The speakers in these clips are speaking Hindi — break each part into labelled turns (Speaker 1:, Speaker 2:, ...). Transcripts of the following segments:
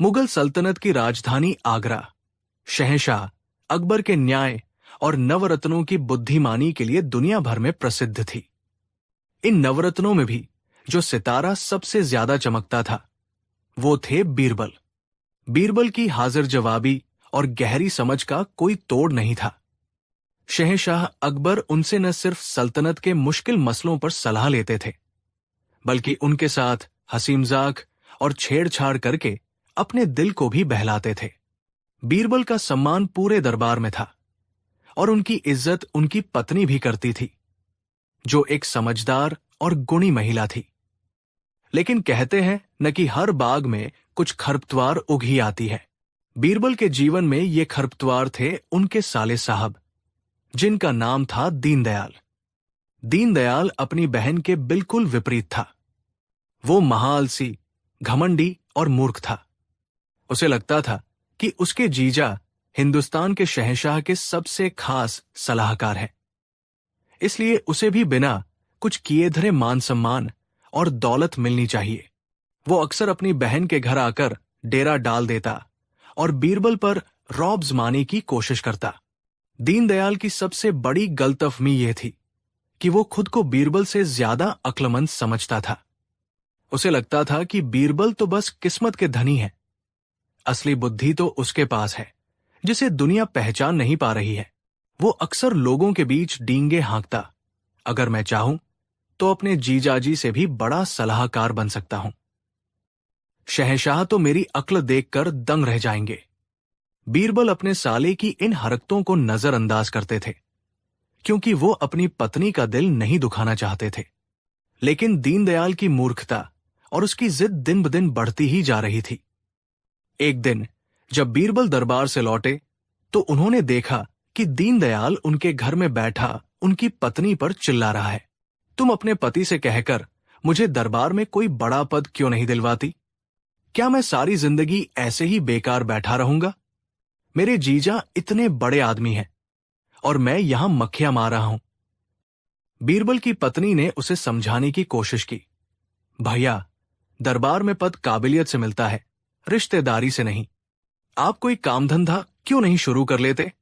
Speaker 1: मुगल सल्तनत की राजधानी आगरा शहंशाह अकबर के न्याय और नवरत्नों की बुद्धिमानी के लिए दुनिया भर में प्रसिद्ध थी। इन नवरत्नों में भी जो सितारा सबसे ज्यादा चमकता था वो थे बीरबल। बीरबल की हाजिर जवाबी और गहरी समझ का कोई तोड़ नहीं था। शहंशाह अकबर उनसे न सिर्फ सल्तनत के मुश्किल मसलों पर सलाह लेते थे, बल्कि उनके साथ हंसी मजाक और छेड़छाड़ करके अपने दिल को भी बहलाते थे। बीरबल का सम्मान पूरे दरबार में था और उनकी इज्जत उनकी पत्नी भी करती थी, जो एक समझदार और गुणी महिला थी। लेकिन कहते हैं न कि हर बाग में कुछ खरपतवार उग ही आती है। बीरबल के जीवन में ये खरपतवार थे उनके साले साहब, जिनका नाम था दीनदयाल। दीनदयाल अपनी बहन के बिल्कुल विपरीत था। वो महाआलसी, घमंडी और मूर्ख था। उसे लगता था कि उसके जीजा हिंदुस्तान के शहंशाह के सबसे खास सलाहकार हैं, इसलिए उसे भी बिना कुछ किए धरे मान सम्मान और दौलत मिलनी चाहिए। वो अक्सर अपनी बहन के घर आकर डेरा डाल देता और बीरबल रौब जमाने की कोशिश करता। दीनदयाल की सबसे बड़ी गलतफहमी यह थी कि वो खुद को बीरबल से ज्यादा अक्लमंद समझता था। उसे लगता था कि बीरबल तो बस किस्मत के धनी है, असली बुद्धि तो उसके पास है जिसे दुनिया पहचान नहीं पा रही है। वो अक्सर लोगों के बीच डींगे हाँकता, अगर मैं चाहूं तो अपने जीजाजी से भी बड़ा सलाहकार बन सकता हूं। शहंशाह तो मेरी अक्ल देखकर दंग रह जाएंगे। बीरबल अपने साले की इन हरकतों को नजरअंदाज करते थे, क्योंकि वो अपनी पत्नी का दिल नहीं दुखाना चाहते थे। लेकिन दीनदयाल की मूर्खता और उसकी जिद दिन ब दिन बढ़ती ही जा रही थी। एक दिन जब बीरबल दरबार से लौटे तो उन्होंने देखा कि दीनदयाल उनके घर में बैठा उनकी पत्नी पर चिल्ला रहा है, तुम अपने पति से कहकर मुझे दरबार में कोई बड़ा पद क्यों नहीं दिलवाती? क्या मैं सारी जिंदगी ऐसे ही बेकार बैठा रहूंगा? मेरे जीजा इतने बड़े आदमी हैं और मैं यहां मक्खियां मार रहा हूं। बीरबल की पत्नी ने उसे समझाने की कोशिश की, भैया, दरबार में पद काबिलियत से मिलता है, रिश्तेदारी से नहीं। आप कोई काम धंधा क्यों नहीं शुरू कर लेते?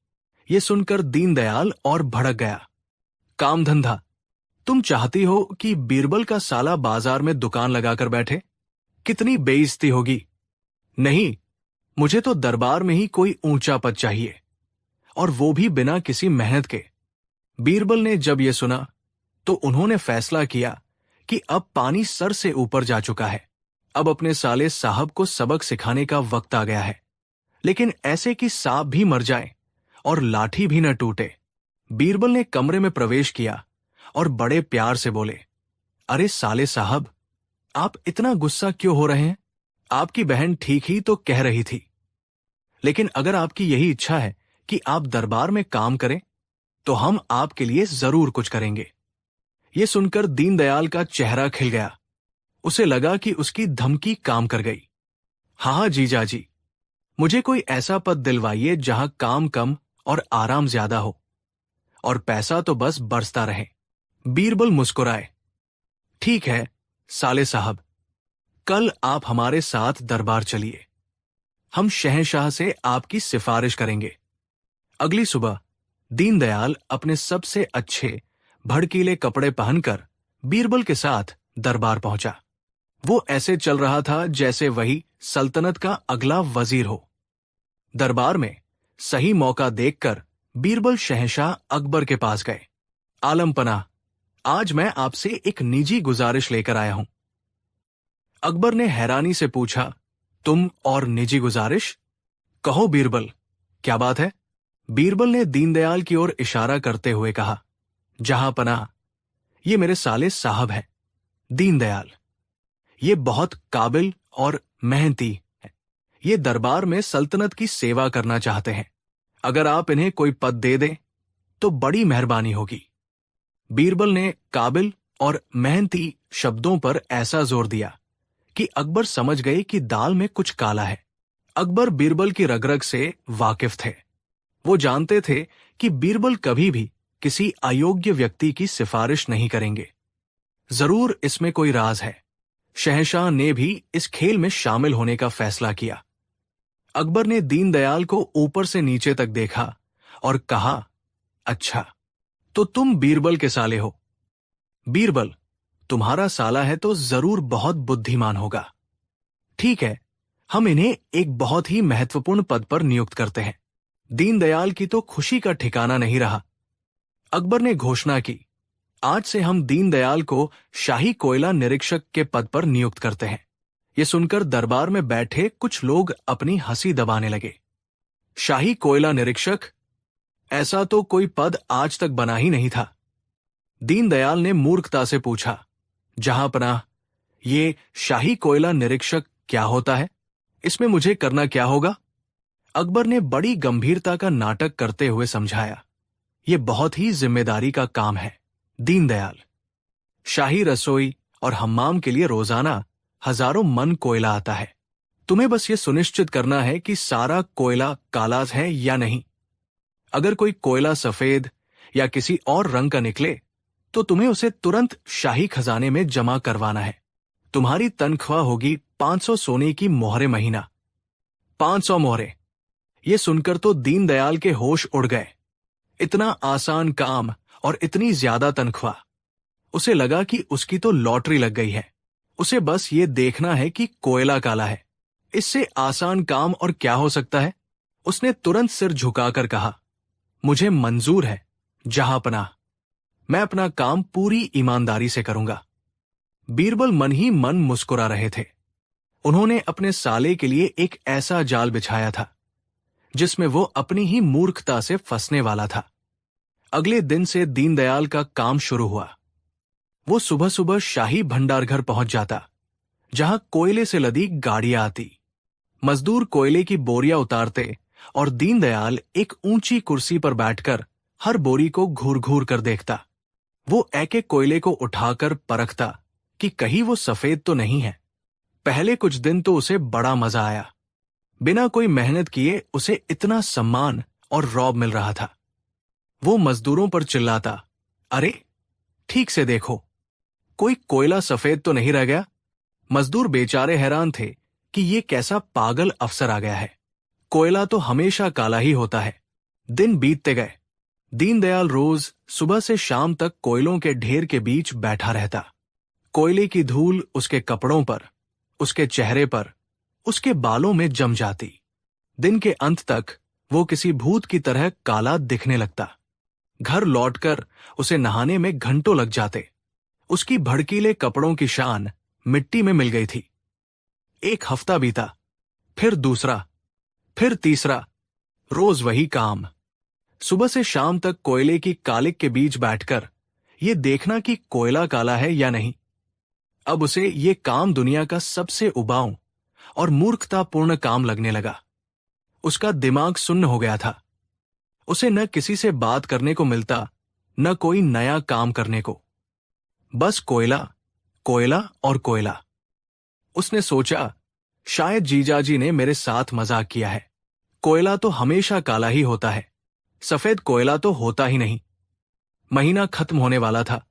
Speaker 1: ये सुनकर दीनदयाल और भड़क गया। काम धंधा? तुम चाहती हो कि बीरबल का साला बाजार में दुकान लगाकर बैठे? कितनी बेइज्जती होगी। नहीं, मुझे तो दरबार में ही कोई ऊंचा पद चाहिए, और वो भी बिना किसी मेहनत के। बीरबल ने जब ये सुना तो उन्होंने फैसला किया कि अब पानी सर से ऊपर जा चुका है, अब अपने साले साहब को सबक सिखाने का वक्त आ गया है, लेकिन ऐसे कि सांप भी मर जाए और लाठी भी न टूटे। बीरबल ने कमरे में प्रवेश किया और बड़े प्यार से बोले, अरे साले साहब, आप इतना गुस्सा क्यों हो रहे हैं? आपकी बहन ठीक ही तो कह रही थी। लेकिन अगर आपकी यही इच्छा है कि आप दरबार में काम करें, तो हम आपके लिए जरूर कुछ करेंगे। यह सुनकर दीनदयाल का चेहरा खिल गया। उसे लगा कि उसकी धमकी काम कर गई। हाँ जीजाजी, मुझे कोई ऐसा पद दिलवाइए जहां काम कम और आराम ज्यादा हो, और पैसा तो बस बरसता रहे। बीरबल मुस्कुराए। ठीक है साले साहब, कल आप हमारे साथ दरबार चलिए, हम शहंशाह से आपकी सिफारिश करेंगे। अगली सुबह दीनदयाल अपने सबसे अच्छे भड़कीले कपड़े पहनकर बीरबल के साथ दरबार पहुंचा। वो ऐसे चल रहा था जैसे वही सल्तनत का अगला वजीर हो। दरबार में सही मौका देखकर बीरबल शहंशाह अकबर के पास गए। आलम पनाह, आज मैं आपसे एक निजी गुजारिश लेकर आया हूं। अकबर ने हैरानी से पूछा, तुम और निजी गुजारिश? कहो बीरबल, क्या बात है? बीरबल ने दीनदयाल की ओर इशारा करते हुए कहा, जहां पनाह, ये मेरे साले साहब हैं, दीनदयाल। ये बहुत काबिल और मेहनती है। ये दरबार में सल्तनत की सेवा करना चाहते हैं। अगर आप इन्हें कोई पद दे दें तो बड़ी मेहरबानी होगी। बीरबल ने काबिल और मेहनती शब्दों पर ऐसा जोर दिया कि अकबर समझ गए कि दाल में कुछ काला है। अकबर बीरबल की रग-रग से वाकिफ थे। वो जानते थे कि बीरबल कभी भी किसी अयोग्य व्यक्ति की सिफारिश नहीं करेंगे। जरूर इसमें कोई राज है। शहंशाह ने भी इस खेल में शामिल होने का फैसला किया। अकबर ने दीनदयाल को ऊपर से नीचे तक देखा और कहा, अच्छा, तो तुम बीरबल के साले हो। बीरबल, तुम्हारा साला है तो जरूर बहुत बुद्धिमान होगा। ठीक है, हम इन्हें एक बहुत ही महत्वपूर्ण पद पर नियुक्त करते हैं। दीनदयाल की तो खुशी का ठिकाना नहीं रहा। अकबर ने घोषणा की, आज से हम दीनदयाल को शाही कोयला निरीक्षक के पद पर नियुक्त करते हैं। यह सुनकर दरबार में बैठे कुछ लोग अपनी हंसी दबाने लगे। शाही कोयला निरीक्षक? ऐसा तो कोई पद आज तक बना ही नहीं था। दीनदयाल ने मूर्खता से पूछा, जहांपनाह, ये शाही कोयला निरीक्षक क्या होता है? इसमें मुझे करना क्या होगा? अकबर ने बड़ी गंभीरता का नाटक करते हुए समझाया, यह बहुत ही जिम्मेदारी का काम है दीनदयाल। शाही रसोई और हम्माम के लिए रोजाना हजारों मन कोयला आता है। तुम्हें बस ये सुनिश्चित करना है कि सारा कोयला काला है या नहीं। अगर कोई कोयला सफेद या किसी और रंग का निकले तो तुम्हें उसे तुरंत शाही खजाने में जमा करवाना है। तुम्हारी तनख्वाह होगी 500 सोने की मोहरे महीना। 500 मोहरे! ये सुनकर तो दीनदयाल के होश उड़ गए। इतना आसान काम और इतनी ज्यादा तनख्वाह! उसे लगा कि उसकी तो लॉटरी लग गई है। उसे बस ये देखना है कि कोयला काला है। इससे आसान काम और क्या हो सकता है? उसने तुरंत सिर झुकाकर कहा, मुझे मंजूर है जहांपनाह। मैं अपना काम पूरी ईमानदारी से करूंगा। बीरबल मन ही मन मुस्कुरा रहे थे। उन्होंने अपने साले के लिए एक ऐसा जाल बिछाया था जिसमें वो अपनी ही मूर्खता से फंसने वाला था। अगले दिन से दीनदयाल का काम शुरू हुआ। वो सुबह सुबह शाही भंडार घर पहुंच जाता, जहां कोयले से लदी गाड़ियां आती। मजदूर कोयले की बोरियां उतारते और दीनदयाल एक ऊंची कुर्सी पर बैठकर हर बोरी को घूर घूर कर देखता। वो एक एक कोयले को उठाकर परखता कि कहीं वो सफेद तो नहीं है। पहले कुछ दिन तो उसे बड़ा मजा आया। बिना कोई मेहनत किए उसे इतना सम्मान और रौब मिल रहा था। वो मजदूरों पर चिल्लाता, अरे ठीक से देखो, कोई कोयला सफेद तो नहीं रह गया। मजदूर बेचारे हैरान थे कि ये कैसा पागल अफसर आ गया है। कोयला तो हमेशा काला ही होता है। दिन बीतते गए। दीनदयाल रोज सुबह से शाम तक कोयलों के ढेर के बीच बैठा रहता। कोयले की धूल उसके कपड़ों पर, उसके चेहरे पर, उसके बालों में जम जाती। दिन के अंत तक वो किसी भूत की तरह काला दिखने लगता। घर लौटकर उसे नहाने में घंटों लग जाते। उसकी भड़कीले कपड़ों की शान मिट्टी में मिल गई थी। एक हफ्ता बीता, फिर दूसरा, फिर तीसरा। रोज वही काम। सुबह से शाम तक कोयले की कालिक के बीच बैठकर ये देखना कि कोयला काला है या नहीं। अब उसे ये काम दुनिया का सबसे उबाऊ और मूर्खतापूर्ण काम लगने लगा। उसका दिमाग सुन्न हो गया था। उसे न किसी से बात करने को मिलता, न कोई नया काम करने को। बस कोयला, कोयला और कोयला। उसने सोचा, शायद जीजाजी ने मेरे साथ मजाक किया है। कोयला तो हमेशा काला ही होता है, सफेद कोयला तो होता ही नहीं। महीना खत्म होने वाला था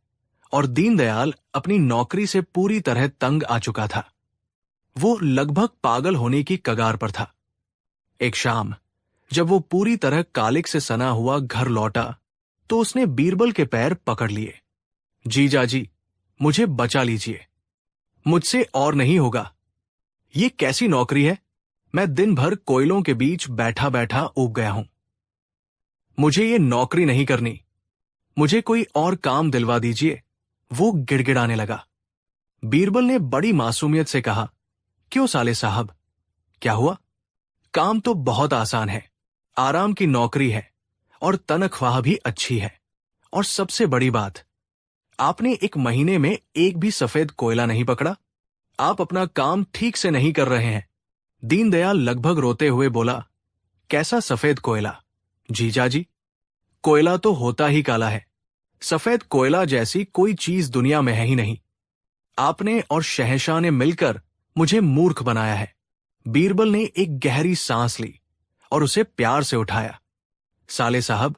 Speaker 1: और दीनदयाल अपनी नौकरी से पूरी तरह तंग आ चुका था। वो लगभग पागल होने की कगार पर था। एक शाम जब वो पूरी तरह कालिक से सना हुआ घर लौटा तो उसने बीरबल के पैर पकड़ लिए। जीजाजी, मुझे बचा लीजिए, मुझसे और नहीं होगा। ये कैसी नौकरी है? मैं दिन भर कोयलों के बीच बैठा बैठा ऊब गया हूं। मुझे ये नौकरी नहीं करनी, मुझे कोई और काम दिलवा दीजिए। वो गिड़गिड़ाने लगा। बीरबल ने बड़ी मासूमियत से कहा, क्यों साले साहब, क्या हुआ? काम तो बहुत आसान है, आराम की नौकरी है और तनख्वाह भी अच्छी है। और सबसे बड़ी बात, आपने एक महीने में एक भी सफेद कोयला नहीं पकड़ा। आप अपना काम ठीक से नहीं कर रहे हैं। दीनदयाल लगभग रोते हुए बोला, कैसा सफेद कोयला? जीजाजी, कोयला तो होता ही काला है। सफेद कोयला जैसी कोई चीज दुनिया में है ही नहीं। आपने और शहंशाह ने मिलकर मुझे मूर्ख बनाया है। बीरबल ने एक गहरी सांस ली और उसे प्यार से उठाया। साले साहब,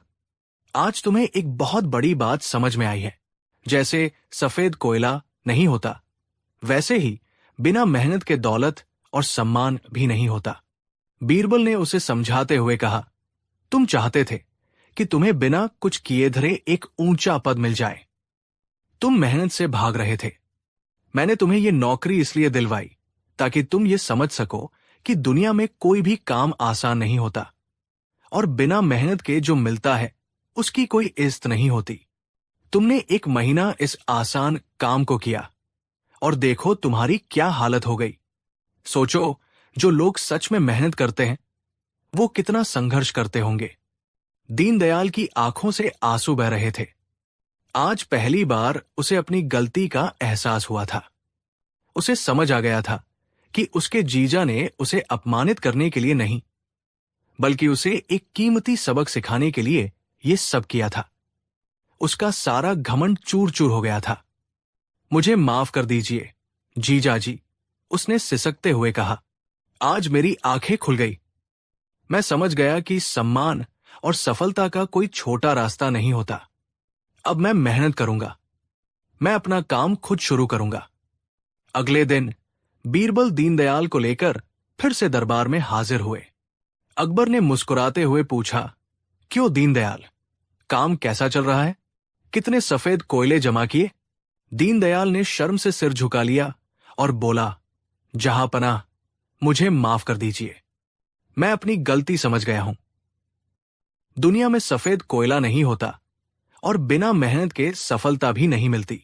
Speaker 1: आज तुम्हें एक बहुत बड़ी बात समझ में आई है। जैसे सफेद कोयला नहीं होता, वैसे ही बिना मेहनत के दौलत और सम्मान भी नहीं होता। बीरबल ने उसे समझाते हुए कहा, तुम चाहते थे कि तुम्हें बिना कुछ किए धरे एक ऊंचा पद मिल जाए। तुम मेहनत से भाग रहे थे। मैंने तुम्हें यह नौकरी इसलिए दिलवाई ताकि तुम ये समझ सको कि दुनिया में कोई भी काम आसान नहीं होता और बिना मेहनत के जो मिलता है उसकी कोई इज्जत नहीं होती। तुमने 1 महीना इस आसान काम को किया और देखो तुम्हारी क्या हालत हो गई। सोचो, जो लोग सच में मेहनत करते हैं वो कितना संघर्ष करते होंगे। दीनदयाल की आंखों से आंसू बह रहे थे। आज पहली बार उसे अपनी गलती का एहसास हुआ था। उसे समझ आ गया था कि उसके जीजा ने उसे अपमानित करने के लिए नहीं, बल्कि उसे एक कीमती सबक सिखाने के लिए यह सब किया था। उसका सारा घमंड चूर चूर हो गया था। मुझे माफ कर दीजिए जीजा जी, उसने सिसकते हुए कहा। आज मेरी आंखें खुल गई। मैं समझ गया कि सम्मान और सफलता का कोई छोटा रास्ता नहीं होता। अब मैं मेहनत करूंगा। मैं अपना काम खुद शुरू करूंगा। अगले दिन बीरबल दीनदयाल को लेकर फिर से दरबार में हाजिर हुए। अकबर ने मुस्कुराते हुए पूछा, क्यों दीनदयाल, काम कैसा चल रहा है? कितने सफेद कोयले जमा किए? दीनदयाल ने शर्म से सिर झुका लिया और बोला, जहांपनाह, मुझे माफ कर दीजिए। मैं अपनी गलती समझ गया हूं। दुनिया में सफेद कोयला नहीं होता और बिना मेहनत के सफलता भी नहीं मिलती।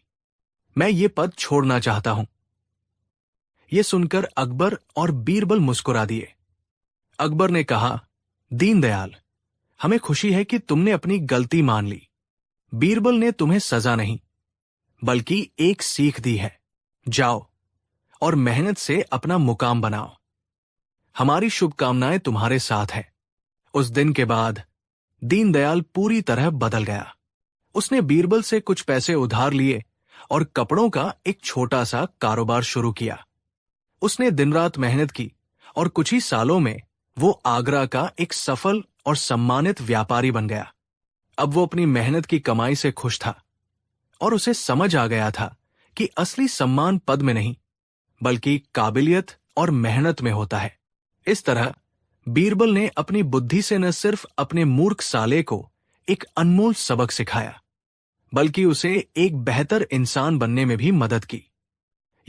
Speaker 1: मैं ये पद छोड़ना चाहता हूं। यह सुनकर अकबर और बीरबल मुस्कुरा दिए। अकबर ने कहा, दीनदयाल, हमें खुशी है कि तुमने अपनी गलती मान ली। बीरबल ने तुम्हें सजा नहीं बल्कि एक सीख दी है। जाओ और मेहनत से अपना मुकाम बनाओ। हमारी शुभकामनाएं तुम्हारे साथ है। उस दिन के बाद दीनदयाल पूरी तरह बदल गया। उसने बीरबल से कुछ पैसे उधार लिए और कपड़ों का एक छोटा सा कारोबार शुरू किया। उसने दिन रात मेहनत की और कुछ ही सालों में वो आगरा का एक सफल और सम्मानित व्यापारी बन गया। अब वो अपनी मेहनत की कमाई से खुश था और उसे समझ आ गया था कि असली सम्मान पद में नहीं बल्कि काबिलियत और मेहनत में होता है। इस तरह बीरबल ने अपनी बुद्धि से न सिर्फ अपने मूर्ख साले को एक अनमोल सबक सिखाया बल्कि उसे एक बेहतर इंसान बनने में भी मदद की।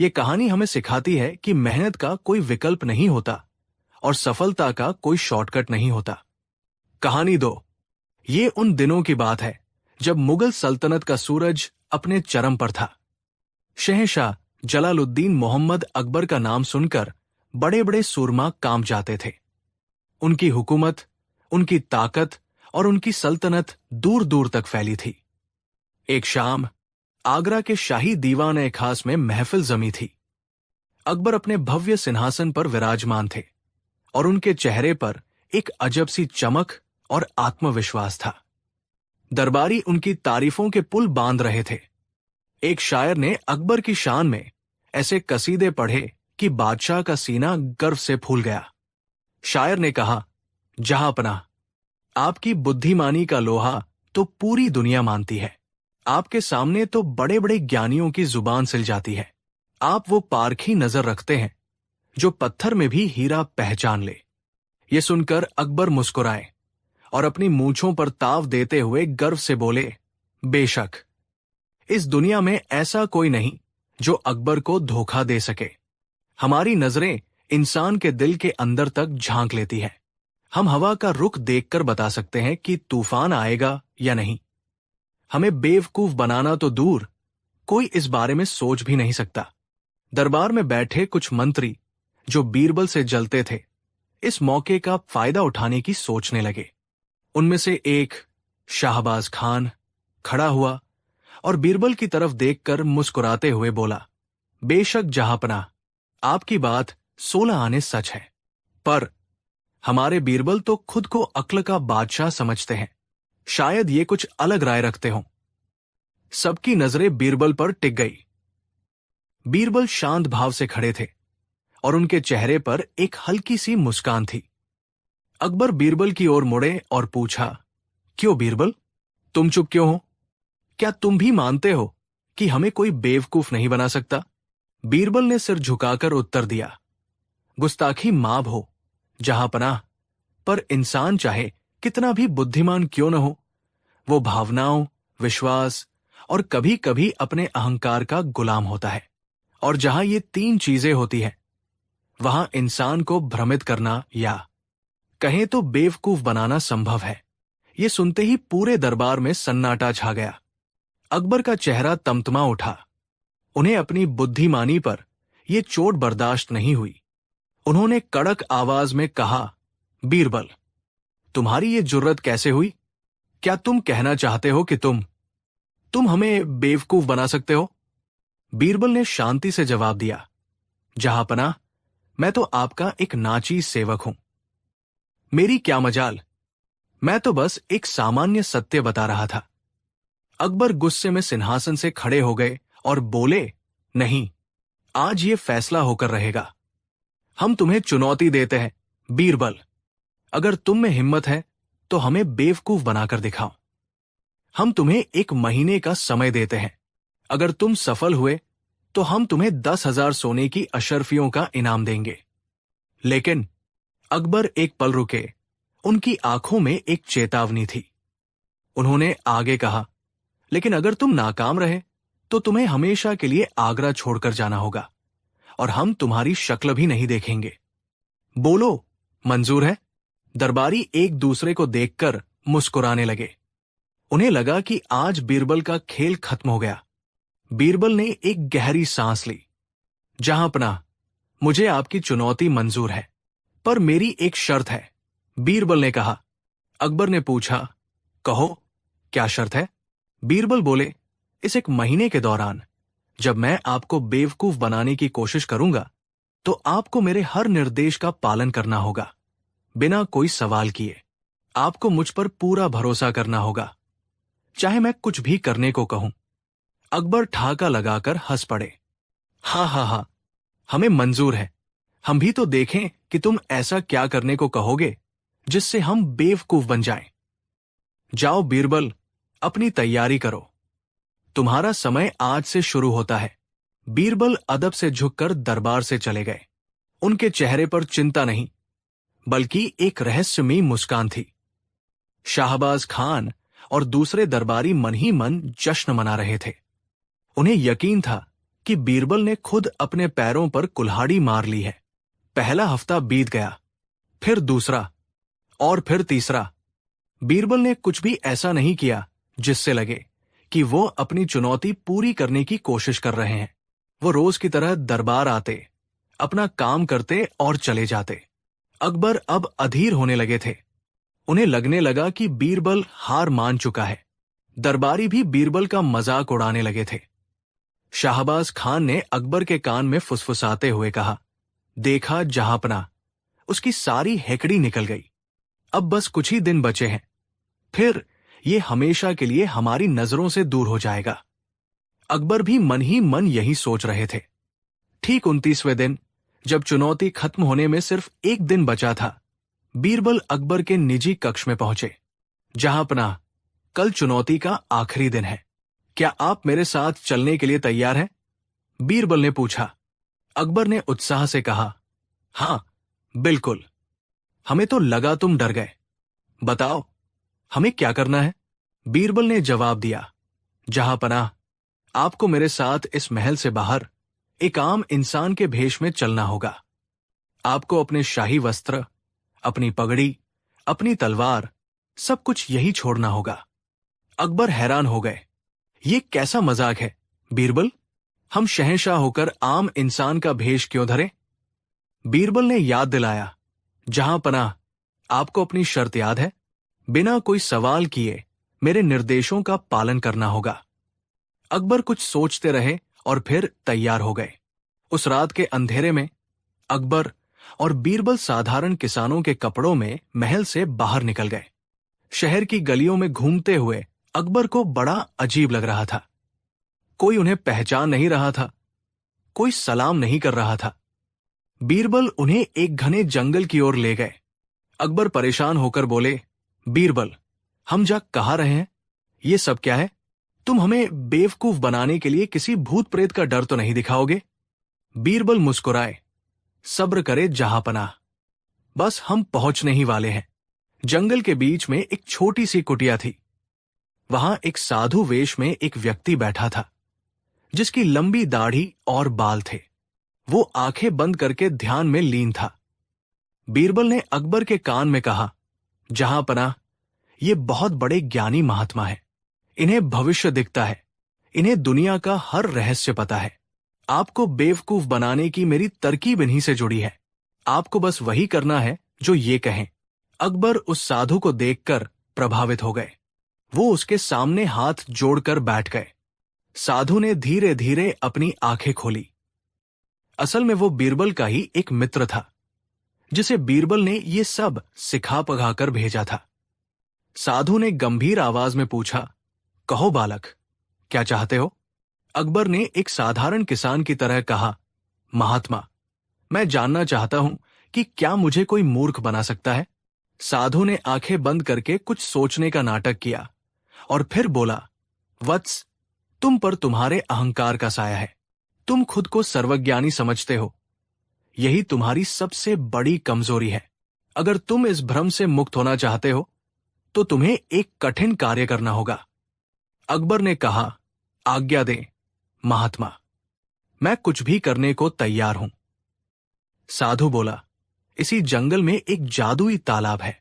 Speaker 1: ये कहानी हमें सिखाती है कि मेहनत का कोई विकल्प नहीं होता और सफलता का कोई शॉर्टकट नहीं होता। कहानी 2। ये उन दिनों की बात है जब मुगल सल्तनत का सूरज अपने चरम पर था। शहंशाह जलालुद्दीन मोहम्मद अकबर का नाम सुनकर बड़े बड़े सूरमा कांप जाते थे। उनकी हुकूमत, उनकी ताकत और उनकी सल्तनत दूर दूर तक फैली थी। एक शाम आगरा के शाही दीवान खास में महफिल जमी थी। अकबर अपने भव्य सिंहासन पर विराजमान थे और उनके चेहरे पर एक अजब सी चमक और आत्मविश्वास था। दरबारी उनकी तारीफों के पुल बांध रहे थे। एक शायर ने अकबर की शान में ऐसे कसीदे पढ़े कि बादशाह का सीना गर्व से फूल गया। शायर ने कहा, जहांपनाह, आपकी बुद्धिमानी का लोहा तो पूरी दुनिया मानती है। आपके सामने तो बड़े बड़े ज्ञानियों की जुबान सिल जाती है। आप वो पारखी नजर रखते हैं जो पत्थर में भी हीरा पहचान ले। ये सुनकर अकबर मुस्कुराए और अपनी मूंछों पर ताव देते हुए गर्व से बोले, बेशक, इस दुनिया में ऐसा कोई नहीं जो अकबर को धोखा दे सके। हमारी नजरें इंसान के दिल के अंदर तक झांक लेती हैं। हम हवा का रुख देखकर बता सकते हैं कि तूफान आएगा या नहीं। हमें बेवकूफ बनाना तो दूर, कोई इस बारे में सोच भी नहीं सकता। दरबार में बैठे कुछ मंत्री जो बीरबल से जलते थे, इस मौके का फायदा उठाने की सोचने लगे। उनमें से एक शाहबाज खान खड़ा हुआ और बीरबल की तरफ देखकर मुस्कुराते हुए बोला, बेशक जहांपनाह, आपकी बात 16 आने सच है, पर हमारे बीरबल तो खुद को अक्ल का बादशाह समझते हैं। शायद ये कुछ अलग राय रखते हों। सबकी नजरें बीरबल पर टिक गई। बीरबल शांत भाव से खड़े थे और उनके चेहरे पर एक हल्की सी मुस्कान थी। अकबर बीरबल की ओर मुड़े और पूछा, क्यों बीरबल, तुम चुप क्यों हो? क्या तुम भी मानते हो कि हमें कोई बेवकूफ नहीं बना सकता? बीरबल ने सिर झुकाकर उत्तर दिया, गुस्ताखी माफ हो, जहांपनाह, पर इंसान चाहे कितना भी बुद्धिमान क्यों न हो, वो भावनाओं, विश्वास और कभी कभी अपने अहंकार का गुलाम होता है। और जहां ये तीन चीजें होती है, वहां इंसान को भ्रमित करना या कहें तो बेवकूफ बनाना संभव है। ये सुनते ही पूरे दरबार में सन्नाटा छा गया। अकबर का चेहरा तमतमा उठा। उन्हें अपनी बुद्धिमानी पर यह चोट बर्दाश्त नहीं हुई। उन्होंने कड़क आवाज में कहा, बीरबल, तुम्हारी ये जुर्रत कैसे हुई? क्या तुम कहना चाहते हो कि तुम हमें बेवकूफ बना सकते हो? बीरबल ने शांति से जवाब दिया, जहांपनाह, मैं तो आपका एक नाचीज सेवक हूं। मेरी क्या मजाल, मैं तो बस एक सामान्य सत्य बता रहा था। अकबर गुस्से में सिंहासन से खड़े हो गए और बोले, नहीं, आज ये फैसला होकर रहेगा। हम तुम्हें चुनौती देते हैं, बीरबल। अगर तुम में हिम्मत है तो हमें बेवकूफ बनाकर दिखाओ। हम तुम्हें 1 महीने का समय देते हैं। अगर तुम सफल हुए तो हम तुम्हें 10,000 सोने की अशर्फियों का इनाम देंगे। लेकिन अकबर एक पल रुके। उनकी आंखों में एक चेतावनी थी। उन्होंने आगे कहा, लेकिन अगर तुम नाकाम रहे तो तुम्हें हमेशा के लिए आगरा छोड़कर जाना होगा और हम तुम्हारी शक्ल भी नहीं देखेंगे। बोलो, मंजूर है? दरबारी एक दूसरे को देखकर मुस्कुराने लगे। उन्हें लगा कि आज बीरबल का खेल खत्म हो गया। बीरबल ने एक गहरी सांस ली। जहांपनाह, मुझे आपकी चुनौती मंजूर है, पर मेरी एक शर्त है, बीरबल ने कहा। अकबर ने पूछा, कहो, क्या शर्त है? बीरबल बोले, इस 1 महीने के दौरान जब मैं आपको बेवकूफ बनाने की कोशिश करूंगा तो आपको मेरे हर निर्देश का पालन करना होगा, बिना कोई सवाल किए। आपको मुझ पर पूरा भरोसा करना होगा, चाहे मैं कुछ भी करने को कहूं। अकबर ठाका लगाकर हंस पड़े। हा, हमें मंजूर है। हम भी तो देखें कि तुम ऐसा क्या करने को कहोगे जिससे हम बेवकूफ बन जाएं। जाओ बीरबल, अपनी तैयारी करो। तुम्हारा समय आज से शुरू होता है। बीरबल अदब से झुककर दरबार से चले गए। उनके चेहरे पर चिंता नहीं, बल्कि एक रहस्यमयी मुस्कान थी। शाहबाज खान और दूसरे दरबारी मन ही मन जश्न मना रहे थे। उन्हें यकीन था कि बीरबल ने खुद अपने पैरों पर कुल्हाड़ी मार ली है। पहला हफ्ता बीत गया, फिर दूसरा और फिर तीसरा। बीरबल ने कुछ भी ऐसा नहीं किया जिससे लगे कि वो अपनी चुनौती पूरी करने की कोशिश कर रहे हैं। वो रोज की तरह दरबार आते, अपना काम करते और चले जाते। अकबर अब अधीर होने लगे थे। उन्हें लगने लगा कि बीरबल हार मान चुका है। दरबारी भी बीरबल का मजाक उड़ाने लगे थे। शाहबाज खान ने अकबर के कान में फुसफुसाते हुए कहा, देखा जहांपनाह, उसकी सारी हेकड़ी निकल गई। अब बस कुछ ही दिन बचे हैं, फिर ये हमेशा के लिए हमारी नजरों से दूर हो जाएगा। अकबर भी मन ही मन यही सोच रहे थे। ठीक 29वें दिन, जब चुनौती खत्म होने में सिर्फ 1 दिन बचा था, बीरबल अकबर के निजी कक्ष में पहुंचे। जहांपनाह, कल चुनौती का आखिरी दिन है। क्या आप मेरे साथ चलने के लिए तैयार हैं? बीरबल ने पूछा। अकबर ने उत्साह से कहा, हां, बिल्कुल। हमें तो लगा तुम डर गए। बताओ, हमें क्या करना है? बीरबल ने जवाब दिया, जहांपनाह, आपको मेरे साथ इस महल से बाहर एक आम इंसान के भेष में चलना होगा। आपको अपने शाही वस्त्र, अपनी पगड़ी, अपनी तलवार, सब कुछ यही छोड़ना होगा। अकबर हैरान हो गए। ये कैसा मजाक है बीरबल? हम शहंशाह होकर आम इंसान का भेष क्यों धरे? बीरबल ने याद दिलाया, जहांपनाह, आपको अपनी शर्त याद है? बिना कोई सवाल किए मेरे निर्देशों का पालन करना होगा। अकबर कुछ सोचते रहे और फिर तैयार हो गए। उस रात के अंधेरे में अकबर और बीरबल साधारण किसानों के कपड़ों में महल से बाहर निकल गए। शहर की गलियों में घूमते हुए अकबर को बड़ा अजीब लग रहा था। कोई उन्हें पहचान नहीं रहा था, कोई सलाम नहीं कर रहा था। बीरबल उन्हें एक घने जंगल की ओर ले गए। अकबर परेशान होकर बोले, बीरबल, हम जा कहाँ रहे हैं? ये सब क्या है? तुम हमें बेवकूफ बनाने के लिए किसी भूत प्रेत का डर तो नहीं दिखाओगे? बीरबल मुस्कुराए, सब्र करे जहांपनाह। बस हम पहुंचने ही वाले हैं। जंगल के बीच में एक छोटी सी कुटिया थी। वहां एक साधु वेश में एक व्यक्ति बैठा था, जिसकी लंबी दाढ़ी और बाल थे। वो आंखें बंद करके ध्यान में लीन था। बीरबल ने अकबर के कान में कहा, जहां पनाह, ये बहुत बड़े ज्ञानी महात्मा है। इन्हें भविष्य दिखता है। इन्हें दुनिया का हर रहस्य पता है। आपको बेवकूफ बनाने की मेरी तरकीब इन्हीं से जुड़ी है। आपको बस वही करना है जो ये कहें। अकबर उस साधु को देखकर प्रभावित हो गए। वो उसके सामने हाथ जोड़कर बैठ गए। साधु ने धीरे धीरे अपनी आंखें खोली। असल में वो बीरबल का ही एक मित्र था, जिसे बीरबल ने ये सब सिखा पढ़ाकर भेजा था। साधु ने गंभीर आवाज में पूछा, कहो बालक, क्या चाहते हो? अकबर ने एक साधारण किसान की तरह कहा, महात्मा, मैं जानना चाहता हूं कि क्या मुझे कोई मूर्ख बना सकता है? साधु ने आंखें बंद करके कुछ सोचने का नाटक किया और फिर बोला, वत्स, तुम पर तुम्हारे अहंकार का साया है। तुम खुद को सर्वज्ञानी समझते हो। यही तुम्हारी सबसे बड़ी कमजोरी है। अगर तुम इस भ्रम से मुक्त होना चाहते हो तो तुम्हें एक कठिन कार्य करना होगा। अकबर ने कहा, आज्ञा दें महात्मा, मैं कुछ भी करने को तैयार हूं। साधु बोला, इसी जंगल में एक जादुई तालाब है।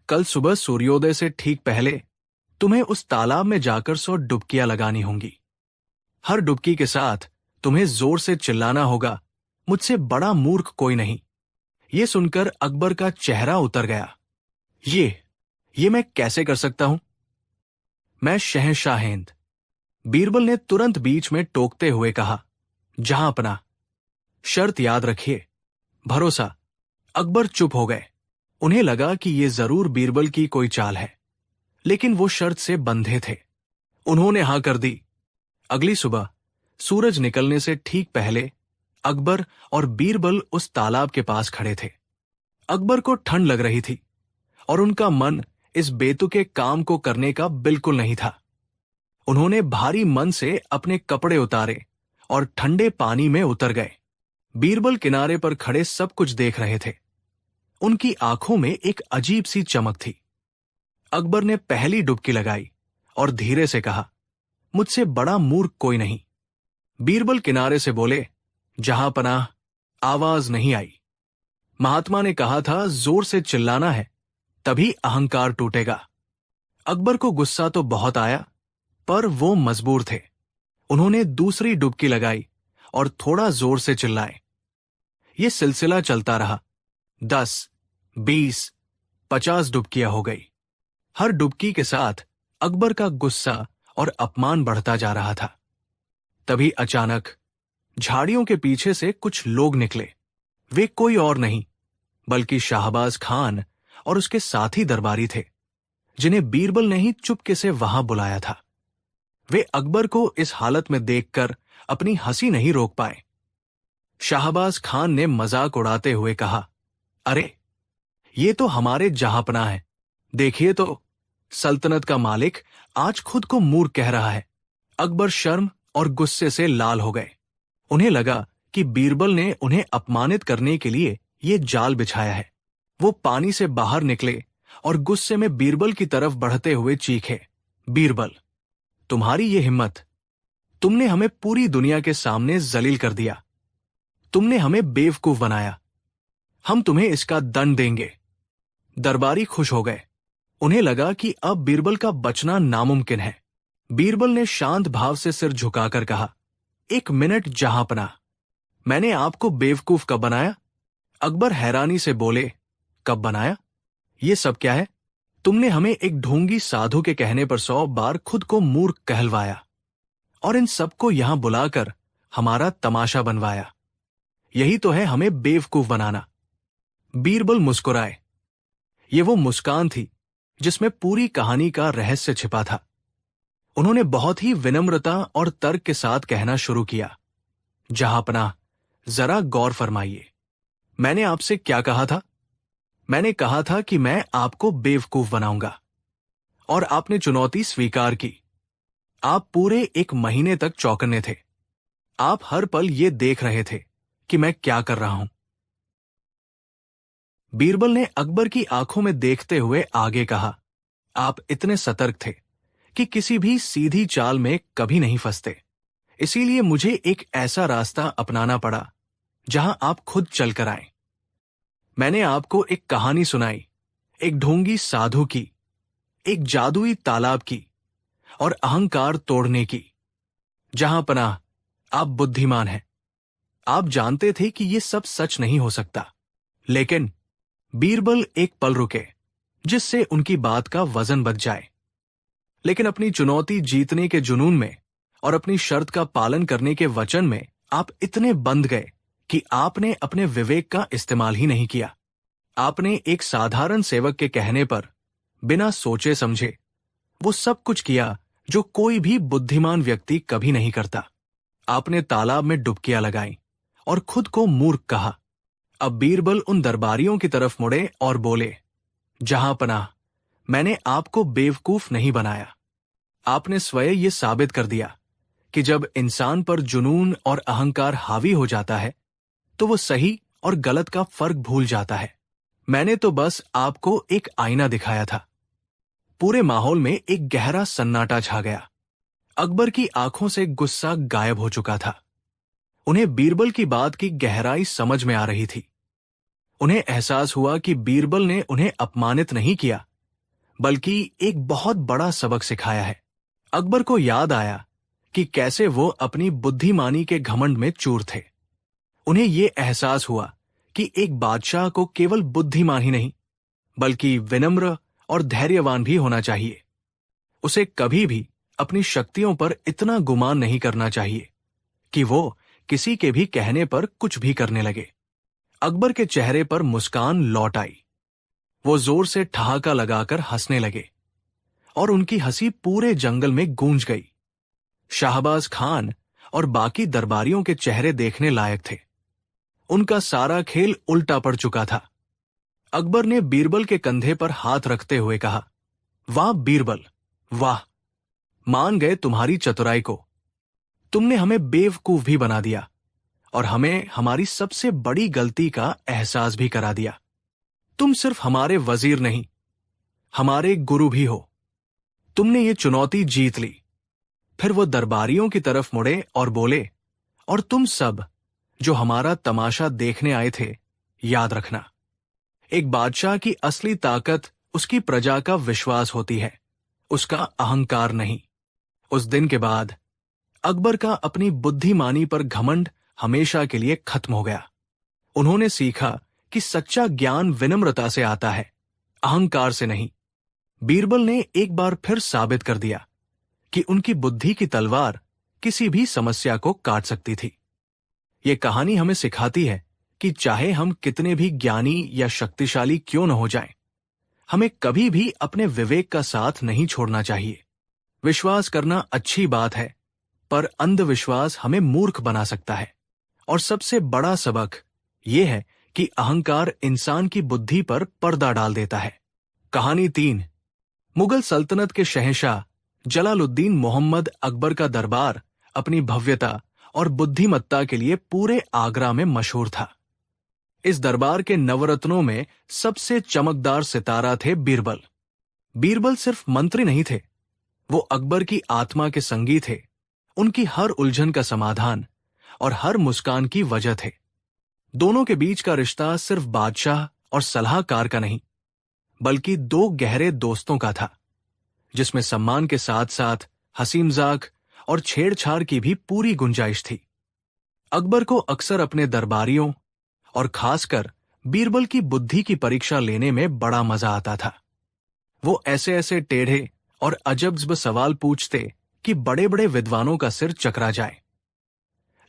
Speaker 1: कल सुबह सूर्योदय से ठीक पहले तुम्हें उस तालाब में जाकर 100 डुबकियां लगानी होंगी। हर डुबकी के साथ तुम्हें जोर से चिल्लाना होगा, मुझसे बड़ा मूर्ख कोई नहीं। यह सुनकर अकबर का चेहरा उतर गया। ये मैं कैसे कर सकता हूं? मैं शहंशाहेंद। बीरबल ने तुरंत बीच में टोकते हुए कहा, जहां अपना, शर्त याद रखिए। भरोसा। अकबर चुप हो गए। उन्हें लगा कि यह जरूर बीरबल की कोई चाल है, लेकिन वो शर्त से बंधे थे। उन्होंने हां कर दी। अगली सुबह सूरज निकलने से ठीक पहले अकबर और बीरबल उस तालाब के पास खड़े थे। अकबर को ठंड लग रही थी और उनका मन इस बेतुके काम को करने का बिल्कुल नहीं था। उन्होंने भारी मन से अपने कपड़े उतारे और ठंडे पानी में उतर गए। बीरबल किनारे पर खड़े सब कुछ देख रहे थे। उनकी आंखों में एक अजीब सी चमक थी। अकबर ने पहली डुबकी लगाई और धीरे से कहा, मुझसे बड़ा मूर्ख कोई नहीं। बीरबल किनारे से बोले, जहां पनाह। आवाज नहीं आई। महात्मा ने कहा था, जोर से चिल्लाना है, तभी अहंकार टूटेगा। अकबर को गुस्सा तो बहुत आया, पर वो मजबूर थे। उन्होंने दूसरी डुबकी लगाई और थोड़ा जोर से चिल्लाए। ये सिलसिला चलता रहा। 10, 20, 50 डुबकियां हो गई। हर डुबकी के साथ अकबर का गुस्सा और अपमान बढ़ता जा रहा था। तभी अचानक झाड़ियों के पीछे से कुछ लोग निकले। वे कोई और नहीं बल्कि शाहबाज खान और उसके साथी दरबारी थे, जिन्हें बीरबल ने ही चुपके से वहां बुलाया था। वे अकबर को इस हालत में देखकर अपनी हंसी नहीं रोक पाए। शाहबाज खान ने मजाक उड़ाते हुए कहा, अरे, ये तो हमारे जहांपनाह है। देखिए तो, सल्तनत का मालिक आज खुद को मूर्ख कह रहा है। अकबर शर्म और गुस्से से लाल हो गए। उन्हें लगा कि बीरबल ने उन्हें अपमानित करने के लिए ये जाल बिछाया है। वो पानी से बाहर निकले और गुस्से में बीरबल की तरफ बढ़ते हुए चीखे, बीरबल, तुम्हारी ये हिम्मत! तुमने हमें पूरी दुनिया के सामने जलील कर दिया। तुमने हमें बेवकूफ बनाया। हम तुम्हें इसका दंड देंगे। दरबारी खुश हो गए। उन्हें लगा कि अब बीरबल का बचना नामुमकिन है। बीरबल ने शांत भाव से सिर झुकाकर कहा, एक मिनट जहांपनाह, मैंने आपको बेवकूफ कब बनाया? अकबर हैरानी से बोले, कब बनाया? ये सब क्या है? तुमने हमें एक ढोंगी साधु के कहने पर 100 बार खुद को मूर्ख कहलवाया और इन सबको यहां बुलाकर हमारा तमाशा बनवाया। यही तो है हमें बेवकूफ बनाना। बीरबल मुस्कुराए। ये वो मुस्कान थी जिसमें पूरी कहानी का रहस्य छिपा था। उन्होंने बहुत ही विनम्रता और तर्क के साथ कहना शुरू किया, जहांपनाह, जरा गौर फरमाइए। मैंने आपसे क्या कहा था? मैंने कहा था कि मैं आपको बेवकूफ बनाऊंगा, और आपने चुनौती स्वीकार की। आप पूरे 1 महीने तक चौकन्ने थे। आप हर पल ये देख रहे थे कि मैं क्या कर रहा हूं। बीरबल ने अकबर की आंखों में देखते हुए आगे कहा, आप इतने सतर्क थे कि किसी भी सीधी चाल में कभी नहीं फंसते। इसीलिए मुझे एक ऐसा रास्ता अपनाना पड़ा जहां आप खुद चलकर आए। मैंने आपको एक कहानी सुनाई, एक ढोंगी साधु की, एक जादुई तालाब की और अहंकार तोड़ने की। जहां पनाह, आप बुद्धिमान हैं। आप जानते थे कि यह सब सच नहीं हो सकता, लेकिन बीरबल एक पल रुके जिससे उनकी बात का वजन बच जाए। लेकिन अपनी चुनौती जीतने के जुनून में और अपनी शर्त का पालन करने के वचन में आप इतने बंध गए कि आपने अपने विवेक का इस्तेमाल ही नहीं किया। आपने एक साधारण सेवक के कहने पर बिना सोचे समझे वो सब कुछ किया जो कोई भी बुद्धिमान व्यक्ति कभी नहीं करता। आपने तालाब में डुबकियां लगाई और खुद को मूर्ख कहा। अब बीरबल उन दरबारियों की तरफ मुड़े और बोले, जहां पनाह, मैंने आपको बेवकूफ नहीं बनाया। आपने स्वयं ये साबित कर दिया कि जब इंसान पर जुनून और अहंकार हावी हो जाता है तो वो सही और गलत का फर्क भूल जाता है। मैंने तो बस आपको एक आईना दिखाया था। पूरे माहौल में एक गहरा सन्नाटा छा गया। अकबर की आंखों से गुस्सा गायब हो चुका था। उन्हें बीरबल की बात की गहराई समझ में आ रही थी। उन्हें एहसास हुआ कि बीरबल ने उन्हें अपमानित नहीं किया, बल्कि एक बहुत बड़ा सबक सिखाया है। अकबर को याद आया कि कैसे वो अपनी बुद्धिमानी के घमंड में चूर थे। उन्हें यह एहसास हुआ कि एक बादशाह को केवल बुद्धिमान ही नहीं, बल्कि विनम्र और धैर्यवान भी होना चाहिए। उसे कभी भी अपनी शक्तियों पर इतना गुमान नहीं करना चाहिए कि वो किसी के भी कहने पर कुछ भी करने लगे। अकबर के चेहरे पर मुस्कान लौट आई। वो जोर से ठहाका लगाकर हंसने लगे और उनकी हंसी पूरे जंगल में गूंज गई। शाहबाज खान और बाकी दरबारियों के चेहरे देखने लायक थे। उनका सारा खेल उल्टा पड़ चुका था। अकबर ने बीरबल के कंधे पर हाथ रखते हुए कहा, वाह बीरबल, वाह, मान गए तुम्हारी चतुराई को। तुमने हमें बेवकूफ भी बना दिया और हमें हमारी सबसे बड़ी गलती का एहसास भी करा दिया। तुम सिर्फ हमारे वजीर नहीं, हमारे गुरु भी हो। तुमने ये चुनौती जीत ली। फिर वो दरबारियों की तरफ मुड़े और बोले, और तुम सब जो हमारा तमाशा देखने आए थे, याद रखना, एक बादशाह की असली ताकत उसकी प्रजा का विश्वास होती है, उसका अहंकार नहीं। उस दिन के बाद अकबर का अपनी बुद्धिमानी पर घमंड हमेशा के लिए खत्म हो गया। उन्होंने सीखा कि सच्चा ज्ञान विनम्रता से आता है, अहंकार से नहीं। बीरबल ने एक बार फिर साबित कर दिया कि उनकी बुद्धि की तलवार किसी भी समस्या को काट सकती थी। ये कहानी हमें सिखाती है कि चाहे हम कितने भी ज्ञानी या शक्तिशाली क्यों न हो जाएं, हमें कभी भी अपने विवेक का साथ नहीं छोड़ना चाहिए। विश्वास करना अच्छी बात है, पर अंधविश्वास हमें मूर्ख बना सकता है। और सबसे बड़ा सबक यह है कि अहंकार इंसान की बुद्धि पर पर्दा डाल देता है। कहानी 3। मुगल सल्तनत के शहंशाह जलालुद्दीन मोहम्मद अकबर का दरबार अपनी भव्यता और बुद्धिमत्ता के लिए पूरे आगरा में मशहूर था। इस दरबार के नवरत्नों में सबसे चमकदार सितारा थे बीरबल। बीरबल सिर्फ मंत्री नहीं थे, वो अकबर की आत्मा के संगी थे, उनकी हर उलझन का समाधान और हर मुस्कान की वजह थे। दोनों के बीच का रिश्ता सिर्फ बादशाह और सलाहकार का नहीं, बल्कि दो गहरे दोस्तों का था, जिसमें सम्मान के साथ साथ हंसी मजाक और छेड़छाड़ की भी पूरी गुंजाइश थी। अकबर को अक्सर अपने दरबारियों और खासकर बीरबल की बुद्धि की परीक्षा लेने में बड़ा मजा आता था। वो ऐसे ऐसे टेढ़े और अजब सवाल पूछते कि बड़े बड़े विद्वानों का सिर चकरा जाए।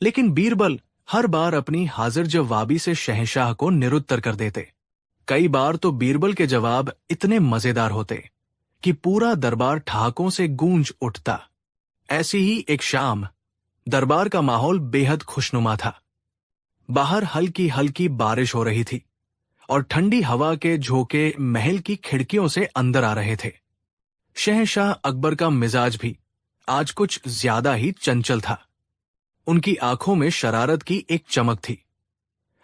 Speaker 1: लेकिन बीरबल हर बार अपनी हाजिर जवाबी से शहंशाह को निरुत्तर कर देते। कई बार तो बीरबल के जवाब इतने मजेदार होते कि पूरा दरबार ठहाकों से गूंज उठता। ऐसी ही एक शाम दरबार का माहौल बेहद खुशनुमा था। बाहर हल्की हल्की बारिश हो रही थी और ठंडी हवा के झोंके महल की खिड़कियों से अंदर आ रहे थे। शहंशाह अकबर का मिजाज भी आज कुछ ज्यादा ही चंचल था। उनकी आंखों में शरारत की एक चमक थी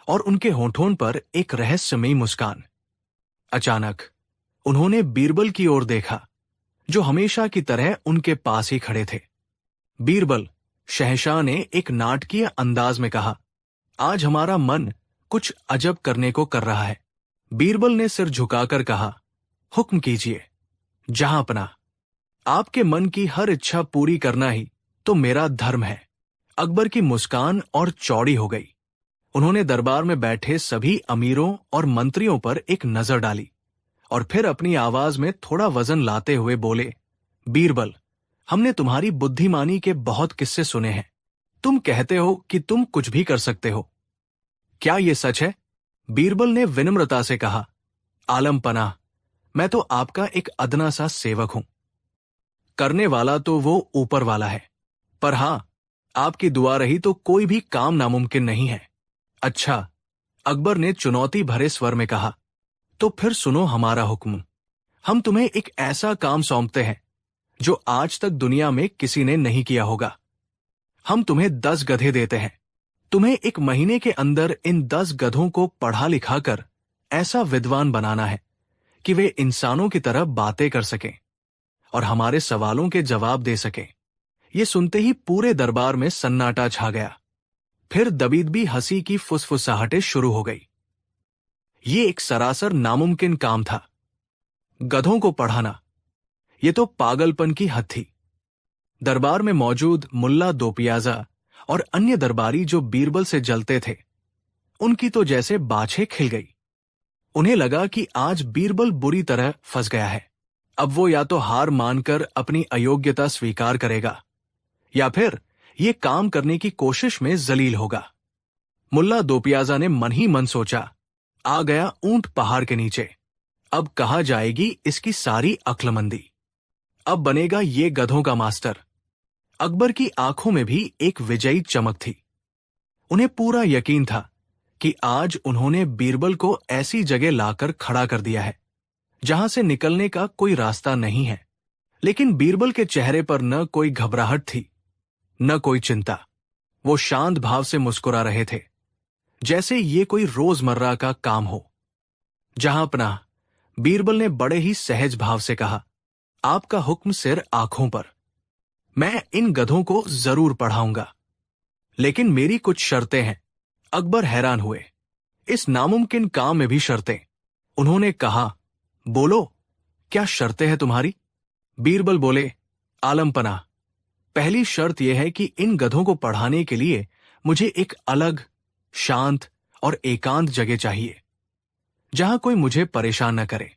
Speaker 1: और उनके होठों पर एक रहस्यमयी मुस्कान। अचानक उन्होंने बीरबल की ओर देखा, जो हमेशा की तरह उनके पास ही खड़े थे। बीरबल, शहंशाह ने एक नाटकीय अंदाज में कहा, आज हमारा मन कुछ अजब करने को कर रहा है। बीरबल ने सिर झुकाकर कहा, हुक्म कीजिए जहांपना। आपके मन की हर इच्छा पूरी करना ही तो मेरा धर्म है। अकबर की मुस्कान और चौड़ी हो गई। उन्होंने दरबार में बैठे सभी अमीरों और मंत्रियों पर एक नजर डाली और फिर अपनी आवाज में थोड़ा वजन लाते हुए बोले, बीरबल, हमने तुम्हारी बुद्धिमानी के बहुत किस्से सुने हैं। तुम कहते हो कि तुम कुछ भी कर सकते हो। क्या ये सच है? बीरबल ने विनम्रता से कहा, आलम पनाह, मैं तो आपका एक अदना सा सेवक हूं। करने वाला तो वो ऊपर वाला है, पर हां, आपकी दुआ रही तो कोई भी काम नामुमकिन नहीं है। अच्छा, अकबर ने चुनौती भरे स्वर में कहा, तो फिर सुनो हमारा हुक्म। हम तुम्हें एक ऐसा काम सौंपते हैं जो आज तक दुनिया में किसी ने नहीं किया होगा। हम तुम्हें 10 गधे देते हैं। तुम्हें 1 महीने के अंदर इन 10 गधों को पढ़ा लिखा कर ऐसा विद्वान बनाना है कि वे इंसानों की तरह बातें कर सकें और हमारे सवालों के जवाब दे सकें। ये सुनते ही पूरे दरबार में सन्नाटा छा गया। फिर दबीदबी हंसी की फुसफुसाहटें शुरू हो गई। ये एक सरासर नामुमकिन काम था। गधों को पढ़ाना, ये तो पागलपन की हद थी। दरबार में मौजूद मुल्ला दोपियाजा और अन्य दरबारी जो बीरबल से जलते थे, उनकी तो जैसे बाछें खिल गई। उन्हें लगा कि आज बीरबल बुरी तरह फंस गया है। अब वो या तो हार मानकर अपनी अयोग्यता स्वीकार करेगा या फिर ये काम करने की कोशिश में जलील होगा। मुल्ला दोपियाजा ने मन ही मन सोचा, आ गया ऊंट पहाड़ के नीचे। अब कहा जाएगी इसकी सारी अक्लमंदी। अब बनेगा ये गधों का मास्टर। अकबर की आंखों में भी एक विजयी चमक थी। उन्हें पूरा यकीन था कि आज उन्होंने बीरबल को ऐसी जगह लाकर खड़ा कर दिया है जहां से निकलने का कोई रास्ता नहीं है। लेकिन बीरबल के चेहरे पर न कोई घबराहट थी, न कोई चिंता। वो शांत भाव से मुस्कुरा रहे थे, जैसे ये कोई रोजमर्रा का काम हो। जहांपनाह, बीरबल ने बड़े ही सहज भाव से कहा, आपका हुक्म सिर आंखों पर। मैं इन गधों को जरूर पढ़ाऊंगा, लेकिन मेरी कुछ शर्तें हैं। अकबर हैरान हुए। इस नामुमकिन काम में भी शर्तें? उन्होंने कहा, बोलो, क्या शर्तें हैं तुम्हारी? बीरबल बोले, आलम पनाह, पहली शर्त यह है कि इन गधों को पढ़ाने के लिए मुझे एक अलग, शांत और एकांत जगह चाहिए जहां कोई मुझे परेशान न करे।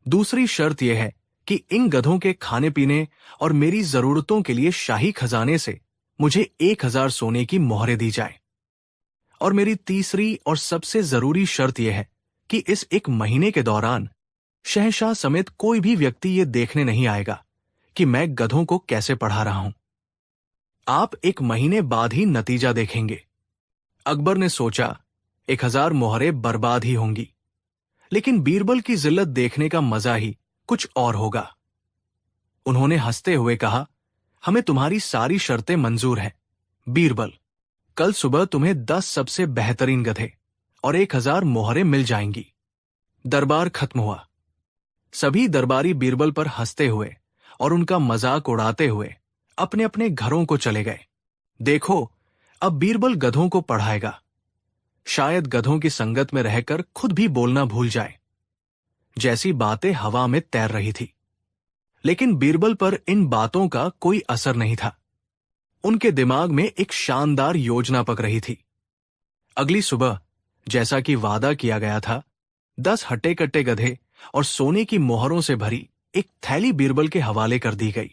Speaker 1: दूसरी शर्त यह है कि इन गधों के खाने पीने और मेरी जरूरतों के लिए शाही खजाने से मुझे 1000 सोने की मोहरें दी जाए। और मेरी तीसरी और सबसे जरूरी शर्त यह है कि इस 1 महीने के दौरान शहंशाह समेत कोई भी व्यक्ति ये देखने नहीं आएगा कि मैं गधों को कैसे पढ़ा रहा हूं। आप 1 महीने बाद ही नतीजा देखेंगे। अकबर ने सोचा, 1000 मोहरें बर्बाद ही होंगी, लेकिन बीरबल की जिल्लत देखने का मजा ही कुछ और होगा। उन्होंने हंसते हुए कहा, हमें तुम्हारी सारी शर्तें मंजूर हैं। बीरबल, कल सुबह तुम्हें 10 सबसे बेहतरीन गधे और 1000 मोहरें मिल जाएंगी। दरबार खत्म हुआ। सभी दरबारी बीरबल पर हंसते हुए और उनका मजाक उड़ाते हुए अपने अपने घरों को चले गए। देखो, अब बीरबल गधों को पढ़ाएगा। शायद गधों की संगत में रहकर खुद भी बोलना भूल जाए। जैसी बातें हवा में तैर रही थी। लेकिन बीरबल पर इन बातों का कोई असर नहीं था। उनके दिमाग में एक शानदार योजना पक रही थी। अगली सुबह, जैसा कि वादा किया गया था, 10 हट्टे-कट्टे गधे और सोने की मोहरों से भरी एक थैली बीरबल के हवाले कर दी गई।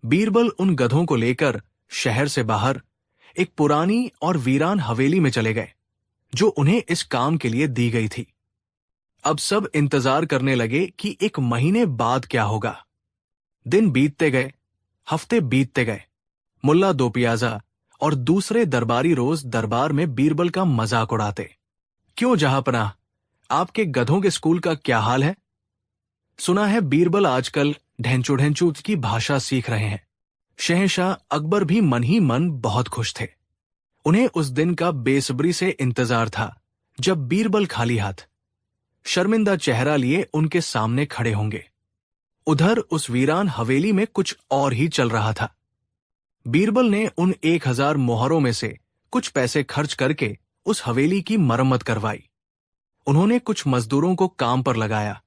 Speaker 1: बीरबल उन गधों को लेकर शहर से बाहर एक पुरानी और वीरान हवेली में चले गए, जो उन्हें इस काम के लिए दी गई थी। अब सब इंतजार करने लगे कि 1 महीने बाद क्या होगा। दिन बीतते गए, हफ्ते बीतते गए। मुल्ला दोपियाजा और दूसरे दरबारी रोज दरबार में बीरबल का मजाक उड़ाते। क्यों जहांपनाह, आपके गधों के स्कूल का क्या हाल है? सुना है बीरबल आजकल ढेंचू की भाषा सीख रहे हैं। शहंशाह अकबर भी मन ही मन बहुत खुश थे। उन्हें उस दिन का बेसब्री से इंतजार था जब बीरबल खाली हाथ, शर्मिंदा चेहरा लिए उनके सामने खड़े होंगे। उधर उस वीरान हवेली में कुछ और ही चल रहा था। बीरबल ने उन 1000 मोहरों में से कुछ पैसे खर्च करके उस हवेली की मरम्मत करवाई। उन्होंने कुछ मजदूरों को काम पर लगाया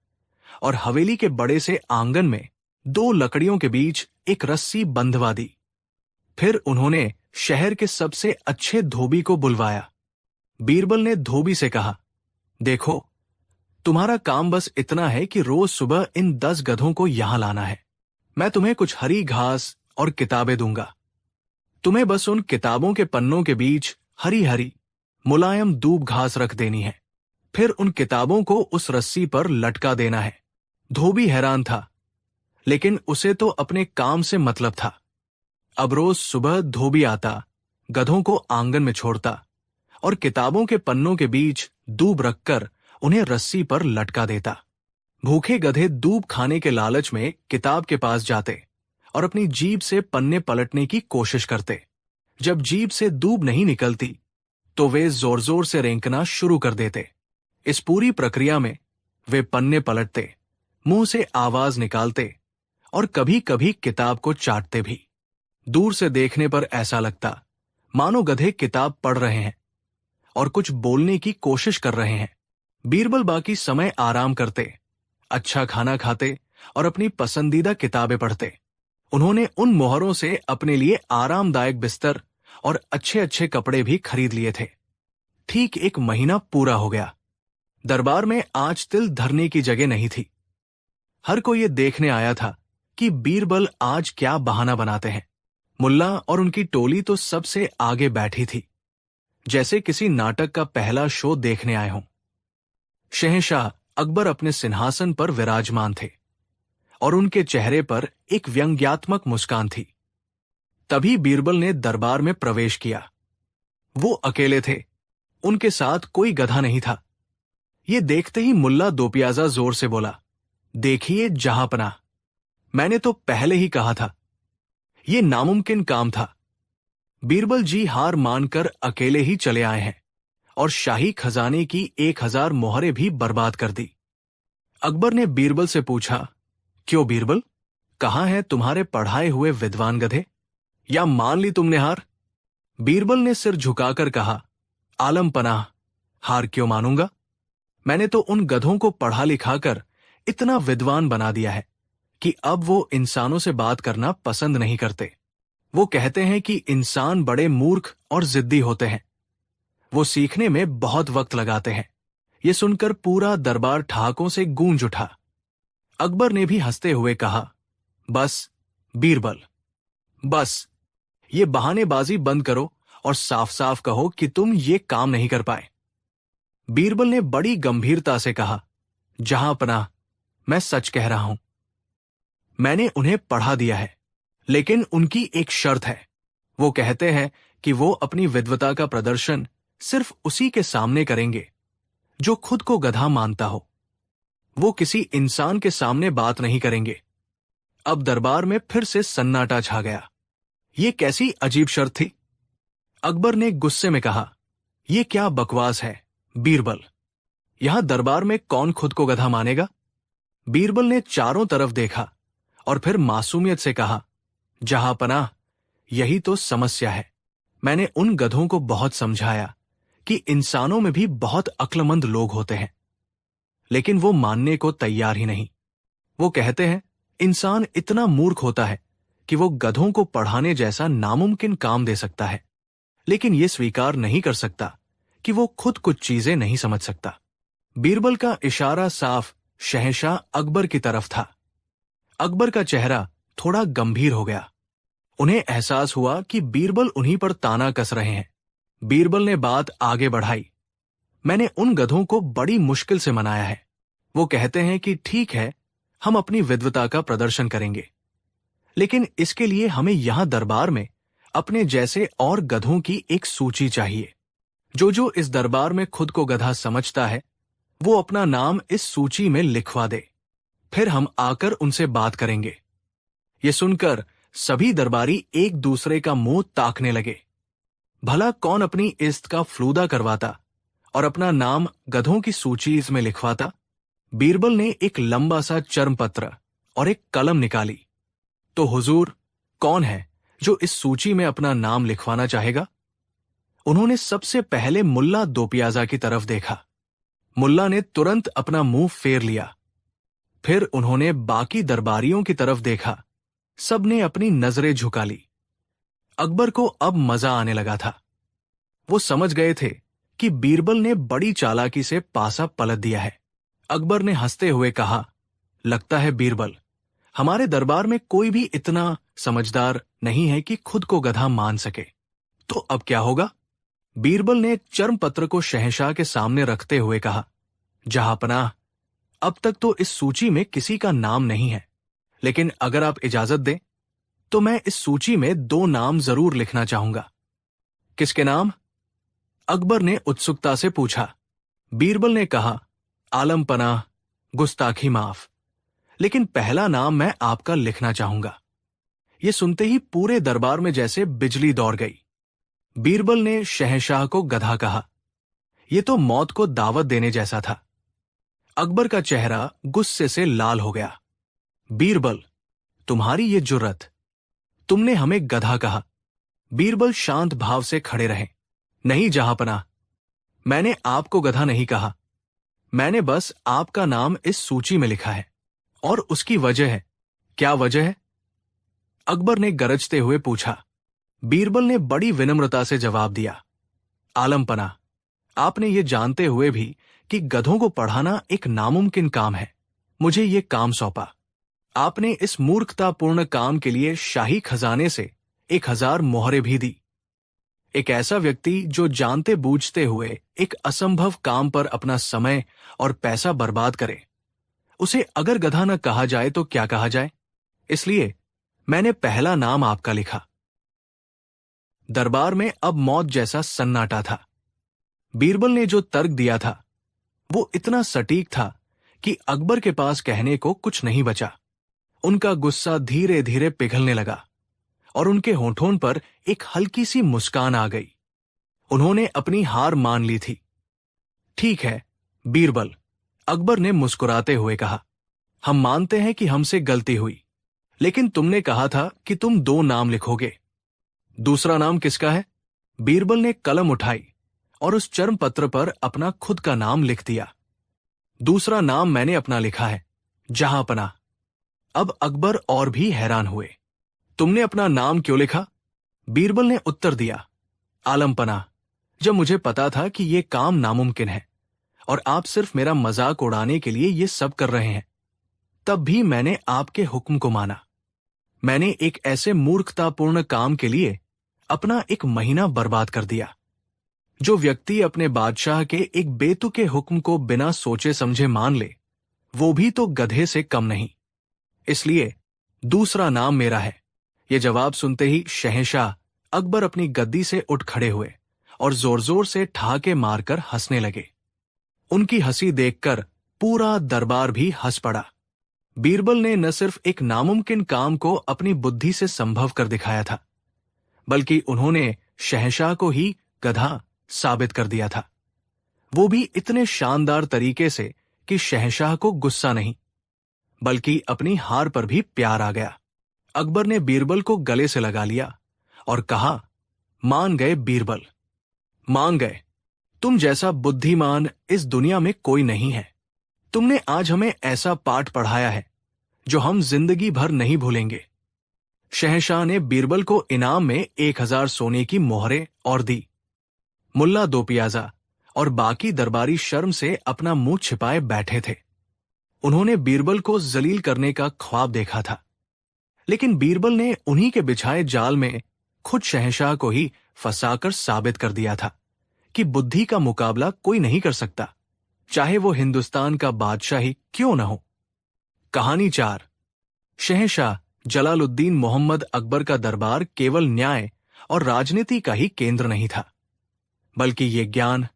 Speaker 1: और हवेली के बड़े से आंगन में 2 लकड़ियों के बीच एक रस्सी बंधवा दी। फिर उन्होंने शहर के सबसे अच्छे धोबी को बुलवाया। बीरबल ने धोबी से कहा, देखो, तुम्हारा काम बस इतना है कि रोज सुबह इन 10 गधों को यहां लाना है। मैं तुम्हें कुछ हरी घास और किताबें दूंगा। तुम्हें बस उन किताबों के पन्नों के बीच हरी हरी मुलायम दूब घास रख देनी है। फिर उन किताबों को उस रस्सी पर लटका देना है। धोबी हैरान था, लेकिन उसे तो अपने काम से मतलब था। अब रोज सुबह धोबी आता, गधों को आंगन में छोड़ता और किताबों के पन्नों के बीच दूब रखकर उन्हें रस्सी पर लटका देता। भूखे गधे दूब खाने के लालच में किताब के पास जाते और अपनी जीभ से पन्ने पलटने की कोशिश करते। जब जीभ से दूब नहीं निकलती तो वे जोर जोर से रेंकना शुरू कर देते। इस पूरी प्रक्रिया में वे पन्ने पलटते, मुंह से आवाज निकालते और कभी कभी किताब को चाटते भी। दूर से देखने पर ऐसा लगता मानो गधे किताब पढ़ रहे हैं और कुछ बोलने की कोशिश कर रहे हैं। बीरबल बाकी समय आराम करते, अच्छा खाना खाते और अपनी पसंदीदा किताबें पढ़ते। उन्होंने उन मोहरों से अपने लिए आरामदायक बिस्तर और अच्छे अच्छे कपड़े भी खरीद लिए थे। ठीक 1 महीना पूरा हो गया। दरबार में आज तिल धरने की जगह नहीं थी। हर कोई ये देखने आया था कि बीरबल आज क्या बहाना बनाते हैं। मुल्ला और उनकी टोली तो सबसे आगे बैठी थी, जैसे किसी नाटक का पहला शो देखने आए हों। शहंशाह अकबर अपने सिंहासन पर विराजमान थे और उनके चेहरे पर एक व्यंग्यात्मक मुस्कान थी। तभी बीरबल ने दरबार में प्रवेश किया। वो अकेले थे, उनके साथ कोई गधा नहीं था। ये देखते ही मुल्ला दोपियाजा जोर से बोला, देखिए जहांपनाह, मैंने तो पहले ही कहा था, ये नामुमकिन काम था। बीरबल जी हार मानकर अकेले ही चले आए हैं और शाही खजाने की 1000 मोहरें भी बर्बाद कर दी। अकबर ने बीरबल से पूछा, क्यों बीरबल, कहाँ हैं तुम्हारे पढ़ाए हुए विद्वान गधे? या मान ली तुमने हार? बीरबल ने सिर झुकाकर कहा, आलम पनाह, हार क्यों मानूंगा? मैंने तो उन गधों को पढ़ा लिखाकर इतना विद्वान बना दिया है कि अब वो इंसानों से बात करना पसंद नहीं करते। वो कहते हैं कि इंसान बड़े मूर्ख और जिद्दी होते हैं। वो सीखने में बहुत वक्त लगाते हैं। ये सुनकर पूरा दरबार ठहाकों से गूंज उठा। अकबर ने भी हंसते हुए कहा, बस बीरबल, बस ये बहानेबाजी बंद करो और साफ साफ कहो कि तुम ये काम नहीं कर पाए। बीरबल ने बड़ी गंभीरता से कहा, जहांपनाह, मैं सच कह रहा हूं। मैंने उन्हें पढ़ा दिया है, लेकिन उनकी एक शर्त है। वो कहते हैं कि वो अपनी विद्वता का प्रदर्शन सिर्फ उसी के सामने करेंगे जो खुद को गधा मानता हो। वो किसी इंसान के सामने बात नहीं करेंगे। अब दरबार में फिर से सन्नाटा छा गया। ये कैसी अजीब शर्त थी? अकबर ने गुस्से में कहा, यह क्या बकवास है बीरबल, यहां दरबार में कौन खुद को गधा मानेगा? बीरबल ने चारों तरफ देखा और फिर मासूमियत से कहा, जहांपनाह, यही तो समस्या है। मैंने उन गधों को बहुत समझाया कि इंसानों में भी बहुत अक्लमंद लोग होते हैं, लेकिन वो मानने को तैयार ही नहीं। वो कहते हैं इंसान इतना मूर्ख होता है कि वो गधों को पढ़ाने जैसा नामुमकिन काम दे सकता है, लेकिन ये स्वीकार नहीं कर सकता कि वो खुद कुछ चीजें नहीं समझ सकता। बीरबल का इशारा साफ शहंशाह अकबर की तरफ था। अकबर का चेहरा थोड़ा गंभीर हो गया। उन्हें एहसास हुआ कि बीरबल उन्हीं पर ताना कस रहे हैं। बीरबल ने बात आगे बढ़ाई, मैंने उन गधों को बड़ी मुश्किल से मनाया है। वो कहते हैं कि ठीक है, हम अपनी विद्वता का प्रदर्शन करेंगे, लेकिन इसके लिए हमें यहां दरबार में अपने जैसे और गधों की एक सूची चाहिए। जो जो इस दरबार में खुद को गधा समझता है, वो अपना नाम इस सूची में लिखवा दे। फिर हम आकर उनसे बात करेंगे। ये सुनकर सभी दरबारी एक दूसरे का मुंह ताकने लगे। भला कौन अपनी इज्जत का फ्लूदा करवाता और अपना नाम गधों की सूची में लिखवाता, बीरबल ने एक लंबा सा चर्मपत्र और एक कलम निकाली। तो हुजूर, कौन है जो इस सूची में अपना नाम लिखवाना चाहेगा? उन्होंने सबसे पहले मुल्ला दो प्याजा की तरफ देखा। मुल्ला ने तुरंत अपना मुंह फेर लिया। फिर उन्होंने बाकी दरबारियों की तरफ देखा। सबने अपनी नजरें झुका ली। अकबर को अब मजा आने लगा था। वो समझ गए थे कि बीरबल ने बड़ी चालाकी से पासा पलट दिया है। अकबर ने हंसते हुए कहा, लगता है बीरबल, हमारे दरबार में कोई भी इतना समझदार नहीं है कि खुद को गधा मान सके। तो अब क्या होगा? बीरबल ने एक चर्म पत्र को शहंशाह के सामने रखते हुए कहा, जहांपनाह, अब तक तो इस सूची में किसी का नाम नहीं है, लेकिन अगर आप इजाजत दें तो मैं इस सूची में 2 नाम जरूर लिखना चाहूंगा। किसके नाम? अकबर ने उत्सुकता से पूछा। बीरबल ने कहा, आलम पनाह, गुस्ताखी माफ, लेकिन पहला नाम मैं आपका लिखना चाहूंगा। यह सुनते ही पूरे दरबार में जैसे बिजली दौड़ गई। बीरबल ने शहंशाह को गधा कहा। यह तो मौत को दावत देने जैसा था। अकबर का चेहरा गुस्से से लाल हो गया। बीरबल, तुम्हारी ये जुर्रत, तुमने हमें गधा कहा। बीरबल शांत भाव से खड़े रहे। नहीं जहांपनाह, मैंने आपको गधा नहीं कहा। मैंने बस आपका नाम इस सूची में लिखा है, और उसकी वजह है। क्या वजह है? अकबर ने गरजते हुए पूछा। बीरबल ने बड़ी विनम्रता से जवाब दिया, आलम पनाह, आपने ये जानते हुए भी कि गधों को पढ़ाना एक नामुमकिन काम है, मुझे ये काम सौंपा। आपने इस मूर्खतापूर्ण काम के लिए शाही खजाने से 1000 मोहरें भी दी। एक ऐसा व्यक्ति जो जानते बूझते हुए एक असंभव काम पर अपना समय और पैसा बर्बाद करे, उसे अगर गधा न कहा जाए तो क्या कहा जाए? इसलिए मैंने पहला नाम आपका लिखा। दरबार में अब मौत जैसा सन्नाटा था। बीरबल ने जो तर्क दिया था वो इतना सटीक था कि अकबर के पास कहने को कुछ नहीं बचा। उनका गुस्सा धीरे धीरे पिघलने लगा और उनके होठों पर एक हल्की सी मुस्कान आ गई। उन्होंने अपनी हार मान ली थी। ठीक है बीरबल, अकबर ने मुस्कुराते हुए कहा, हम मानते हैं कि हमसे गलती हुई, लेकिन तुमने कहा था कि तुम 2 नाम लिखोगे। दूसरा नाम किसका है? बीरबल ने कलम उठाई और उस चर्म पत्र पर अपना खुद का नाम लिख दिया। दूसरा नाम मैंने अपना लिखा है, जहांपनाह। अब अकबर और भी हैरान हुए। तुमने अपना नाम क्यों लिखा? बीरबल ने उत्तर दिया, आलम पनाह, जब मुझे पता था कि यह काम नामुमकिन है और आप सिर्फ मेरा मजाक उड़ाने के लिए यह सब कर रहे हैं, तब भी मैंने आपके हुक्म को माना। मैंने एक ऐसे मूर्खतापूर्ण काम के लिए अपना 1 महीना बर्बाद कर दिया। जो व्यक्ति अपने बादशाह के एक बेतुके हुक्म को बिना सोचे समझे मान ले, वो भी तो गधे से कम नहीं। इसलिए दूसरा नाम मेरा है। यह जवाब सुनते ही शहंशाह अकबर अपनी गद्दी से उठ खड़े हुए और जोर जोर से ठहाके मारकर हंसने लगे। उनकी हंसी देखकर पूरा दरबार भी हंस पड़ा। बीरबल ने न सिर्फ एक नामुमकिन काम को अपनी बुद्धि से संभव कर दिखाया था, बल्कि उन्होंने शहंशाह को ही गधा साबित कर दिया था। वो भी इतने शानदार तरीके से कि शहंशाह को गुस्सा नहीं, बल्कि अपनी हार पर भी प्यार आ गया। अकबर ने बीरबल को गले से लगा लिया और कहा, मान गए बीरबल, मान गए। तुम जैसा बुद्धिमान इस दुनिया में कोई नहीं है। तुमने आज हमें ऐसा पाठ पढ़ाया है जो हम जिंदगी भर नहीं भूलेंगे। शहंशाह ने बीरबल को इनाम में 1000 सोने की मोहरें और दी। मुल्ला दो प्याजा और बाकी दरबारी शर्म से अपना मुंह छिपाए बैठे थे। उन्होंने बीरबल को जलील करने का ख्वाब देखा था, लेकिन बीरबल ने उन्हीं के बिछाए जाल में खुद शहंशाह को ही फंसाकर साबित कर दिया था कि बुद्धि का मुकाबला कोई नहीं कर सकता, चाहे वो हिंदुस्तान का बादशाह ही क्यों न हो। कहानी 4। शहंशाह जलालुद्दीन मोहम्मद अकबर का दरबार केवल न्याय और राजनीति का ही केंद्र नहीं था, बल्कि ये ज्ञान,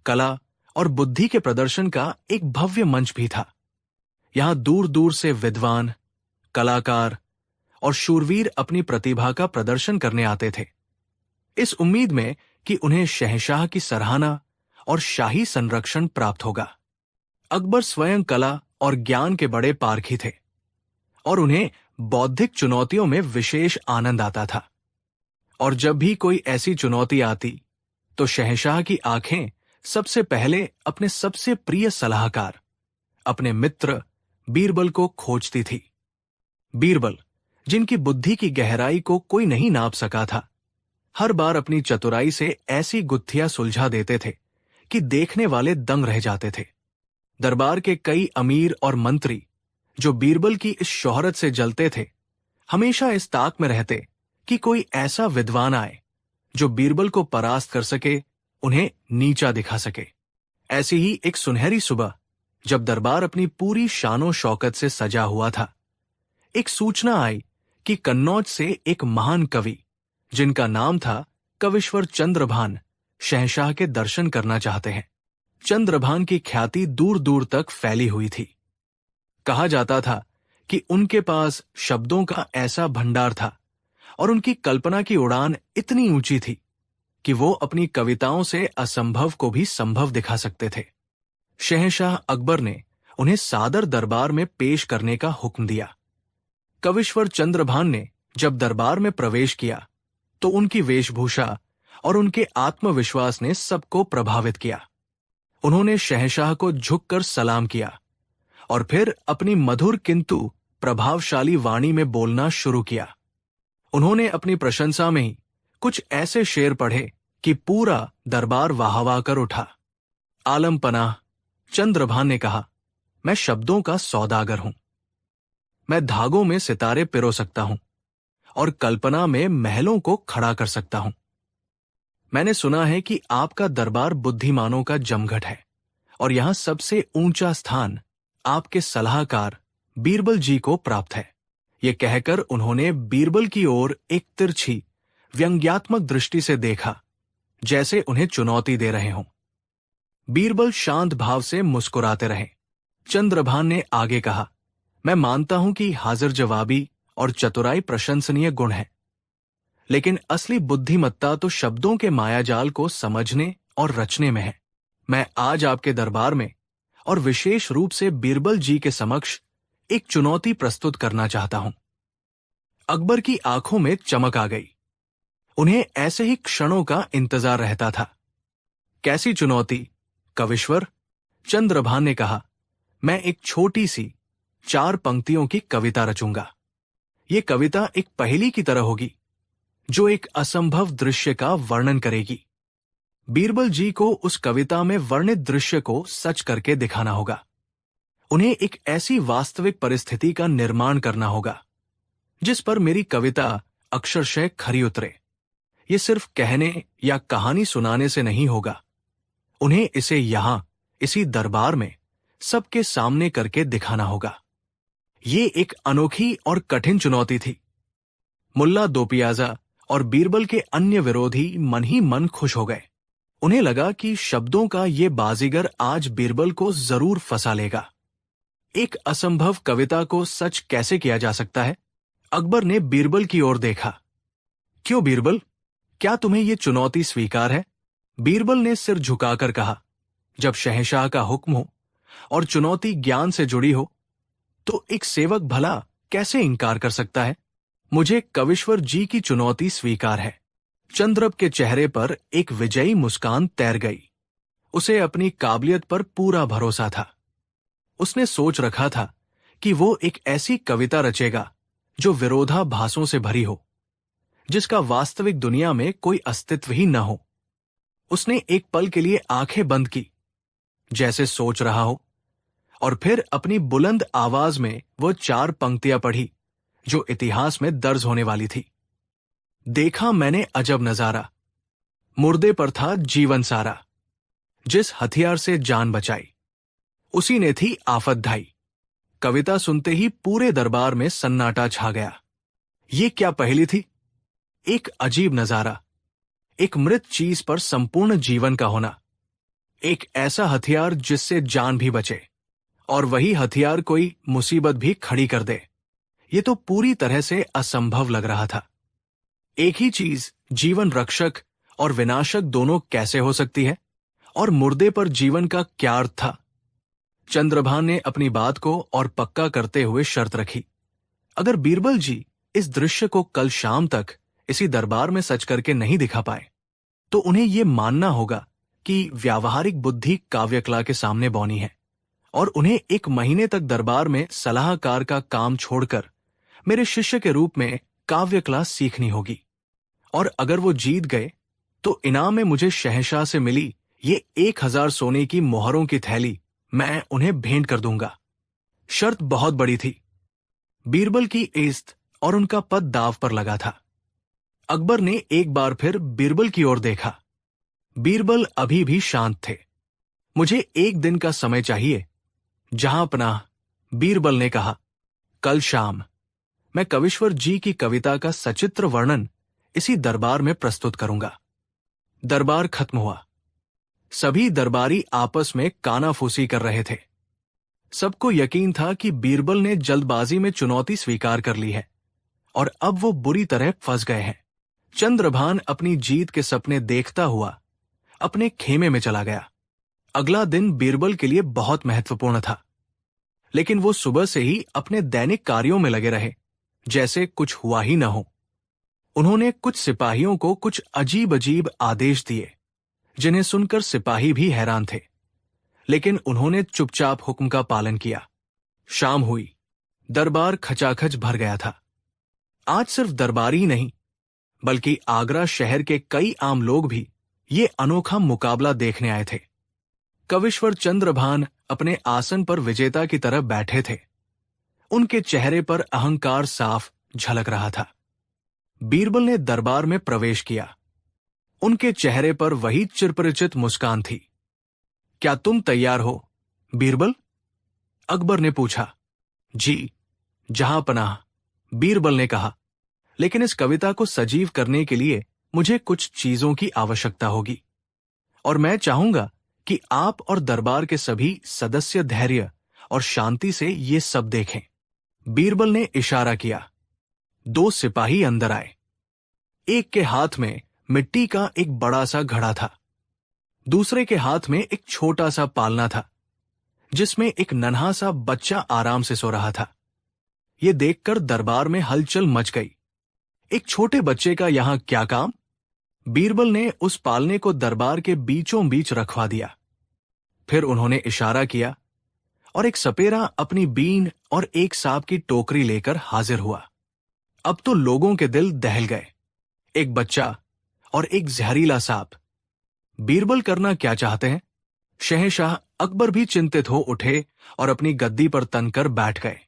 Speaker 1: कला और बुद्धि के प्रदर्शन का एक भव्य मंच भी था। यहां दूर दूर से विद्वान, कलाकार और शूरवीर अपनी प्रतिभा का प्रदर्शन करने आते थे, इस उम्मीद में कि उन्हें शहंशाह की सराहना और शाही संरक्षण प्राप्त होगा। अकबर स्वयं कला और ज्ञान के बड़े पारखी थे और उन्हें बौद्धिक चुनौतियों में विशेष आनंद आता था। और जब भी कोई ऐसी चुनौती आती तो शहंशाह की आंखें सबसे पहले अपने सबसे प्रिय सलाहकार, अपने मित्र बीरबल को खोजती थी। बीरबल, जिनकी बुद्धि की गहराई को कोई नहीं नाप सका था, हर बार अपनी चतुराई से ऐसी गुत्थियां सुलझा देते थे कि देखने वाले दंग रह जाते थे। दरबार के कई अमीर और मंत्री जो बीरबल की इस शोहरत से जलते थे, हमेशा इस ताक में रहते कि कोई ऐसा विद्वान आए जो बीरबल को परास्त कर सके, उन्हें नीचा दिखा सके। ऐसी ही एक सुनहरी सुबह, जब दरबार अपनी पूरी शानो शौकत से सजा हुआ था, एक सूचना आई कि कन्नौज से एक महान कवि, जिनका नाम था कविश्वर चंद्रभान, शहंशाह के दर्शन करना चाहते हैं। चंद्रभान की ख्याति दूर दूर तक फैली हुई थी। कहा जाता था कि उनके पास शब्दों का ऐसा भंडार था और उनकी कल्पना की उड़ान इतनी ऊंची थी कि वो अपनी कविताओं से असंभव को भी संभव दिखा सकते थे। शहंशाह अकबर ने उन्हें सादर दरबार में पेश करने का हुक्म दिया। कविश्वर चंद्रभान ने जब दरबार में प्रवेश किया तो उनकी वेशभूषा और उनके आत्मविश्वास ने सबको प्रभावित किया। उन्होंने शहंशाह को झुककर सलाम किया और फिर अपनी मधुर किंतु प्रभावशाली वाणी में बोलना शुरू किया। उन्होंने अपनी प्रशंसा में ही कुछ ऐसे शेर पढ़े कि पूरा दरबार वाहवा कर उठा। आलम पनाह, चंद्रभान ने कहा, मैं शब्दों का सौदागर हूं। मैं धागों में सितारे पिरो सकता हूं और कल्पना में महलों को खड़ा कर सकता हूं। मैंने सुना है कि आपका दरबार बुद्धिमानों का जमघट है और यहां सबसे ऊंचा स्थान आपके सलाहकार बीरबल जी को प्राप्त है। ये कहकर उन्होंने बीरबल की ओर एक तिरछी व्यंग्यात्मक दृष्टि से देखा, जैसे उन्हें चुनौती दे रहे हों। बीरबल शांत भाव से मुस्कुराते रहे। चंद्रभान ने आगे कहा, मैं मानता हूं कि हाजिर जवाबी और चतुराई प्रशंसनीय गुण है, लेकिन असली बुद्धिमत्ता तो शब्दों के मायाजाल को समझने और रचने में है। मैं आज आपके दरबार में और विशेष रूप से बीरबल जी के समक्ष एक चुनौती प्रस्तुत करना चाहता हूं। अकबर की आंखों में चमक आ गई। उन्हें ऐसे ही क्षणों का इंतजार रहता था। कैसी चुनौती कविश्वर? चंद्रभान ने कहा, मैं एक छोटी सी 4 पंक्तियों की कविता रचूंगा। ये कविता एक पहेली की तरह होगी जो एक असंभव दृश्य का वर्णन करेगी। बीरबल जी को उस कविता में वर्णित दृश्य को सच करके दिखाना होगा। उन्हें एक ऐसी वास्तविक परिस्थिति का निर्माण करना होगा जिस पर मेरी कविता अक्षरशः खरी उतरे। ये सिर्फ कहने या कहानी सुनाने से नहीं होगा। उन्हें इसे यहां, इसी दरबार में सबके सामने करके दिखाना होगा। ये एक अनोखी और कठिन चुनौती थी। मुल्ला दो पियाजा और बीरबल के अन्य विरोधी मन ही मन खुश हो गए। उन्हें लगा कि शब्दों का ये बाजीगर आज बीरबल को जरूर फंसा लेगा। एक असंभव कविता को सच कैसे किया जा सकता है? अकबर ने बीरबल की ओर देखा। क्यों बीरबल, क्या तुम्हें यह चुनौती स्वीकार है? बीरबल ने सिर झुकाकर कहा, जब शहंशाह का हुक्म हो और चुनौती ज्ञान से जुड़ी हो तो एक सेवक भला कैसे इनकार कर सकता है? मुझे कविश्वर जी की चुनौती स्वीकार है। चंद्रब के चेहरे पर एक विजयी मुस्कान तैर गई। उसे अपनी काबिलियत पर पूरा भरोसा था। उसने सोच रखा था कि वो एक ऐसी कविता रचेगा जो विरोधाभासों से भरी हो, जिसका वास्तविक दुनिया में कोई अस्तित्व ही न हो। उसने एक पल के लिए आंखें बंद की, जैसे सोच रहा हो, और फिर अपनी बुलंद आवाज में वो 4 पंक्तियां पढ़ी जो इतिहास में दर्ज होने वाली थी। देखा मैंने अजब नजारा, मुर्दे पर था जीवन सारा, जिस हथियार से जान बचाई उसी ने थी आफत ढाई। कविता सुनते ही पूरे दरबार में सन्नाटा छा गया। ये क्या पहेली थी? एक अजीब नजारा, एक मृत चीज पर संपूर्ण जीवन का होना, एक ऐसा हथियार जिससे जान भी बचे और वही हथियार कोई मुसीबत भी खड़ी कर दे। ये तो पूरी तरह से असंभव लग रहा था। एक ही चीज जीवन रक्षक और विनाशक दोनों कैसे हो सकती है? और मुर्दे पर जीवन का क्या अर्थ था? चंद्रभान ने अपनी बात को और पक्का करते हुए शर्त रखी, अगर बीरबल जी इस दृश्य को कल शाम तक इसी दरबार में सच करके नहीं दिखा पाए, तो उन्हें यह मानना होगा कि व्यावहारिक बुद्धि काव्यकला के सामने बौनी है, और उन्हें 1 महीने तक दरबार में सलाहकार का काम छोड़कर मेरे शिष्य के रूप में काव्यकला सीखनी होगी। और अगर वो जीत गए तो इनाम में मुझे शहंशाह से मिली ये 1000 सोने की मोहरों की थैली मैं उन्हें भेंट कर दूंगा। शर्त बहुत बड़ी थी। बीरबल की इज्जत और उनका पद दांव पर लगा था। अकबर ने एक बार फिर बीरबल की ओर देखा। बीरबल अभी भी शांत थे। मुझे 1 दिन का समय चाहिए। जहां पनाह, बीरबल ने कहा, कल शाम मैं कविश्वर जी की कविता का सचित्र वर्णन इसी दरबार में प्रस्तुत करूंगा। दरबार खत्म हुआ। सभी दरबारी आपस में कानाफूसी कर रहे थे। सबको यकीन था कि बीरबल ने जल्दबाजी में चुनौती स्वीकार कर ली है और अब वो बुरी तरह फंस गए हैं। चंद्रभान अपनी जीत के सपने देखता हुआ अपने खेमे में चला गया। अगला दिन बीरबल के लिए बहुत महत्वपूर्ण था, लेकिन वो सुबह से ही अपने दैनिक कार्यों में लगे रहे, जैसे कुछ हुआ ही न हो। उन्होंने कुछ सिपाहियों को कुछ अजीब अजीब आदेश दिए, जिन्हें सुनकर सिपाही भी हैरान थे, लेकिन उन्होंने चुपचाप हुक्म का पालन किया। शाम हुई। दरबार खचाखच भर गया था। आज सिर्फ दरबारी ही नहीं, बल्कि आगरा शहर के कई आम लोग भी ये अनोखा मुकाबला देखने आए थे। कविश्वर चंद्रभान अपने आसन पर विजेता की तरह बैठे थे। उनके चेहरे पर अहंकार साफ झलक रहा था। बीरबल ने दरबार में प्रवेश किया। उनके चेहरे पर वही चिरपरिचित मुस्कान थी। क्या तुम तैयार हो, बीरबल? अकबर ने पूछा। जी, जहां पनाह, बीरबल ने कहा, लेकिन इस कविता को सजीव करने के लिए मुझे कुछ चीजों की आवश्यकता होगी, और मैं चाहूंगा कि आप और दरबार के सभी सदस्य धैर्य और शांति से ये सब देखें। बीरबल ने इशारा किया। 2 सिपाही अंदर आए। एक के हाथ में मिट्टी का एक बड़ा सा घड़ा था। दूसरे के हाथ में एक छोटा सा पालना था, जिसमें एक नन्हा सा बच्चा आराम से सो रहा था। यह देखकर दरबार में हलचल मच गई। एक छोटे बच्चे का यहां क्या काम? बीरबल ने उस पालने को दरबार के बीचों बीच रखवा दिया। फिर उन्होंने इशारा किया और एक सपेरा अपनी बीन और एक सांप की टोकरी लेकर हाजिर हुआ। अब तो लोगों के दिल दहल गए। एक बच्चा और एक जहरीला सांप। बीरबल करना क्या चाहते हैं? शहंशाह अकबर भी चिंतित हो उठे और अपनी गद्दी पर तनकर बैठ गए।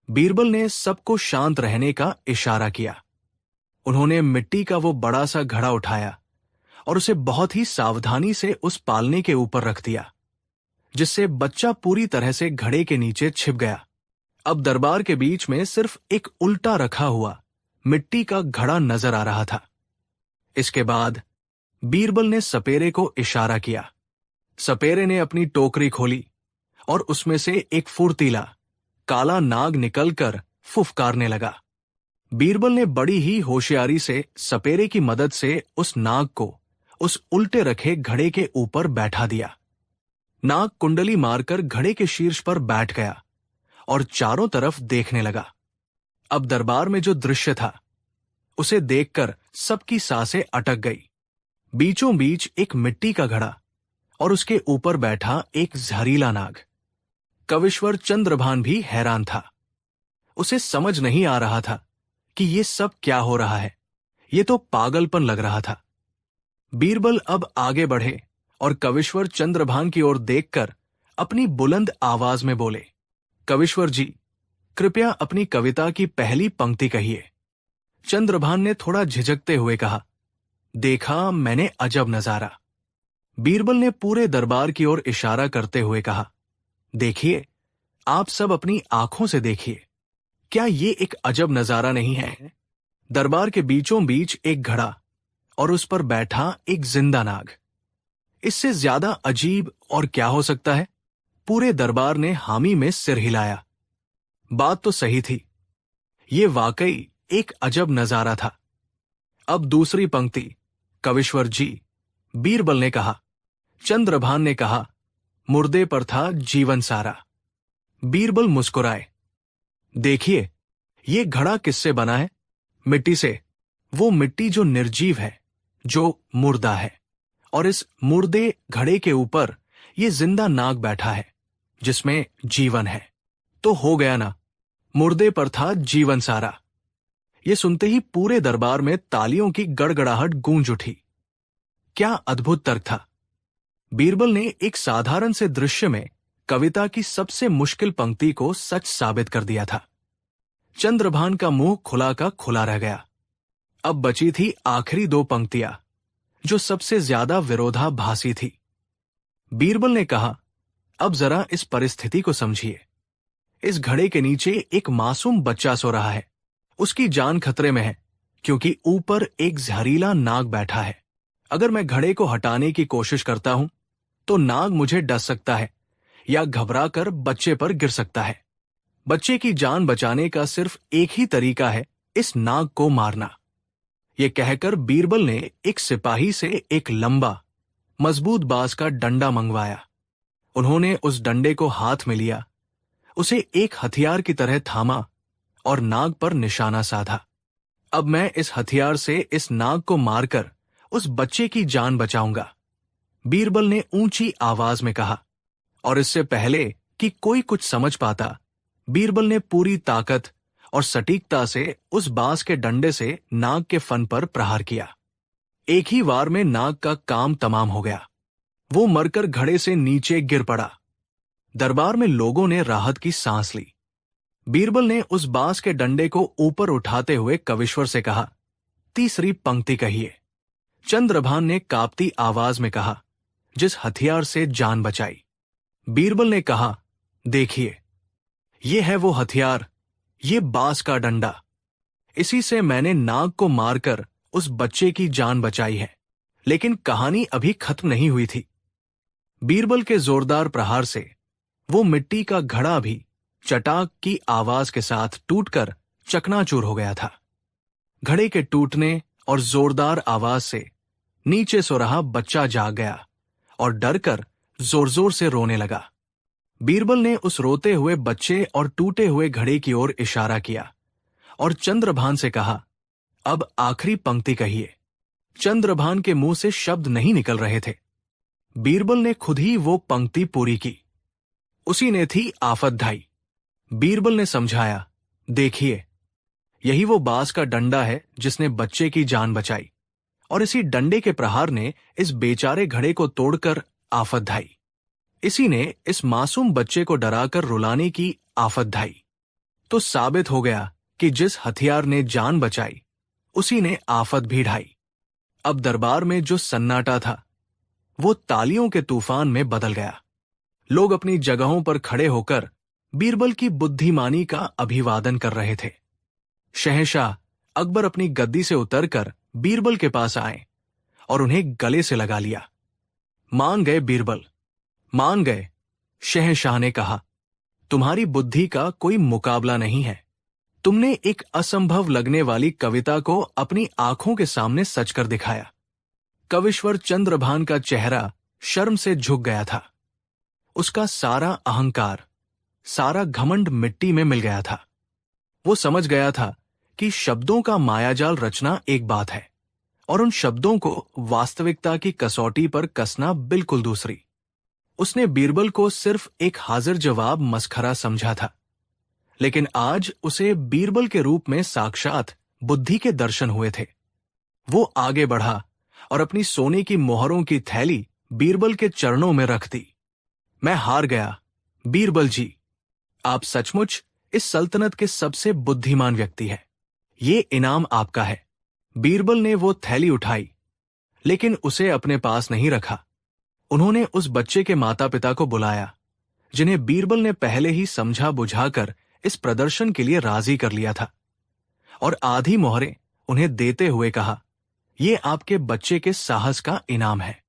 Speaker 1: बीरबल ने सबको शांत रहने का इशारा किया। उन्होंने मिट्टी का वो बड़ा सा घड़ा उठाया और उसे बहुत ही सावधानी से उस पालने के ऊपर रख दिया, जिससे बच्चा पूरी तरह से घड़े के नीचे छिप गया। अब दरबार के बीच में सिर्फ एक उल्टा रखा हुआ मिट्टी का घड़ा नजर आ रहा था। इसके बाद बीरबल ने सपेरे को इशारा किया। सपेरे ने अपनी टोकरी खोली और उसमें से एक फुर्तीला काला नाग निकलकर फुफकारने लगा। बीरबल ने बड़ी ही होशियारी से सपेरे की मदद से उस नाग को उस उल्टे रखे घड़े के ऊपर बैठा दिया। नाग कुंडली मारकर घड़े के शीर्ष पर बैठ गया और चारों तरफ देखने लगा। अब दरबार में जो दृश्य था, उसे देखकर सबकी सांसें अटक गई। बीचों बीच एक मिट्टी का घड़ा और उसके ऊपर बैठा एक जहरीला नाग। कविश्वर चंद्रभान भी हैरान था। उसे समझ नहीं आ रहा था कि ये सब क्या हो रहा है। ये तो पागलपन लग रहा था। बीरबल अब आगे बढ़े और कविश्वर चंद्रभान की ओर देखकर अपनी बुलंद आवाज में बोले, कविश्वर जी, कृपया अपनी कविता की पहली पंक्ति कहिए। चंद्रभान ने थोड़ा झिझकते हुए कहा, देखा मैंने अजब नजारा। बीरबल ने पूरे दरबार की ओर इशारा करते हुए कहा, देखिए, आप सब अपनी आंखों से देखिए। क्या ये एक अजब नजारा नहीं है? दरबार के बीचों बीच एक घड़ा और उस पर बैठा एक जिंदा नाग। इससे ज्यादा अजीब और क्या हो सकता है? पूरे दरबार ने हामी में सिर हिलाया। बात तो सही थी। ये वाकई एक अजब नजारा था। अब दूसरी पंक्ति, कविश्वर जी, बीरबल ने कहा, चंद्रभान ने कहा, मुर्दे पर था जीवन सारा। बीरबल मुस्कुराए। देखिए, ये घड़ा किससे बना है? मिट्टी से। वो मिट्टी जो निर्जीव है, जो मुर्दा है। और इस मुर्दे घड़े के ऊपर ये जिंदा नाग बैठा है, जिसमें जीवन है। तो हो गया ना, मुर्दे पर था जीवन सारा। ये सुनते ही पूरे दरबार में तालियों की गड़गड़ाहट गूंज उठी। क्या अद्भुत तर्क था! बीरबल ने एक साधारण से दृश्य में कविता की सबसे मुश्किल पंक्ति को सच साबित कर दिया था। चंद्रभान का मुंह खुला का खुला रह गया। अब बची थी आखिरी दो पंक्तियां, जो सबसे ज्यादा विरोधाभासी थी। बीरबल ने कहा, अब जरा इस परिस्थिति को समझिए। इस घड़े के नीचे एक मासूम बच्चा सो रहा है। उसकी जान खतरे में है, क्योंकि ऊपर एक जहरीला नाग बैठा है। अगर मैं घड़े को हटाने की कोशिश करता हूं, तो नाग मुझे डस सकता है या घबरा कर बच्चे पर गिर सकता है। बच्चे की जान बचाने का सिर्फ एक ही तरीका है, इस नाग को मारना। ये कहकर बीरबल ने एक सिपाही से एक लंबा, मजबूत बांस का डंडा मंगवाया। उन्होंने उस डंडे को हाथ में लिया, उसे एक हथियार की तरह थामा और नाग पर निशाना साधा। अब मैं इस हथियार से इस नाग को मारकर उस बच्चे की जान बचाऊंगा, बीरबल ने ऊंची आवाज में कहा। और इससे पहले कि कोई कुछ समझ पाता, बीरबल ने पूरी ताकत और सटीकता से उस बांस के डंडे से नाग के फन पर प्रहार किया। एक ही वार में नाग का काम तमाम हो गया। वो मरकर घड़े से नीचे गिर पड़ा। दरबार में लोगों ने राहत की सांस ली। बीरबल ने उस बांस के डंडे को ऊपर उठाते हुए कविश्वर से कहा, तीसरी पंक्ति कहिए। चंद्रभान ने कांपती आवाज में कहा, जिस हथियार से जान बचाई। बीरबल ने कहा, देखिए, ये है वो हथियार, ये बांस का डंडा। इसी से मैंने नाग को मारकर उस बच्चे की जान बचाई है। लेकिन कहानी अभी खत्म नहीं हुई थी। बीरबल के जोरदार प्रहार से वो मिट्टी का घड़ा भी चटाक की आवाज के साथ टूटकर चकनाचूर हो गया था। घड़े के टूटने और जोरदार आवाज से नीचे सो रहा बच्चा जाग गया और डरकर जोर जोर से रोने लगा। बीरबल ने उस रोते हुए बच्चे और टूटे हुए घड़े की ओर इशारा किया और चंद्रभान से कहा, अब आखिरी पंक्ति कहिए। चंद्रभान के मुंह से शब्द नहीं निकल रहे थे। बीरबल ने खुद ही वो पंक्ति पूरी की। उसी ने थी आफत ढाई। बीरबल ने समझाया, देखिए, यही वो बांस का डंडा है जिसने बच्चे की जान बचाई, और इसी डंडे के प्रहार ने इस बेचारे घड़े को तोड़कर आफत ढाई। इसी ने इस मासूम बच्चे को डराकर रुलाने की आफत ढाई। तो साबित हो गया कि जिस हथियार ने जान बचाई, उसी ने आफत भी ढाई। अब दरबार में जो सन्नाटा था, वो तालियों के तूफान में बदल गया। लोग अपनी जगहों पर खड़े होकर बीरबल की बुद्धिमानी का अभिवादन कर रहे थे। शहंशाह अकबर अपनी गद्दी से उतरकर बीरबल के पास आए और उन्हें गले से लगा लिया। मान गए बीरबल, मान गए। शहंशाह ने कहा, तुम्हारी बुद्धि का कोई मुकाबला नहीं है। तुमने एक असंभव लगने वाली कविता को अपनी आंखों के सामने सच कर दिखाया। कविश्वर चंद्रभान का चेहरा शर्म से झुक गया था। उसका सारा अहंकार, सारा घमंड मिट्टी में मिल गया था। वो समझ गया था कि शब्दों का मायाजाल रचना एक बात है और उन शब्दों को वास्तविकता की कसौटी पर कसना बिल्कुल दूसरी। उसने बीरबल को सिर्फ एक हाजिर जवाब मस्खरा समझा था, लेकिन आज उसे बीरबल के रूप में साक्षात बुद्धि के दर्शन हुए थे। वो आगे बढ़ा और अपनी सोने की मोहरों की थैली बीरबल के चरणों में रख दी। मैं हार गया, बीरबल जी। आप सचमुच इस सल्तनत के सबसे बुद्धिमान व्यक्ति हैं। ये इनाम आपका है। बीरबल ने वो थैली उठाई, लेकिन उसे अपने पास नहीं रखा। उन्होंने उस बच्चे के माता पिता को बुलाया, जिन्हें बीरबल ने पहले ही समझा बुझाकर इस प्रदर्शन के लिए राजी कर लिया था, और आधी मोहरें उन्हें देते हुए कहा, ये आपके बच्चे के साहस का इनाम है।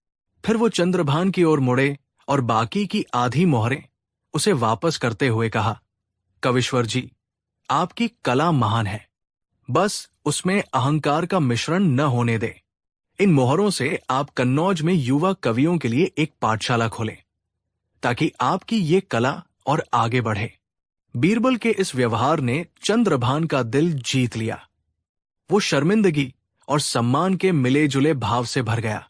Speaker 1: फिर वो चंद्रभान की ओर मुड़े और बाकी की आधी मोहरें उसे वापस करते हुए कहा, कविश्वर जी, आपकी कला महान है, बस उसमें अहंकार का मिश्रण न होने दे। इन मोहरों से आप कन्नौज में युवा कवियों के लिए एक पाठशाला खोलें, ताकि आपकी ये कला और आगे बढ़े। बीरबल के इस व्यवहार ने चंद्रभान का दिल जीत लिया। वो शर्मिंदगी और सम्मान के मिले जुले भाव से भर गया।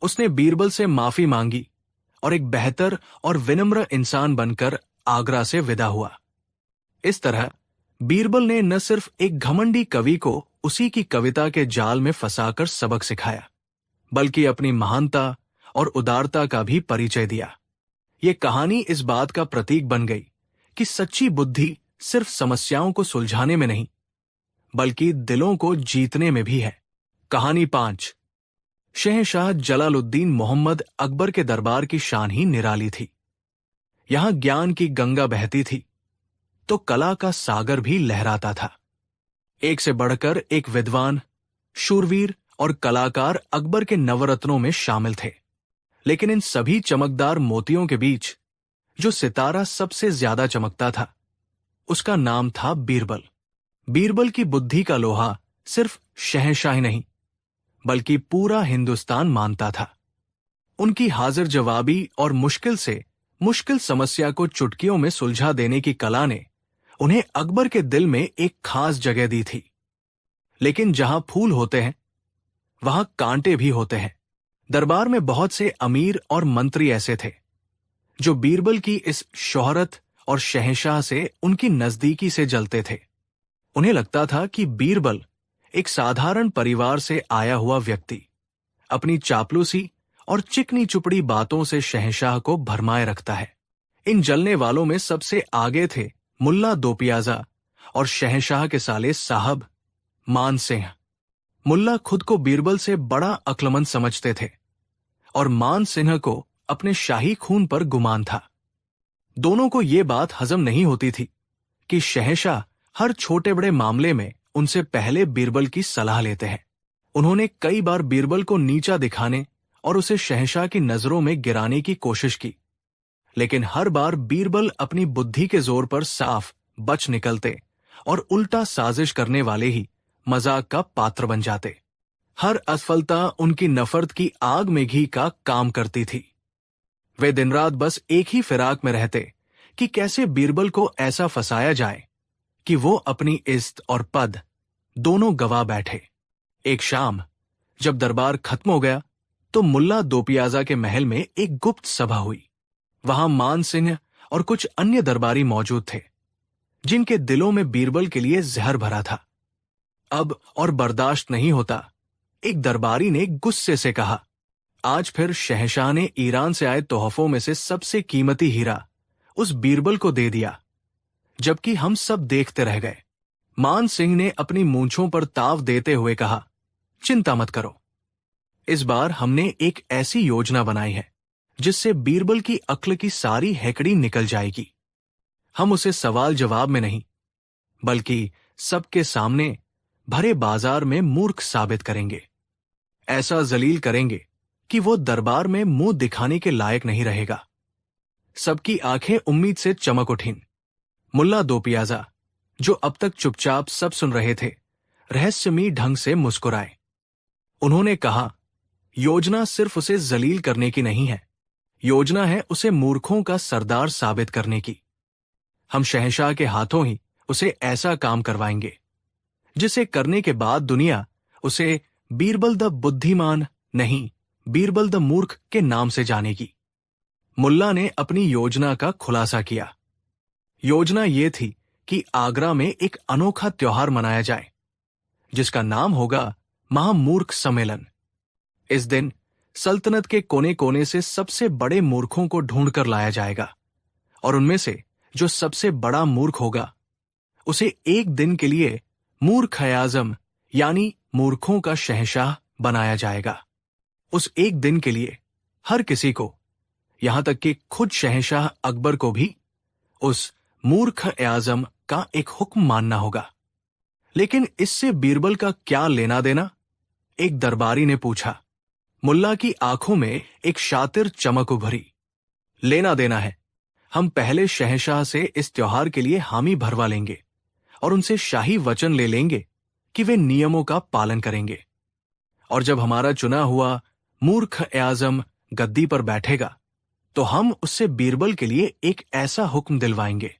Speaker 1: उसने बीरबल से माफी मांगी और एक बेहतर और विनम्र इंसान बनकर आगरा से विदा हुआ। इस तरह बीरबल ने न सिर्फ एक घमंडी कवि को उसी की कविता के जाल में फंसाकर सबक सिखाया, बल्कि अपनी महानता और उदारता का भी परिचय दिया। ये कहानी इस बात का प्रतीक बन गई कि सच्ची बुद्धि सिर्फ समस्याओं को सुलझाने में नहीं, बल्कि दिलों को जीतने में भी है। कहानी 5। शहंशाह जलालुद्दीन मोहम्मद अकबर के दरबार की शान ही निराली थी। यहां ज्ञान की गंगा बहती थी तो कला का सागर भी लहराता था। एक से बढ़कर एक विद्वान, शूरवीर और कलाकार अकबर के नवरत्नों में शामिल थे। लेकिन इन सभी चमकदार मोतियों के बीच जो सितारा सबसे ज्यादा चमकता था, उसका नाम था बीरबल। बीरबल की बुद्धि का लोहा सिर्फ शहंशाह ही नहीं, बल्कि पूरा हिंदुस्तान मानता था। उनकी हाजिर जवाबी और मुश्किल से मुश्किल समस्या को चुटकियों में सुलझा देने की कला ने उन्हें अकबर के दिल में एक खास जगह दी थी। लेकिन जहां फूल होते हैं, वहां कांटे भी होते हैं। दरबार में बहुत से अमीर और मंत्री ऐसे थे जो बीरबल की इस शोहरत और शहंशाह से उनकी नजदीकी से जलते थे। उन्हें लगता था कि बीरबल एक साधारण परिवार से आया हुआ व्यक्ति अपनी चापलूसी और चिकनी चुपड़ी बातों से शहंशाह को भरमाए रखता है। इन जलने वालों में सबसे आगे थे मुल्ला दो पियाजा और शहंशाह के साले साहब मान सिंह। मुल्ला खुद को बीरबल से बड़ा अक्लमंद समझते थे और मान सिंह को अपने शाही खून पर गुमान था। दोनों को ये बात हजम नहीं होती थी कि शहंशाह हर छोटे बड़े मामले में उनसे पहले बीरबल की सलाह लेते हैं। उन्होंने कई बार बीरबल को नीचा दिखाने और उसे शहंशाह की नजरों में गिराने की कोशिश की, लेकिन हर बार बीरबल अपनी बुद्धि के जोर पर साफ बच निकलते और उल्टा साजिश करने वाले ही मजाक का पात्र बन जाते। हर असफलता उनकी नफरत की आग में घी का काम करती थी। वे दिन रात बस एक ही फिराक में रहते कि कैसे बीरबल को ऐसा फंसाया जाए कि वो अपनी इज्जत और पद दोनों गवा बैठे। एक शाम जब दरबार खत्म हो गया तो मुल्ला दो पियाजा के महल में एक गुप्त सभा हुई। वहां मान सिंह और कुछ अन्य दरबारी मौजूद थे जिनके दिलों में बीरबल के लिए जहर भरा था। अब और बर्दाश्त नहीं होता, एक दरबारी ने गुस्से से कहा, आज फिर शहंशाह ने ईरान से आए तोहफों में से सबसे कीमती हीरा उस बीरबल को दे दिया, जबकि हम सब देखते रह गए। मान सिंह ने अपनी मूंछों पर ताव देते हुए कहा, चिंता मत करो, इस बार हमने एक ऐसी योजना बनाई है जिससे बीरबल की अक्ल की सारी हैकड़ी निकल जाएगी। हम उसे सवाल जवाब में नहीं, बल्कि सबके सामने भरे बाजार में मूर्ख साबित करेंगे। ऐसा जलील करेंगे कि वो दरबार में मुंह दिखाने के लायक नहीं रहेगा। सबकी आंखें उम्मीद से चमक उठीं। मुल्ला दो पियाजा, जो अब तक चुपचाप सब सुन रहे थे, रहस्यमयी ढंग से मुस्कुराए। उन्होंने कहा, योजना सिर्फ उसे जलील करने की नहीं है, योजना है उसे मूर्खों का सरदार साबित करने की। हम शहंशाह के हाथों ही उसे ऐसा काम करवाएंगे जिसे करने के बाद दुनिया उसे बीरबल द बुद्धिमान नहीं, बीरबल द मूर्ख के नाम से जानेगी। मुल्ला ने अपनी योजना का खुलासा किया। योजना यह थी कि आगरा में एक अनोखा त्योहार मनाया जाए जिसका नाम होगा महामूर्ख सम्मेलन। इस दिन सल्तनत के कोने कोने से सबसे बड़े मूर्खों को ढूंढकर लाया जाएगा और उनमें से जो सबसे बड़ा मूर्ख होगा उसे एक दिन के लिए मूर्ख-ए-आज़म यानी मूर्खों का शहंशाह बनाया जाएगा। उस एक दिन के लिए हर किसी को, यहां तक कि खुद शहंशाह अकबर को भी, उस मूर्ख-ए-आज़म का एक हुक्म मानना होगा। लेकिन इससे बीरबल का क्या लेना देना? एक दरबारी ने पूछा। मुल्ला की आंखों में एक शातिर चमक उभरी। लेना देना है, हम पहले शहंशाह से इस त्योहार के लिए हामी भरवा लेंगे और उनसे शाही वचन ले लेंगे कि वे नियमों का पालन करेंगे और जब हमारा चुना हुआ मूर्ख आज़म गद्दी पर बैठेगा तो हम उससे बीरबल के लिए एक ऐसा हुक्म दिलवाएंगे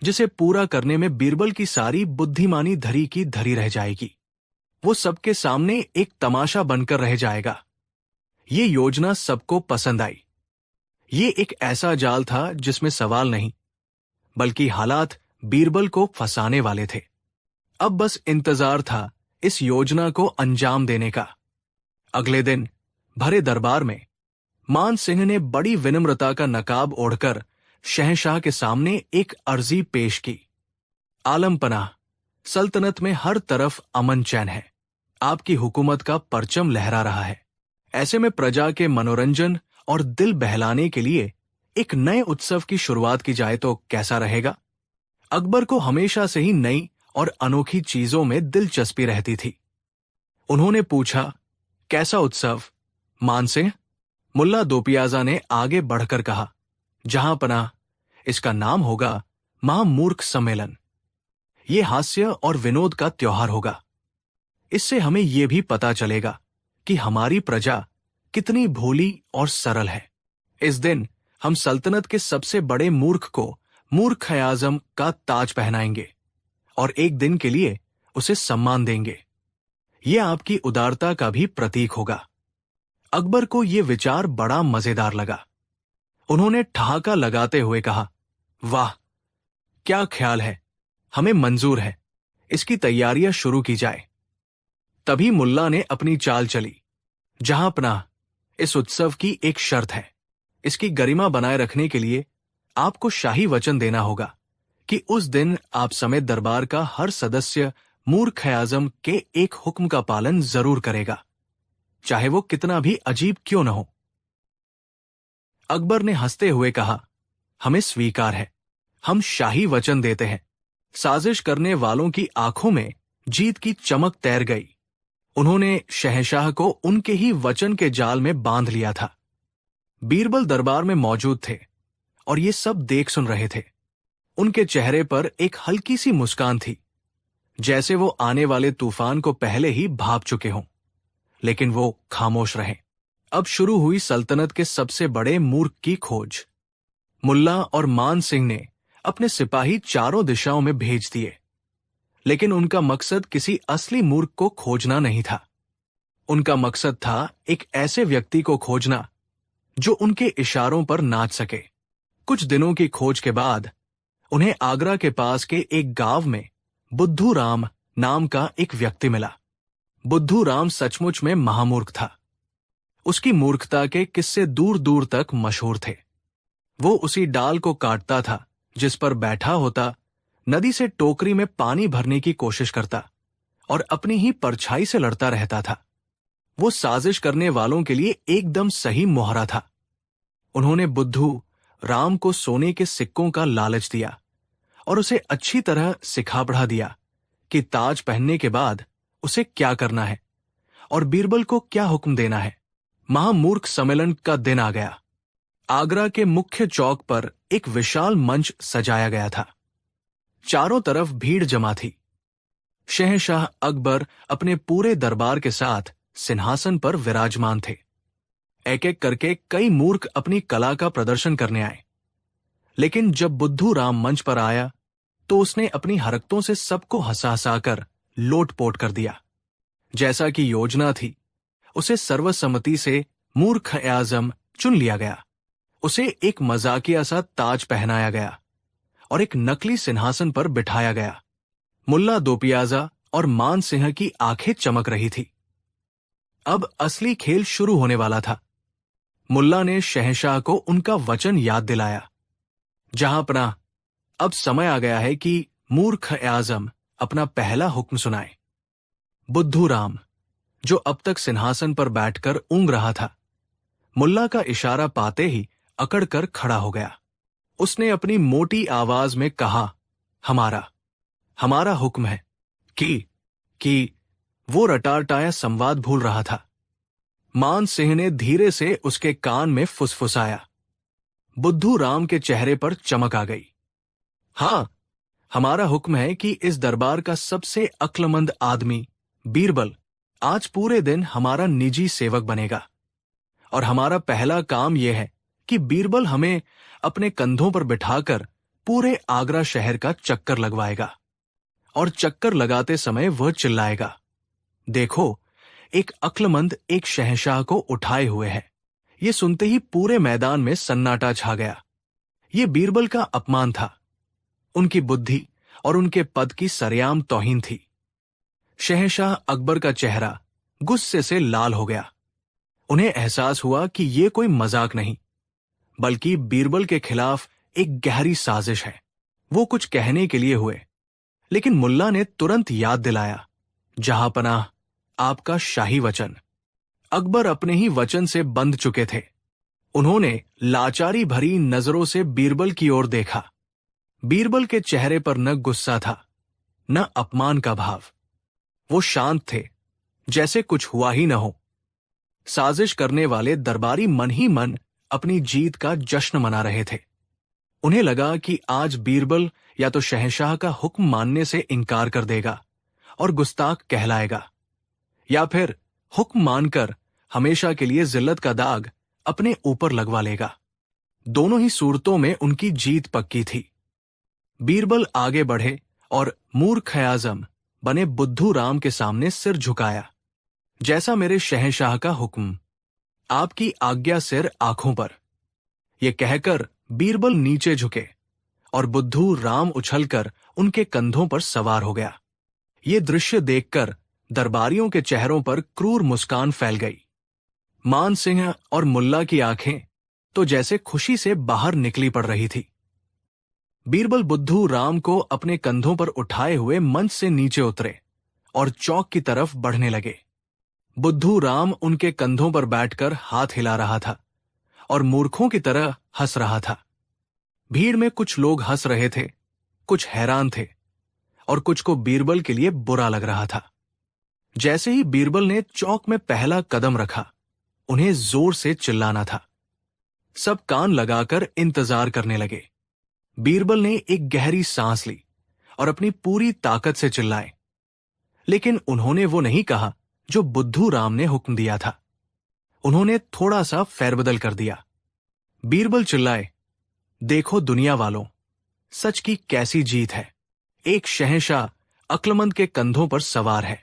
Speaker 1: जिसे पूरा करने में बीरबल की सारी बुद्धिमानी धरी की धरी रह जाएगी। वो सबके सामने एक तमाशा बनकर रह जाएगा। ये योजना सबको पसंद आई। ये एक ऐसा जाल था जिसमें सवाल नहीं, बल्कि हालात बीरबल को फंसाने वाले थे। अब बस इंतजार था इस योजना को अंजाम देने का। अगले दिन भरे दरबार में मान सिंह ने बड़ी विनम्रता का नकाब ओढ़कर शहंशाह के सामने एक अर्जी पेश की। आलम पनाह, सल्तनत में हर तरफ अमन चैन है। आपकी हुकूमत का परचम लहरा रहा है। ऐसे में प्रजा के मनोरंजन और दिल बहलाने के लिए एक नए उत्सव की शुरुआत की जाए तो कैसा रहेगा? अकबर को हमेशा से ही नई और अनोखी चीजों में दिलचस्पी रहती थी। उन्होंने पूछा, कैसा उत्सव मान सिंह? मुल्ला दोपियाजा ने आगे बढ़कर कहा, जहां पनाह, इसका नाम होगा महामूर्ख सम्मेलन। ये हास्य और विनोद का त्योहार होगा। इससे हमें यह भी पता चलेगा कि हमारी प्रजा कितनी भोली और सरल है। इस दिन हम सल्तनत के सबसे बड़े मूर्ख को मूर्ख आज़म का ताज पहनाएंगे और एक दिन के लिए उसे सम्मान देंगे। यह आपकी उदारता का भी प्रतीक होगा। अकबर को यह विचार बड़ा मजेदार लगा। उन्होंने ठहाका लगाते हुए कहा, वाह, क्या ख्याल है, हमें मंजूर है। इसकी तैयारियां शुरू की जाए। तभी मुल्ला ने अपनी चाल चली, जहां पनाह, इस उत्सव की एक शर्त है। इसकी गरिमा बनाए रखने के लिए आपको शाही वचन देना होगा कि उस दिन आप समेत दरबार का हर सदस्य मूर्ख आज़म के एक हुक्म का पालन जरूर करेगा, चाहे वो कितना भी अजीब क्यों न हो। अकबर ने हंसते हुए कहा, हमें स्वीकार है। हम शाही वचन देते हैं। साजिश करने वालों की आंखों में जीत की चमक तैर गई। उन्होंने शहंशाह को उनके ही वचन के जाल में बांध लिया था। बीरबल दरबार में मौजूद थे और ये सब देख सुन रहे थे। उनके चेहरे पर एक हल्की सी मुस्कान थी, जैसे वो आने वाले तूफान को पहले ही भांप चुके हों, लेकिन वो खामोश रहे। अब शुरू हुई सल्तनत के सबसे बड़े मूर्ख की खोज। मुल्ला और मान सिंह ने अपने सिपाही चारों दिशाओं में भेज दिए, लेकिन उनका मकसद किसी असली मूर्ख को खोजना नहीं था। उनका मकसद था एक ऐसे व्यक्ति को खोजना जो उनके इशारों पर नाच सके। कुछ दिनों की खोज के बाद उन्हें आगरा के पास के एक गांव में बुद्धू राम नाम का एक व्यक्ति मिला। बुद्धू राम सचमुच में महामूर्ख था। उसकी मूर्खता के किस्से दूर दूर तक मशहूर थे। वो उसी डाल को काटता था जिस पर बैठा होता, नदी से टोकरी में पानी भरने की कोशिश करता और अपनी ही परछाई से लड़ता रहता था। वो साजिश करने वालों के लिए एकदम सही मोहरा था। उन्होंने बुद्धू राम को सोने के सिक्कों का लालच दिया और उसे अच्छी तरह सिखा पढ़ा दिया कि ताज पहनने के बाद उसे क्या करना है और बीरबल को क्या हुक्म देना है। महामूर्ख सम्मेलन का दिन आ गया। आगरा के मुख्य चौक पर एक विशाल मंच सजाया गया था। चारों तरफ भीड़ जमा थी। शहंशाह अकबर अपने पूरे दरबार के साथ सिंहासन पर विराजमान थे। एक एक करके कई मूर्ख अपनी कला का प्रदर्शन करने आए, लेकिन जब बुद्धू राम मंच पर आया तो उसने अपनी हरकतों से सबको हंसा-हंसाकर लोट-पोट कर दिया। जैसा कि योजना थी, उसे सर्वसम्मति से मूर्ख आज़म चुन लिया गया। उसे एक मजाकिया सा ताज पहनाया गया और एक नकली सिंहासन पर बिठाया गया। मुल्ला दोपियाजा और मान सिंह की आंखें चमक रही थी। अब असली खेल शुरू होने वाला था। मुल्ला ने शहंशाह को उनका वचन याद दिलाया, जहां पनाह, अब समय आ गया है कि मूर्ख आज़म अपना पहला हुक्म सुनाए। बुद्धू राम, जो अब तक सिंहासन पर बैठकर ऊँग रहा था, मुल्ला का इशारा पाते ही अकड़ कर खड़ा हो गया। उसने अपनी मोटी आवाज में कहा, हमारा हुक्म है कि वो रटारटाया संवाद भूल रहा था। मान सिंह ने धीरे से उसके कान में फुसफुसाया। बुद्धू राम के चेहरे पर चमक आ गई। हाँ, हमारा हुक्म है कि इस दरबार का सबसे अक्लमंद आदमी बीरबल आज पूरे दिन हमारा निजी सेवक बनेगा और हमारा पहला काम यह है कि बीरबल हमें अपने कंधों पर बिठाकर पूरे आगरा शहर का चक्कर लगवाएगा और चक्कर लगाते समय वह चिल्लाएगा, देखो, एक अक्लमंद एक शहंशाह को उठाए हुए है। ये सुनते ही पूरे मैदान में सन्नाटा छा गया। ये बीरबल का अपमान था, उनकी बुद्धि और उनके पद की सरेआम तौहीन थी। शहंशाह अकबर का चेहरा गुस्से से लाल हो गया। उन्हें एहसास हुआ कि ये कोई मजाक नहीं, बल्कि बीरबल के खिलाफ एक गहरी साजिश है। वो कुछ कहने के लिए हुए, लेकिन मुल्ला ने तुरंत याद दिलाया, जहांपनाह, आपका शाही वचन। अकबर अपने ही वचन से बंध चुके थे। उन्होंने लाचारी भरी नजरों से बीरबल की ओर देखा। बीरबल के चेहरे पर न गुस्सा था, न अपमान का भाव। वो शांत थे, जैसे कुछ हुआ ही न हो। साजिश करने वाले दरबारी मन ही मन अपनी जीत का जश्न मना रहे थे। उन्हें लगा कि आज बीरबल या तो शहंशाह का हुक्म मानने से इनकार कर देगा और गुस्ताख कहलाएगा, या फिर हुक्म मानकर हमेशा के लिए जिल्लत का दाग अपने ऊपर लगवा लेगा। दोनों ही सूरतों में उनकी जीत पक्की थी। बीरबल आगे बढ़े और मूर्ख आजम बने बुद्धू राम के सामने सिर झुकाया। जैसा मेरे शहंशाह का हुक्म, आपकी आज्ञा सिर आंखों पर। यह कहकर बीरबल नीचे झुके और बुद्धू राम उछलकर उनके कंधों पर सवार हो गया। ये दृश्य देखकर दरबारियों के चेहरों पर क्रूर मुस्कान फैल गई। मान सिंह और मुल्ला की आंखें तो जैसे खुशी से बाहर निकली पड़ रही थी। बीरबल बुद्धू राम को अपने कंधों पर उठाए हुए मंच से नीचे उतरे और चौक की तरफ बढ़ने लगे। बुद्धू राम उनके कंधों पर बैठकर हाथ हिला रहा था और मूर्खों की तरह हंस रहा था। भीड़ में कुछ लोग हंस रहे थे, कुछ हैरान थे और कुछ को बीरबल के लिए बुरा लग रहा था। जैसे ही बीरबल ने चौक में पहला कदम रखा, उन्हें जोर से चिल्लाना था। सब कान लगाकर इंतजार करने लगे। बीरबल ने एक गहरी सांस ली और अपनी पूरी ताकत से चिल्लाए, लेकिन उन्होंने वो नहीं कहा जो बुद्धू राम ने हुक्म दिया था। उन्होंने थोड़ा सा फेरबदल कर दिया। बीरबल चिल्लाए, देखो दुनिया वालों, सच की कैसी जीत है। एक शहंशाह अक्लमंद के कंधों पर सवार है।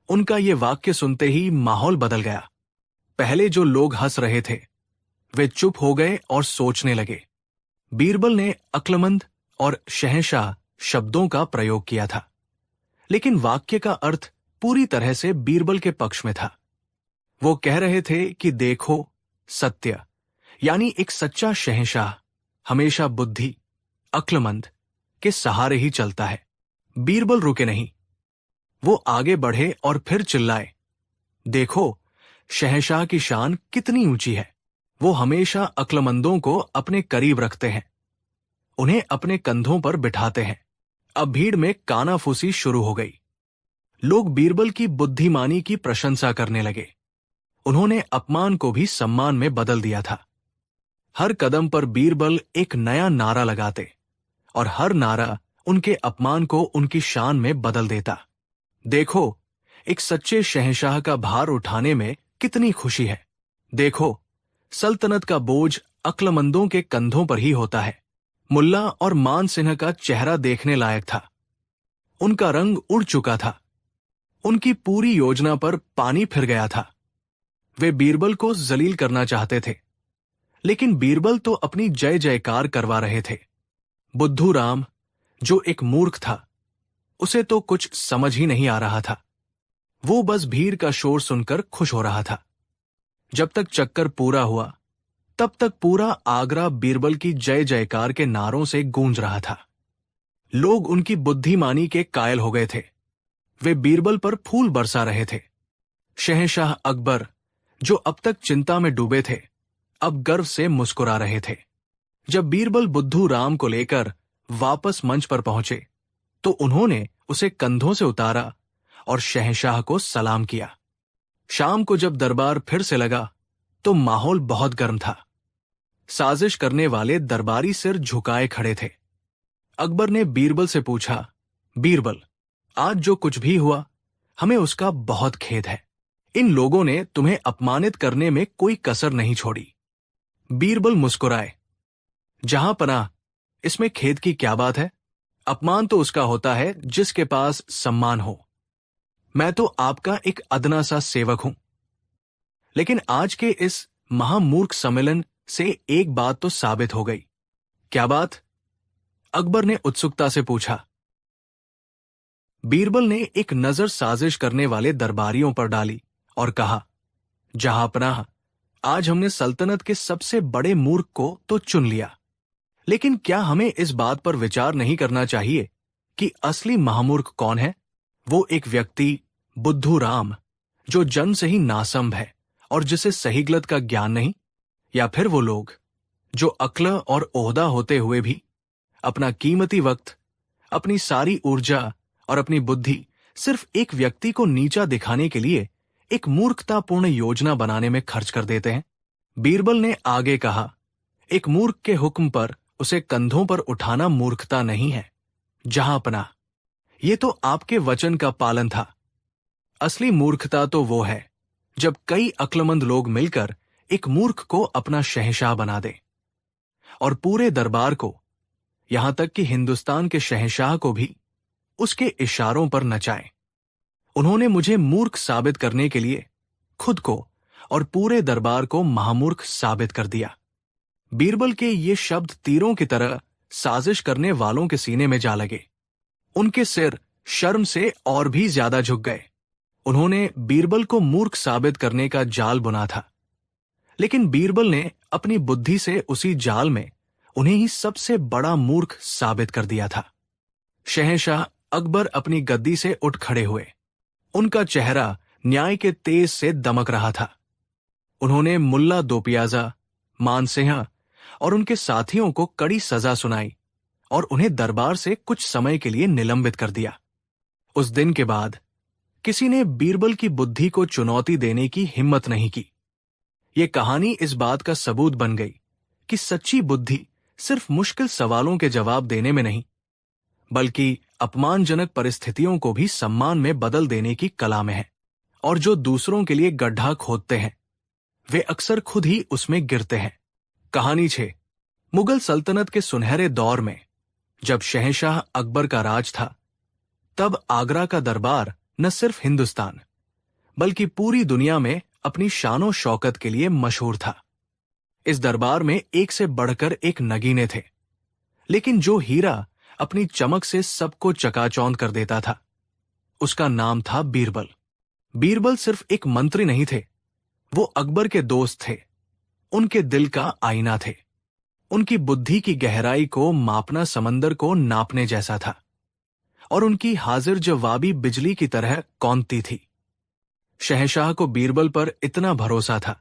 Speaker 1: उनका ये वाक्य सुनते ही माहौल बदल गया। पहले जो लोग हंस रहे थे, वे चुप हो गए और सोचने लगे। बीरबल ने अक्लमंद और शहंशाह शब्दों का प्रयोग किया था, लेकिन वाक्य का अर्थ पूरी तरह से बीरबल के पक्ष में था। वो कह रहे थे कि देखो, सत्य यानी एक सच्चा शहंशाह हमेशा बुद्धि, अक्लमंद के सहारे ही चलता है। बीरबल रुके नहीं। वो आगे बढ़े और फिर चिल्लाए, देखो, शहंशाह की शान कितनी ऊंची है। वो हमेशा अक्लमंदों को अपने करीब रखते हैं, उन्हें अपने कंधों पर बिठाते हैं। अब भीड़ में कानाफूसी शुरू हो गई। लोग बीरबल की बुद्धिमानी की प्रशंसा करने लगे। उन्होंने अपमान को भी सम्मान में बदल दिया था। हर कदम पर बीरबल एक नया नारा लगाते और हर नारा उनके अपमान को उनकी शान में बदल देता। देखो, एक सच्चे शहंशाह का भार उठाने में कितनी खुशी है। देखो, सल्तनत का बोझ अक्लमंदों के कंधों पर ही होता है। मुल्ला और मान सिंह का चेहरा देखने लायक था। उनका रंग उड़ चुका था। उनकी पूरी योजना पर पानी फिर गया था। वे बीरबल को जलील करना चाहते थे, लेकिन बीरबल तो अपनी जय जयकार करवा रहे थे। बुद्धू राम, जो एक मूर्ख था, उसे तो कुछ समझ ही नहीं आ रहा था। वो बस भीड़ का शोर सुनकर खुश हो रहा था। जब तक चक्कर पूरा हुआ, तब तक पूरा आगरा बीरबल की जय जयकार के नारों से गूंज रहा था। लोग उनकी बुद्धिमानी के कायल हो गए थे। वे बीरबल पर फूल बरसा रहे थे। शहंशाह अकबर, जो अब तक चिंता में डूबे थे, अब गर्व से मुस्कुरा रहे थे। जब बीरबल बुद्धू राम को लेकर वापस मंच पर पहुंचे, तो उन्होंने उसे कंधों से उतारा और शहंशाह को सलाम किया। शाम को जब दरबार फिर से लगा, तो माहौल बहुत गर्म था। साजिश करने वाले दरबारी सिर झुकाए खड़े थे। अकबर ने बीरबल से पूछा, बीरबल, आज जो कुछ भी हुआ, हमें उसका बहुत खेद है। इन लोगों ने तुम्हें अपमानित करने में कोई कसर नहीं छोड़ी। बीरबल मुस्कुराए। जहां पनाह, इसमें खेद की क्या बात है? अपमान तो उसका होता है जिसके पास सम्मान हो। मैं तो आपका एक अदना सा सेवक हूं। लेकिन आज के इस महामूर्ख सम्मेलन से एक बात तो साबित हो गई। क्या बात? अकबर ने उत्सुकता से पूछा। बीरबल ने एक नजर साजिश करने वाले दरबारियों पर डाली और कहा, जहांपनाह, आज हमने सल्तनत के सबसे बड़े मूर्ख को तो चुन लिया, लेकिन क्या हमें इस बात पर विचार नहीं करना चाहिए कि असली महामूर्ख कौन है? वो एक व्यक्ति, बुद्धू राम, जो जन्म से ही नासंभ है और जिसे सही गलत का ज्ञान नहीं, या फिर वो लोग जो अक्ल और ओहदा होते हुए भी अपना कीमती वक्त, अपनी सारी ऊर्जा और अपनी बुद्धि सिर्फ एक व्यक्ति को नीचा दिखाने के लिए एक मूर्खतापूर्ण योजना बनाने में खर्च कर देते हैं? बीरबल ने आगे कहा, एक मूर्ख के हुक्म पर उसे कंधों पर उठाना मूर्खता नहीं है। जहांपनाह, ये तो आपके वचन का पालन था। असली मूर्खता तो वो है जब कई अक्लमंद लोग मिलकर एक मूर्ख को अपना शहंशाह बना दें और पूरे दरबार को, यहां तक कि हिंदुस्तान के शहंशाह को भी उसके इशारों पर नचाएं। उन्होंने मुझे मूर्ख साबित करने के लिए खुद को और पूरे दरबार को महामूर्ख साबित कर दिया। बीरबल के ये शब्द तीरों की तरह साजिश करने वालों के सीने में जा लगे। उनके सिर शर्म से और भी ज्यादा झुक गए। उन्होंने बीरबल को मूर्ख साबित करने का जाल बुना था, लेकिन बीरबल ने अपनी बुद्धि से उसी जाल में उन्हें ही सबसे बड़ा मूर्ख साबित कर दिया था। शहंशाह अकबर अपनी गद्दी से उठ खड़े हुए। उनका चेहरा न्याय के तेज से दमक रहा था। उन्होंने मुल्ला दोपियाजा, मानसिंह और उनके साथियों को कड़ी सजा सुनाई और उन्हें दरबार से कुछ समय के लिए निलंबित कर दिया। उस दिन के बाद किसी ने बीरबल की बुद्धि को चुनौती देने की हिम्मत नहीं की। यह कहानी इस बात का सबूत बन गई कि सच्ची बुद्धि सिर्फ मुश्किल सवालों के जवाब देने में नहीं, बल्कि अपमानजनक परिस्थितियों को भी सम्मान में बदल देने की कला में है। और जो दूसरों के लिए गड्ढा खोदते हैं, वे अक्सर खुद ही उसमें गिरते हैं। कहानी 6। मुगल सल्तनत के सुनहरे दौर में जब शहंशाह अकबर का राज था, तब आगरा का दरबार न सिर्फ हिंदुस्तान बल्कि पूरी दुनिया में अपनी शानो शौकत के लिए मशहूर था। इस दरबार में एक से बढ़कर एक नगीने थे, लेकिन जो हीरा अपनी चमक से सबको चकाचौंध कर देता था, उसका नाम था बीरबल। बीरबल सिर्फ एक मंत्री नहीं थे, वो अकबर के दोस्त थे, उनके दिल का आईना थे। उनकी बुद्धि की गहराई को मापना समंदर को नापने जैसा था और उनकी हाजिर जवाबी बिजली की तरह कौंधती थी। शहंशाह को बीरबल पर इतना भरोसा था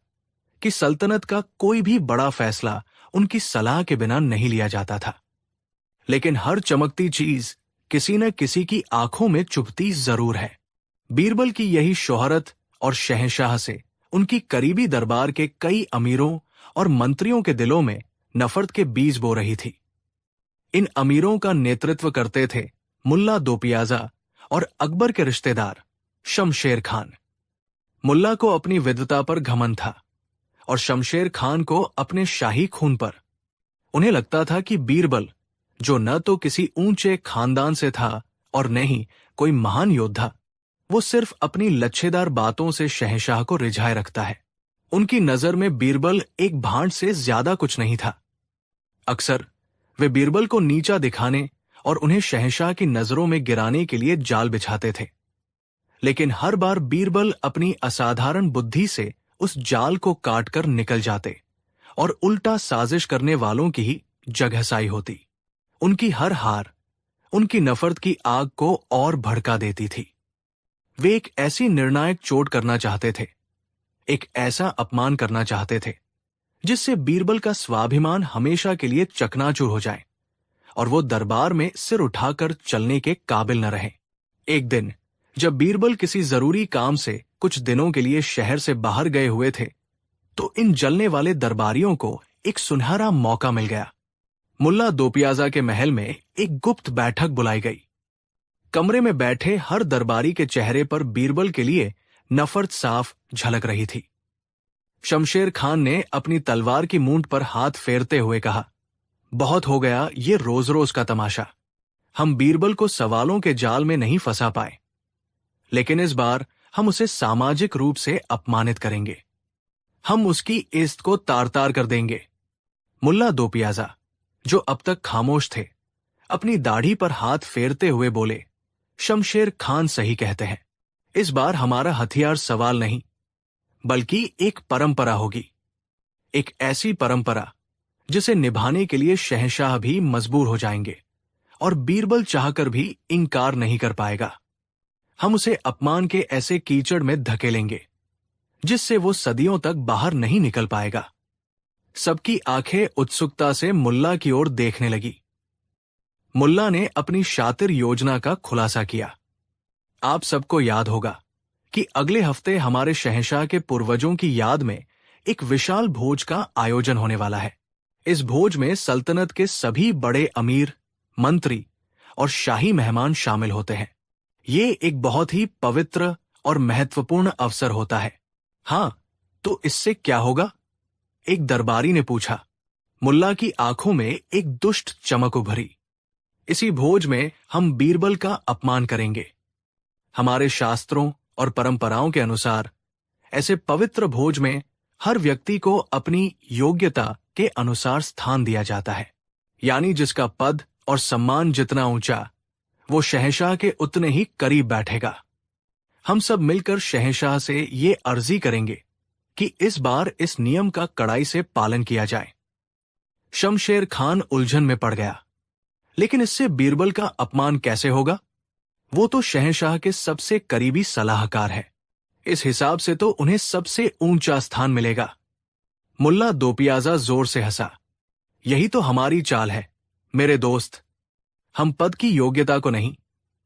Speaker 1: कि सल्तनत का कोई भी बड़ा फैसला उनकी सलाह के बिना नहीं लिया जाता था। लेकिन हर चमकती चीज किसी न किसी की आंखों में चुभती जरूर है। बीरबल की यही शोहरत और शहंशाह से उनकी करीबी दरबार के कई अमीरों और मंत्रियों के दिलों में नफरत के बीज बो रही थी। इन अमीरों का नेतृत्व करते थे मुल्ला दोपियाजा और अकबर के रिश्तेदार शमशेर खान। मुल्ला को अपनी विद्वता पर घमंड था और शमशेर खान को अपने शाही खून पर। उन्हें लगता था कि बीरबल, जो न तो किसी ऊंचे खानदान से था और न ही कोई महान योद्धा, वो सिर्फ अपनी लच्छेदार बातों से शहंशाह को रिझाए रखता है। उनकी नजर में बीरबल एक भांड से ज्यादा कुछ नहीं था। अक्सर वे बीरबल को नीचा दिखाने और उन्हें शहंशाह की नजरों में गिराने के लिए जाल बिछाते थे, लेकिन हर बार बीरबल अपनी असाधारण बुद्धि से उस जाल को काटकर निकल जाते और उल्टा साजिश करने वालों की ही जगहसाई होती। उनकी हर हार उनकी नफरत की आग को और भड़का देती थी। वे एक ऐसी निर्णायक चोट करना चाहते थे, एक ऐसा अपमान करना चाहते थे जिससे बीरबल का स्वाभिमान हमेशा के लिए चकनाचूर हो जाए और वो दरबार में सिर उठाकर चलने के काबिल न रहे। एक दिन जब बीरबल किसी जरूरी काम से कुछ दिनों के लिए शहर से बाहर गए हुए थे, तो इन जलने वाले दरबारियों को एक सुनहरा मौका मिल गया। मुल्ला दोपियाजा के महल में एक गुप्त बैठक बुलाई गई। कमरे में बैठे हर दरबारी के चेहरे पर बीरबल के लिए नफरत साफ झलक रही थी। शमशेर खान ने अपनी तलवार की मूंछ पर हाथ फेरते हुए कहा, बहुत हो गया ये रोज रोज का तमाशा। हम बीरबल को सवालों के जाल में नहीं फंसा पाए, लेकिन इस बार हम उसे सामाजिक रूप से अपमानित करेंगे। हम उसकी इज्जत को तार तार कर देंगे। मुल्ला दो पियाजा, जो अब तक खामोश थे, अपनी दाढ़ी पर हाथ फेरते हुए बोले, शमशेर खान सही कहते हैं। इस बार हमारा हथियार सवाल नहीं, बल्कि एक परंपरा होगी। एक ऐसी परंपरा जिसे निभाने के लिए शहंशाह भी मजबूर हो जाएंगे और बीरबल चाहकर भी इनकार नहीं कर पाएगा। हम उसे अपमान के ऐसे कीचड़ में धकेलेंगे जिससे वो सदियों तक बाहर नहीं निकल पाएगा। सबकी आंखें उत्सुकता से मुल्ला की ओर देखने लगी। मुल्ला ने अपनी शातिर योजना का खुलासा किया। आप सबको याद होगा कि अगले हफ्ते हमारे शहंशाह के पूर्वजों की याद में एक विशाल भोज का आयोजन होने वाला है। इस भोज में सल्तनत के सभी बड़े अमीर, मंत्री और शाही मेहमान शामिल होते हैं। ये एक बहुत ही पवित्र और महत्वपूर्ण अवसर होता है। हाँ, तो इससे क्या होगा? एक दरबारी ने पूछा। मुल्ला की आंखों में एक दुष्ट चमक उभरी। इसी भोज में हम बीरबल का अपमान करेंगे। हमारे शास्त्रों और परंपराओं के अनुसार ऐसे पवित्र भोज में हर व्यक्ति को अपनी योग्यता के अनुसार स्थान दिया जाता है, यानी जिसका पद और सम्मान जितना ऊंचा, वो शहंशाह के उतने ही करीब बैठेगा। हम सब मिलकर शहंशाह से ये अर्जी करेंगे कि इस बार इस नियम का कड़ाई से पालन किया जाए। शमशेर खान उलझन में पड़ गया, लेकिन इससे बीरबल का अपमान कैसे होगा? वो तो शहंशाह के सबसे करीबी सलाहकार है। इस हिसाब से तो उन्हें सबसे ऊंचा स्थान मिलेगा। मुल्ला दो पियाजा जोर से हंसा। यही तो हमारी चाल है मेरे दोस्त। हम पद की योग्यता को नहीं,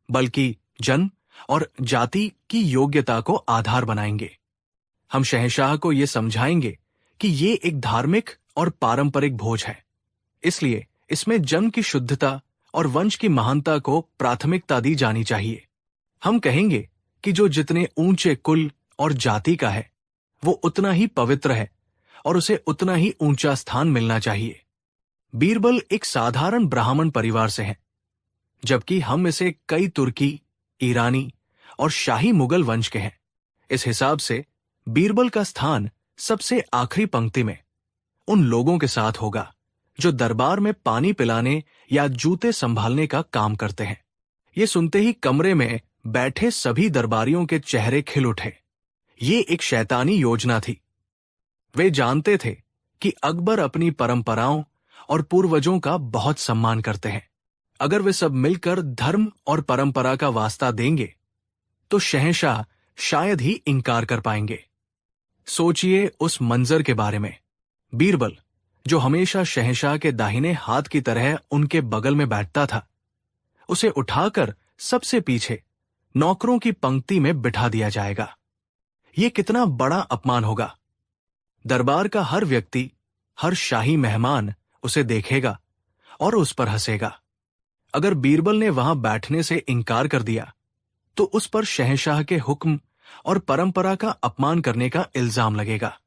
Speaker 1: बल्कि जन्म और जाति की योग्यता को आधार बनाएंगे। हम शहंशाह को यह समझाएंगे कि ये एक धार्मिक और पारंपरिक भोज है, इसलिए इसमें जन्म की शुद्धता और वंश की महानता को प्राथमिकता दी जानी चाहिए। हम कहेंगे कि जो जितने ऊंचे कुल और जाति का है, वो उतना ही पवित्र है और उसे उतना ही ऊंचा स्थान मिलना चाहिए। बीरबल एक साधारण ब्राह्मण परिवार से है, जबकि हम इसे कई तुर्की, ईरानी और शाही मुगल वंश के हैं। इस हिसाब से बीरबल का स्थान सबसे आखिरी पंक्ति में उन लोगों के साथ होगा जो दरबार में पानी पिलाने या जूते संभालने का काम करते हैं। ये सुनते ही कमरे में बैठे सभी दरबारियों के चेहरे खिल उठे। ये एक शैतानी योजना थी। वे जानते थे कि अकबर अपनी परंपराओं और पूर्वजों का बहुत सम्मान करते हैं। अगर वे सब मिलकर धर्म और परंपरा का वास्ता देंगे तो शहंशाह शायद ही इनकार कर पाएंगे। सोचिए उस मंजर के बारे में। बीरबल, जो हमेशा शहंशाह के दाहिने हाथ की तरह उनके बगल में बैठता था, उसे उठाकर सबसे पीछे नौकरों की पंक्ति में बिठा दिया जाएगा। यह कितना बड़ा अपमान होगा। दरबार का हर व्यक्ति, हर शाही मेहमान उसे देखेगा और उस पर हंसेगा। अगर बीरबल ने वहां बैठने से इनकार कर दिया तो उस पर शहंशाह के हुक्म और परंपरा का अपमान करने का इल्जाम लगेगा,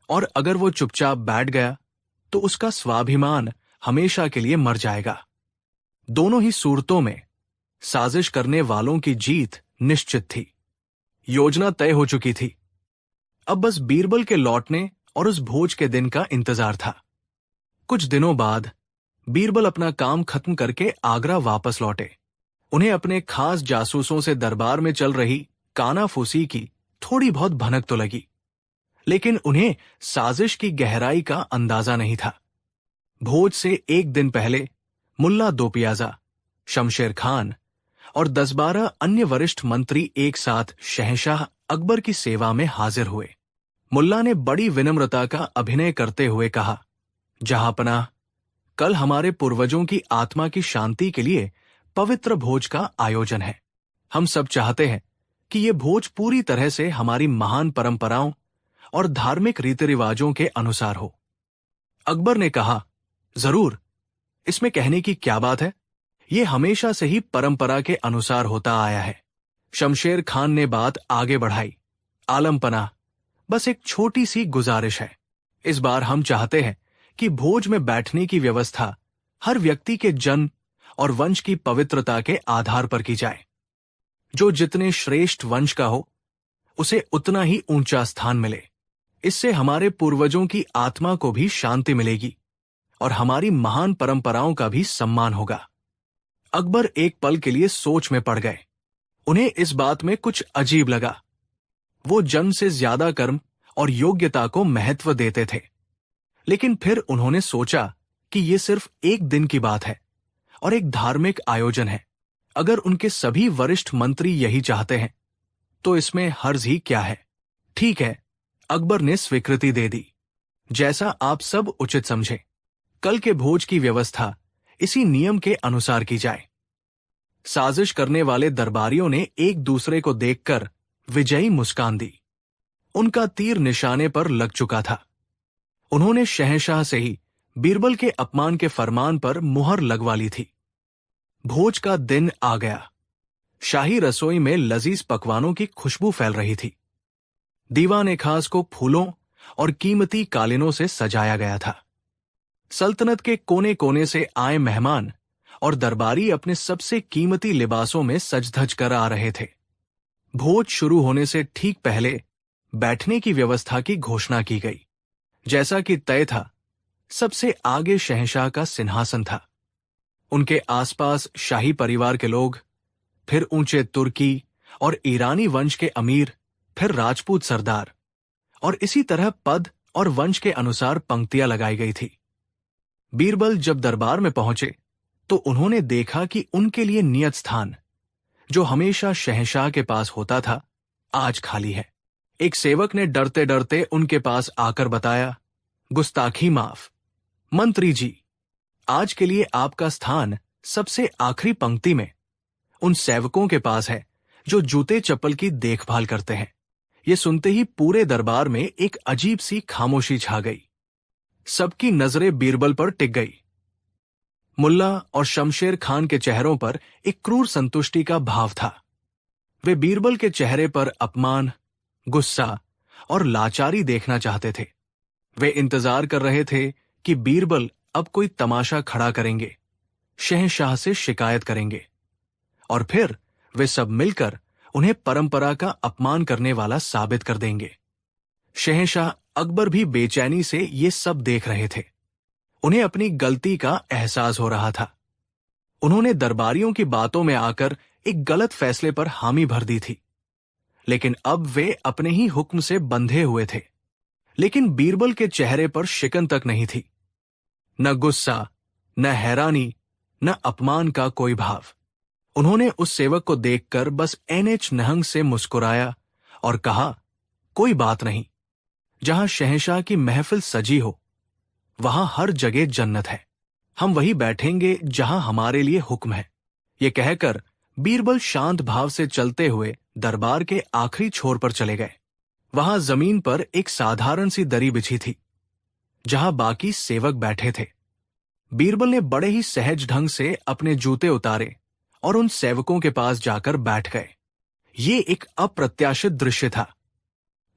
Speaker 1: और अगर वो चुपचाप बैठ गया तो उसका स्वाभिमान हमेशा के लिए मर जाएगा। दोनों ही सूरतों में साजिश करने वालों की जीत निश्चित थी। योजना तय हो चुकी थी। अब बस बीरबल के लौटने और उस भोज के दिन का इंतजार था। कुछ दिनों बाद बीरबल अपना काम खत्म करके आगरा वापस लौटे। उन्हें अपने खास जासूसों से दरबार में चल रही कानाफूसी की थोड़ी बहुत भनक तो लगी, लेकिन उन्हें साजिश की गहराई का अंदाजा नहीं था। भोज से एक दिन पहले मुल्ला दो पियाजा, शमशेर खान और 10-12 अन्य वरिष्ठ मंत्री एक साथ शहंशाह अकबर की सेवा में हाजिर हुए। मुल्ला ने बड़ी विनम्रता का अभिनय करते हुए कहा, जहांपनाह, कल हमारे पूर्वजों की आत्मा की शांति के लिए पवित्र भोज का आयोजन है। हम सब चाहते हैं कि ये भोज पूरी तरह से हमारी महान परंपराओं और धार्मिक रीति रिवाजों के अनुसार हो। अकबर ने कहा, जरूर, इसमें कहने की क्या बात है, ये हमेशा से ही परंपरा के अनुसार होता आया है। शमशेर खान ने बात आगे बढ़ाई, आलमपना, बस एक छोटी सी गुजारिश है। इस बार हम चाहते हैं कि भोज में बैठने की व्यवस्था हर व्यक्ति के जन्म और वंश की पवित्रता के आधार पर की जाए। जो जितने श्रेष्ठ वंश का हो, उसे उतना ही ऊंचा स्थान मिले। इससे हमारे पूर्वजों की आत्मा को भी शांति मिलेगी और हमारी महान परंपराओं का भी सम्मान होगा। अकबर एक पल के लिए सोच में पड़ गए। उन्हें इस बात में कुछ अजीब लगा। वो जन्म से ज्यादा कर्म और योग्यता को महत्व देते थे, लेकिन फिर उन्होंने सोचा कि ये सिर्फ एक दिन की बात है और एक धार्मिक आयोजन है। अगर उनके सभी वरिष्ठ मंत्री यही चाहते हैं तो इसमें हर्ज ही क्या है। ठीक है, अकबर ने स्वीकृति दे दी। जैसा आप सब उचित समझे, कल के भोज की व्यवस्था इसी नियम के अनुसार की जाए। साजिश करने वाले दरबारियों ने एक दूसरे को देखकर विजयी मुस्कान दी। उनका तीर निशाने पर लग चुका था। उन्होंने शहंशाह से ही बीरबल के अपमान के फरमान पर मुहर लगवा ली थी। भोज का दिन आ गया। शाही रसोई में लजीज पकवानों की खुशबू फैल रही थी। दीवान खास को फूलों और कीमती कालीनों से सजाया गया था। सल्तनत के कोने कोने से आए मेहमान और दरबारी अपने सबसे कीमती लिबासों में सज-धज कर आ रहे थे। भोज शुरू होने से ठीक पहले बैठने की व्यवस्था की घोषणा की गई। जैसा कि तय था, सबसे आगे शहंशाह का सिंहासन था। उनके आसपास शाही परिवार के लोग, फिर ऊंचे तुर्की और ईरानी वंश के अमीर, फिर राजपूत सरदार, और इसी तरह पद और वंश के अनुसार पंक्तियां लगाई गई थी। बीरबल जब दरबार में पहुंचे तो उन्होंने देखा कि उनके लिए नियत स्थान, जो हमेशा शहंशाह के पास होता था, आज खाली है। एक सेवक ने डरते डरते उनके पास आकर बताया, गुस्ताखी माफ, मंत्री जी, आज के लिए आपका स्थान सबसे आखिरी पंक्ति में उन सेवकों के पास है जो जूते चप्पल की देखभाल करते हैं। ये सुनते ही पूरे दरबार में एक अजीब सी खामोशी छा गई। सबकी नजरें बीरबल पर टिक गई। मुल्ला और शमशेर खान के चेहरों पर एक क्रूर संतुष्टि का भाव था। वे बीरबल के चेहरे पर अपमान, गुस्सा और लाचारी देखना चाहते थे। वे इंतजार कर रहे थे कि बीरबल अब कोई तमाशा खड़ा करेंगे, शहंशाह से शिकायत करेंगे, और फिर वे सब मिलकर उन्हें परंपरा का अपमान करने वाला साबित कर देंगे। शहंशाह अकबर भी बेचैनी से ये सब देख रहे थे। उन्हें अपनी गलती का एहसास हो रहा था। उन्होंने दरबारियों की बातों में आकर एक गलत फैसले पर हामी भर दी थी, लेकिन अब वे अपने ही हुक्म से बंधे हुए थे। लेकिन बीरबल के चेहरे पर शिकन तक नहीं थी, न गुस्सा, न हैरानी, न अपमान का कोई भाव। उन्होंने उस सेवक को देखकर बस एनएच नहंग से मुस्कुराया और कहा, कोई बात नहीं, जहां शहंशाह की महफिल सजी हो वहां हर जगह जन्नत है। हम वही बैठेंगे जहां हमारे लिए हुक्म है। ये कहकर बीरबल शांत भाव से चलते हुए दरबार के आखिरी छोर पर चले गए। वहां जमीन पर एक साधारण सी दरी बिछी थी, जहां बाकी सेवक बैठे थे। बीरबल ने बड़े ही सहज ढंग से अपने जूते उतारे और उन सेवकों के पास जाकर बैठ गए। ये एक अप्रत्याशित दृश्य था।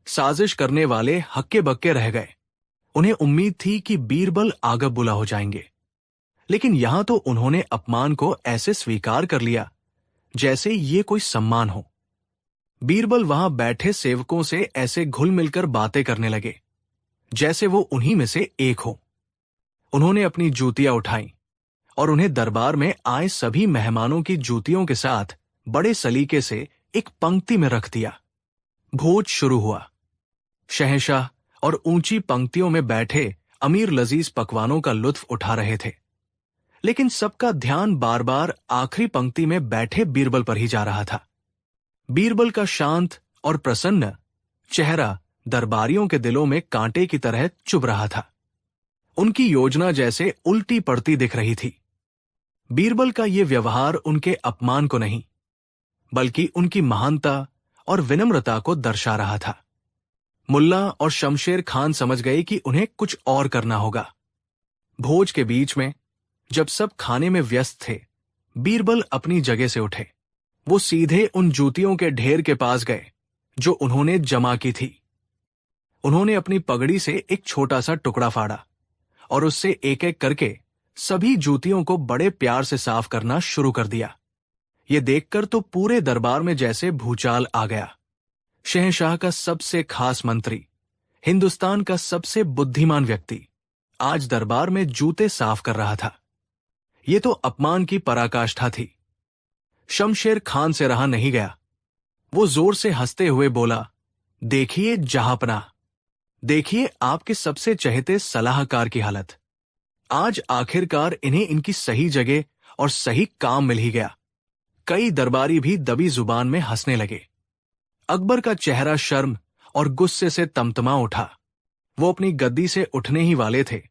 Speaker 1: साजिश करने वाले हक्के बक्के रह गए। उन्हें उम्मीद थी कि बीरबल आगब बुला हो जाएंगे, लेकिन यहां तो उन्होंने अपमान को ऐसे स्वीकार कर लिया जैसे ये कोई सम्मान हो। बीरबल वहां बैठे सेवकों से ऐसे घुल मिलकर बातें करने लगे जैसे वो उन्हीं में से एक हो। उन्होंने अपनी जूतियां उठाई और उन्हें दरबार में आए सभी मेहमानों की जूतियों के साथ बड़े सलीके से एक पंक्ति में रख दिया। भोज शुरू हुआ। शहंशाह और ऊंची पंक्तियों में बैठे अमीर लजीज पकवानों का लुत्फ उठा रहे थे, लेकिन सबका ध्यान बार बार आखिरी पंक्ति में बैठे बीरबल पर ही जा रहा था। बीरबल का शांत और प्रसन्न चेहरा दरबारियों के दिलों में कांटे की तरह चुभ रहा था। उनकी योजना जैसे उल्टी पड़ती दिख रही थी। बीरबल का ये व्यवहार उनके अपमान को नहीं, बल्कि उनकी महानता और विनम्रता को दर्शा रहा था। मुल्ला और शमशेर खान समझ गए कि उन्हें कुछ और करना होगा। भोज के बीच में जब सब खाने में व्यस्त थे, बीरबल अपनी जगह से उठे। वो सीधे उन जूतियों के ढेर के पास गए जो उन्होंने जमा की थी। उन्होंने अपनी पगड़ी से एक छोटा सा टुकड़ा फाड़ा और उससे एक एक करके सभी जूतियों को बड़े प्यार से साफ करना शुरू कर दिया। ये देखकर तो पूरे दरबार में जैसे भूचाल आ गया। शहंशाह का सबसे खास मंत्री, हिंदुस्तान का सबसे बुद्धिमान व्यक्ति आज दरबार में जूते साफ कर रहा था। ये तो अपमान की पराकाष्ठा थी। शमशेर खान से रहा नहीं गया। वो जोर से हंसते हुए बोला, देखिए जहांपना, देखिए आपके सबसे चहेते सलाहकार की हालत। आज आखिरकार इन्हें इनकी सही जगह और सही काम मिल ही गया। कई दरबारी भी दबी जुबान में हंसने लगे। अकबर का चेहरा शर्म और गुस्से से तमतमा उठा। वो अपनी गद्दी से उठने ही वाले थे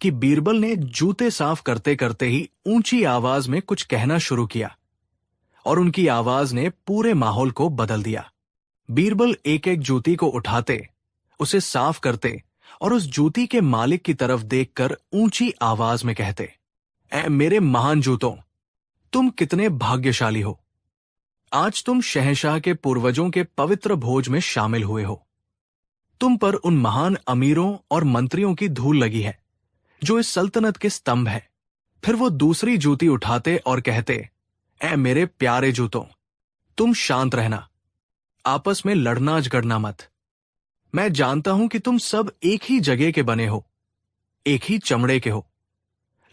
Speaker 1: कि बीरबल ने जूते साफ करते करते ही ऊंची आवाज में कुछ कहना शुरू किया और उनकी आवाज ने पूरे माहौल को बदल दिया। बीरबल एक एक जूती को उठाते, उसे साफ करते और उस जूती के मालिक की तरफ देखकर ऊंची आवाज में कहते, ऐ मेरे महान जूतों, तुम कितने भाग्यशाली हो। आज तुम शहंशाह के पूर्वजों के पवित्र भोज में शामिल हुए हो। तुम पर उन महान अमीरों और मंत्रियों की धूल लगी है जो इस सल्तनत के स्तंभ है। फिर वो दूसरी जूती उठाते और कहते, ऐ मेरे प्यारे जूतों, तुम शांत रहना, आपस में लड़ना झगड़ना मत। मैं जानता हूं कि तुम सब एक ही जगह के बने हो, एक ही चमड़े के हो,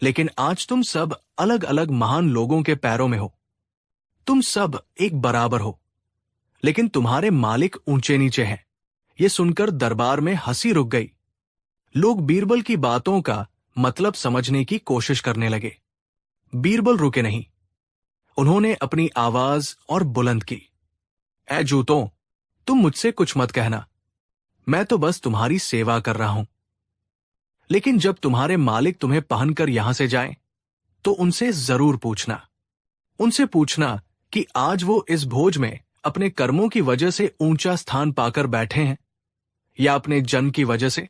Speaker 1: लेकिन आज तुम सब अलग अलग महान लोगों के पैरों में हो। तुम सब एक बराबर हो, लेकिन तुम्हारे मालिक ऊंचे नीचे हैं। यह सुनकर दरबार में हंसी रुक गई। लोग बीरबल की बातों का मतलब समझने की कोशिश करने लगे। बीरबल रुके नहीं। उन्होंने अपनी आवाज और बुलंद की, ऐ जूतों, तुम मुझसे कुछ मत कहना, मैं तो बस तुम्हारी सेवा कर रहा हूं। लेकिन जब तुम्हारे मालिक तुम्हें पहनकर यहां से जाएं, तो उनसे जरूर पूछना। उनसे पूछना कि आज वो इस भोज में अपने कर्मों की वजह से ऊंचा स्थान पाकर बैठे हैं या अपने जन्म की वजह से।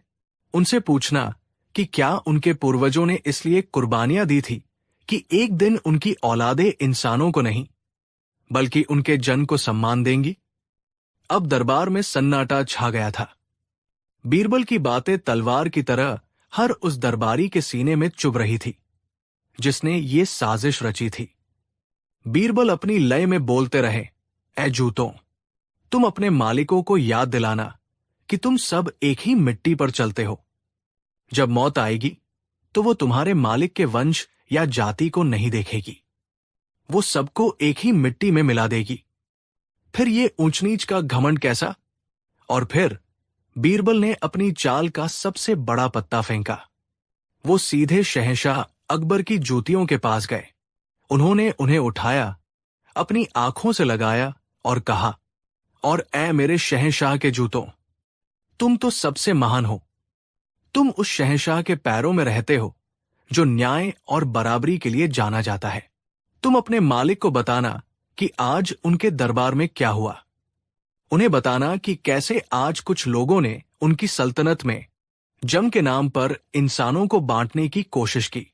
Speaker 1: उनसे पूछना कि क्या उनके पूर्वजों ने इसलिए कुर्बानियां दी थी कि एक दिन उनकी औलादे इंसानों को नहीं, बल्कि उनके जन को सम्मान देंगी। अब दरबार में सन्नाटा छा गया था। बीरबल की बातें तलवार की तरह हर उस दरबारी के सीने में चुभ रही थी जिसने ये साजिश रची थी। बीरबल अपनी लय में बोलते रहे, ऐ जूतों, तुम अपने मालिकों को याद दिलाना कि तुम सब एक ही मिट्टी पर चलते हो। जब मौत आएगी तो वो तुम्हारे मालिक के वंश या जाति को नहीं देखेगी, वो सबको एक ही मिट्टी में मिला देगी। फिर ये ऊंच नीच का घमंड कैसा? और फिर बीरबल ने अपनी चाल का सबसे बड़ा पत्ता फेंका। वो सीधे शहंशाह अकबर की जूतियों के पास गए। उन्होंने उन्हें उठाया, अपनी आंखों से लगाया और कहा, और ऐ मेरे शहंशाह के जूतों, तुम तो सबसे महान हो। तुम उस शहंशाह के पैरों में रहते हो जो न्याय और बराबरी के लिए जाना जाता है। तुम अपने मालिक को बताना कि आज उनके दरबार में क्या हुआ। उन्हें बताना कि कैसे आज कुछ लोगों ने उनकी सल्तनत में जम के नाम पर इंसानों को बांटने की कोशिश की।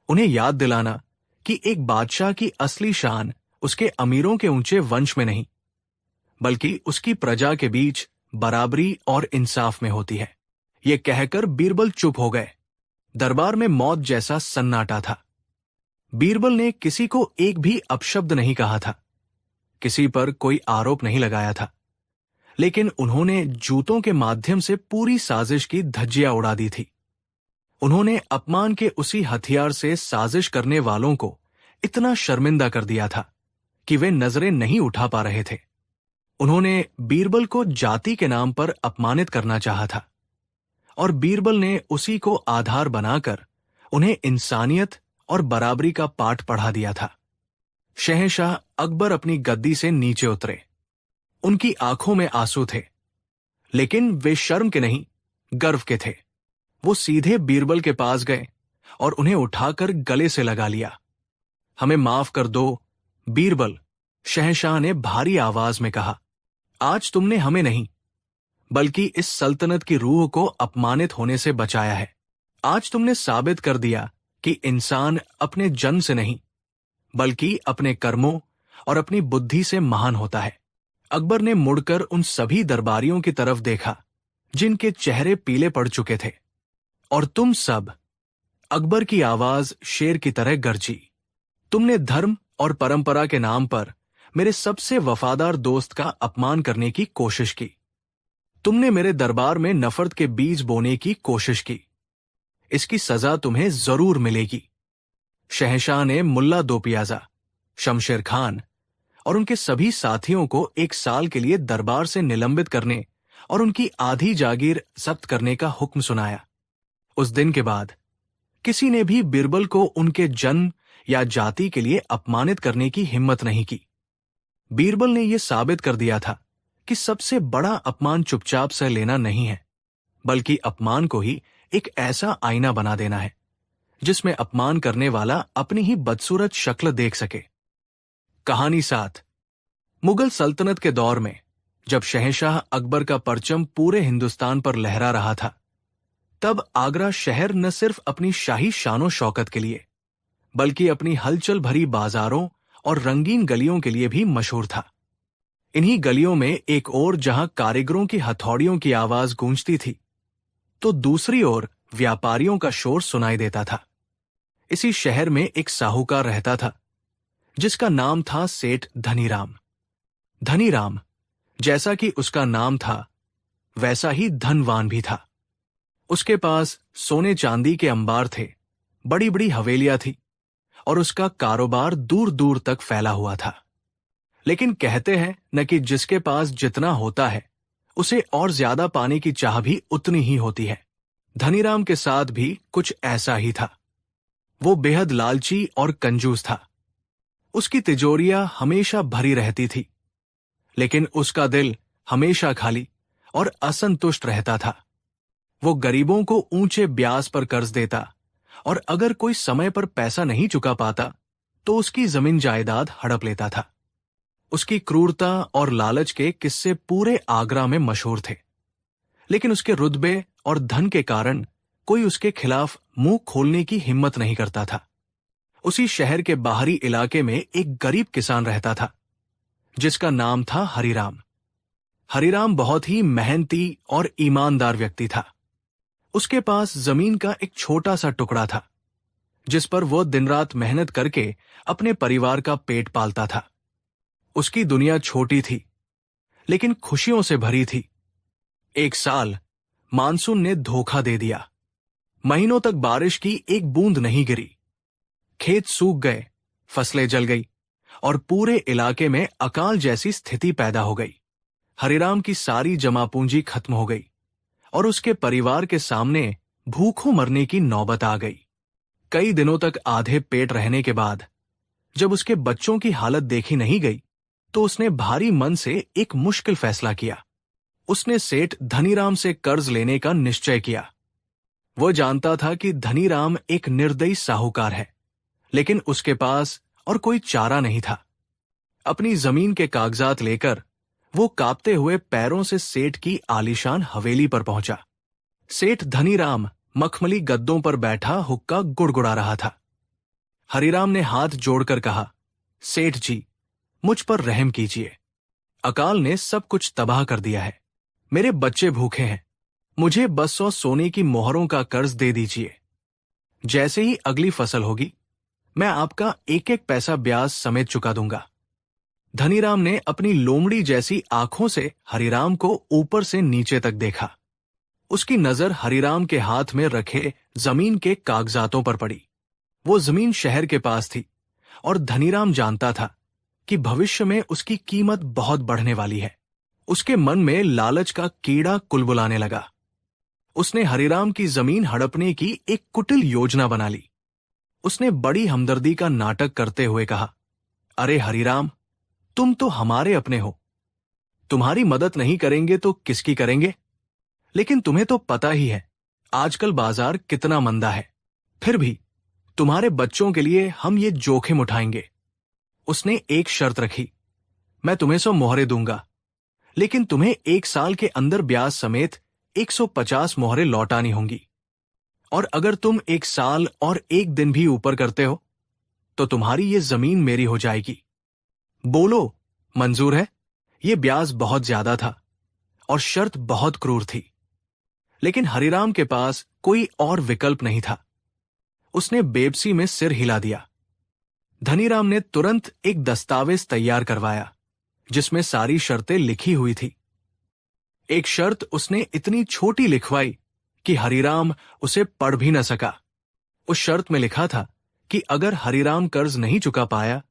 Speaker 1: उन्हें याद दिलाना कि एक बादशाह की असली शान उसके अमीरों के ऊंचे वंश में नहीं, बल्कि उसकी प्रजा के बीच बराबरी और इंसाफ में होती है। ये कहकर बीरबल चुप हो गए। दरबार में मौत जैसा सन्नाटा था। बीरबल ने किसी को एक भी अपशब्द नहीं कहा था, किसी पर कोई आरोप नहीं लगाया था, लेकिन उन्होंने जूतों के माध्यम से पूरी साजिश की धज्जियां उड़ा दी थी। उन्होंने अपमान के उसी हथियार से साजिश करने वालों को इतना शर्मिंदा कर दिया था कि वे नजरें नहीं उठा पा रहे थे। उन्होंने बीरबल को जाति के नाम पर अपमानित करना चाहा था और बीरबल ने उसी को आधार बनाकर उन्हें इंसानियत और बराबरी का पाठ पढ़ा दिया था। शहंशाह अकबर अपनी गद्दी से नीचे उतरे। उनकी आंखों में आंसू थे, लेकिन वे शर्म के नहीं, गर्व के थे। वो सीधे बीरबल के पास गए और उन्हें उठाकर गले से लगा लिया। हमें माफ कर दो बीरबल, शहंशाह ने भारी आवाज में कहा। आज तुमने हमें नहीं, बल्कि इस सल्तनत की रूह को अपमानित होने से बचाया है। आज तुमने साबित कर दिया कि इंसान अपने जन्म से नहीं, बल्कि अपने कर्मों और अपनी बुद्धि से महान होता है। अकबर ने मुड़कर उन सभी दरबारियों की तरफ देखा जिनके चेहरे पीले पड़ चुके थे। और तुम सब, अकबर की आवाज शेर की तरह गरजी, तुमने धर्म और परंपरा के नाम पर मेरे सबसे वफादार दोस्त का अपमान करने की कोशिश की। तुमने मेरे दरबार में नफरत के बीज बोने की कोशिश की। इसकी सजा तुम्हें जरूर मिलेगी। शहंशाह ने मुल्ला दो पियाजा, शमशेर खान और उनके सभी साथियों को 1 साल के लिए दरबार से निलंबित करने और उनकी आधी जागीर जब्त करने का हुक्म सुनाया। उस दिन के बाद किसी ने भी बीरबल को उनके जन्म या जाति के लिए अपमानित करने की हिम्मत नहीं की। बीरबल ने यह साबित कर दिया था कि सबसे बड़ा अपमान चुपचाप से लेना नहीं है, बल्कि अपमान को ही एक ऐसा आईना बना देना है जिसमें अपमान करने वाला अपनी ही बदसूरत शक्ल देख सके। कहानी 7। मुगल सल्तनत के दौर में जब शहंशाह अकबर का परचम पूरे हिंदुस्तान पर लहरा रहा था, तब आगरा शहर न सिर्फ अपनी शाही शानो शौकत के लिए, बल्कि अपनी हलचल भरी बाजारों और रंगीन गलियों के लिए भी मशहूर था। इन्हीं गलियों में एक ओर जहां कारीगरों की हथौड़ियों की आवाज गूंजती थी, तो दूसरी ओर व्यापारियों का शोर सुनाई देता था। इसी शहर में एक साहूकार रहता था जिसका नाम था सेठ धनीराम। धनीराम, जैसा कि उसका नाम था, वैसा ही धनवान भी था। उसके पास सोने चांदी के अंबार थे, बड़ी बड़ी हवेलियां थी और उसका कारोबार दूर दूर तक फैला हुआ था। लेकिन कहते हैं न कि जिसके पास जितना होता है उसे और ज्यादा पाने की चाह भी उतनी ही होती है। धनीराम के साथ भी कुछ ऐसा ही था। वो बेहद लालची और कंजूस था। उसकी तिजोरियां हमेशा भरी रहती थी, लेकिन उसका दिल हमेशा खाली और असंतुष्ट रहता था। वो गरीबों को ऊंचे ब्याज पर कर्ज देता और अगर कोई समय पर पैसा नहीं चुका पाता तो उसकी जमीन जायदाद हड़प लेता था। उसकी क्रूरता और लालच के किस्से पूरे आगरा में मशहूर थे, लेकिन उसके रुतबे और धन के कारण कोई उसके खिलाफ मुंह खोलने की हिम्मत नहीं करता था। उसी शहर के बाहरी इलाके में एक गरीब किसान रहता था जिसका नाम था हरिराम। हरिराम बहुत ही मेहनती और ईमानदार व्यक्ति था। उसके पास जमीन का एक छोटा सा टुकड़ा था जिस पर वह दिन रात मेहनत करके अपने परिवार का पेट पालता था। उसकी दुनिया छोटी थी, लेकिन खुशियों से भरी थी। एक साल मानसून ने धोखा दे दिया। महीनों तक बारिश की एक बूंद नहीं गिरी। खेत सूख गए, फसलें जल गई और पूरे इलाके में अकाल जैसी स्थिति पैदा हो गई। हरिराम की सारी जमा पूंजी खत्म हो गई और उसके परिवार के सामने भूखों मरने की नौबत आ गई। कई दिनों तक आधे पेट रहने के बाद जब उसके बच्चों की हालत देखी नहीं गई, तो उसने भारी मन से एक मुश्किल फैसला किया। उसने सेठ धनीराम से कर्ज लेने का निश्चय किया। वह जानता था कि धनीराम एक निर्दयी साहूकार है, लेकिन उसके पास और कोई चारा नहीं था। अपनी जमीन के कागजात लेकर वो कांपते हुए पैरों से सेठ की आलीशान हवेली पर पहुंचा। सेठ धनीराम मखमली गद्दों पर बैठा हुक्का गुड़गुड़ा रहा था। हरिराम ने हाथ जोड़कर कहा, सेठ जी, मुझ पर रहम कीजिए। अकाल ने सब कुछ तबाह कर दिया है। मेरे बच्चे भूखे हैं। मुझे 200 सोने की मोहरों का कर्ज दे दीजिए। जैसे ही अगली फसल होगी, मैं आपका एक एक पैसा ब्याज समेत चुका दूंगा। धनीराम ने अपनी लोमड़ी जैसी आंखों से हरिराम को ऊपर से नीचे तक देखा। उसकी नजर हरिराम के हाथ में रखे जमीन के कागजातों पर पड़ी। वो जमीन शहर के पास थी और धनीराम जानता था कि भविष्य में उसकी कीमत बहुत बढ़ने वाली है। उसके मन में लालच का कीड़ा कुलबुलाने लगा। उसने हरिराम की जमीन हड़पने की एक कुटिल योजना बना ली। उसने बड़ी हमदर्दी का नाटक करते हुए कहा, अरे हरिराम, तुम तो हमारे अपने हो। तुम्हारी मदद नहीं करेंगे तो किसकी करेंगे? लेकिन तुम्हें तो पता ही है आजकल बाजार कितना मंदा है। फिर भी तुम्हारे बच्चों के लिए हम ये जोखिम उठाएंगे। उसने एक शर्त रखी, मैं तुम्हें 100 मोहरें दूंगा, लेकिन तुम्हें 1 साल के अंदर ब्याज समेत 150 मोहरें लौटानी होंगी। और अगर तुम 1 साल और 1 दिन भी ऊपर करते हो तो तुम्हारी ये जमीन मेरी हो जाएगी। बोलो, मंजूर है ये ब्याज बहुत ज्यादा था और शर्त बहुत क्रूर थी। लेकिन हरिराम के पास कोई और विकल्प नहीं था। उसने बेबसी में सिर हिला दिया। धनीराम ने तुरंत एक दस्तावेज तैयार करवाया जिसमें सारी शर्तें लिखी हुई थी। एक शर्त उसने इतनी छोटी लिखवाई कि हरिराम उसे पढ़ भी न सका। उस शर्त में लिखा था कि अगर हरिराम कर्ज नहीं चुका पाया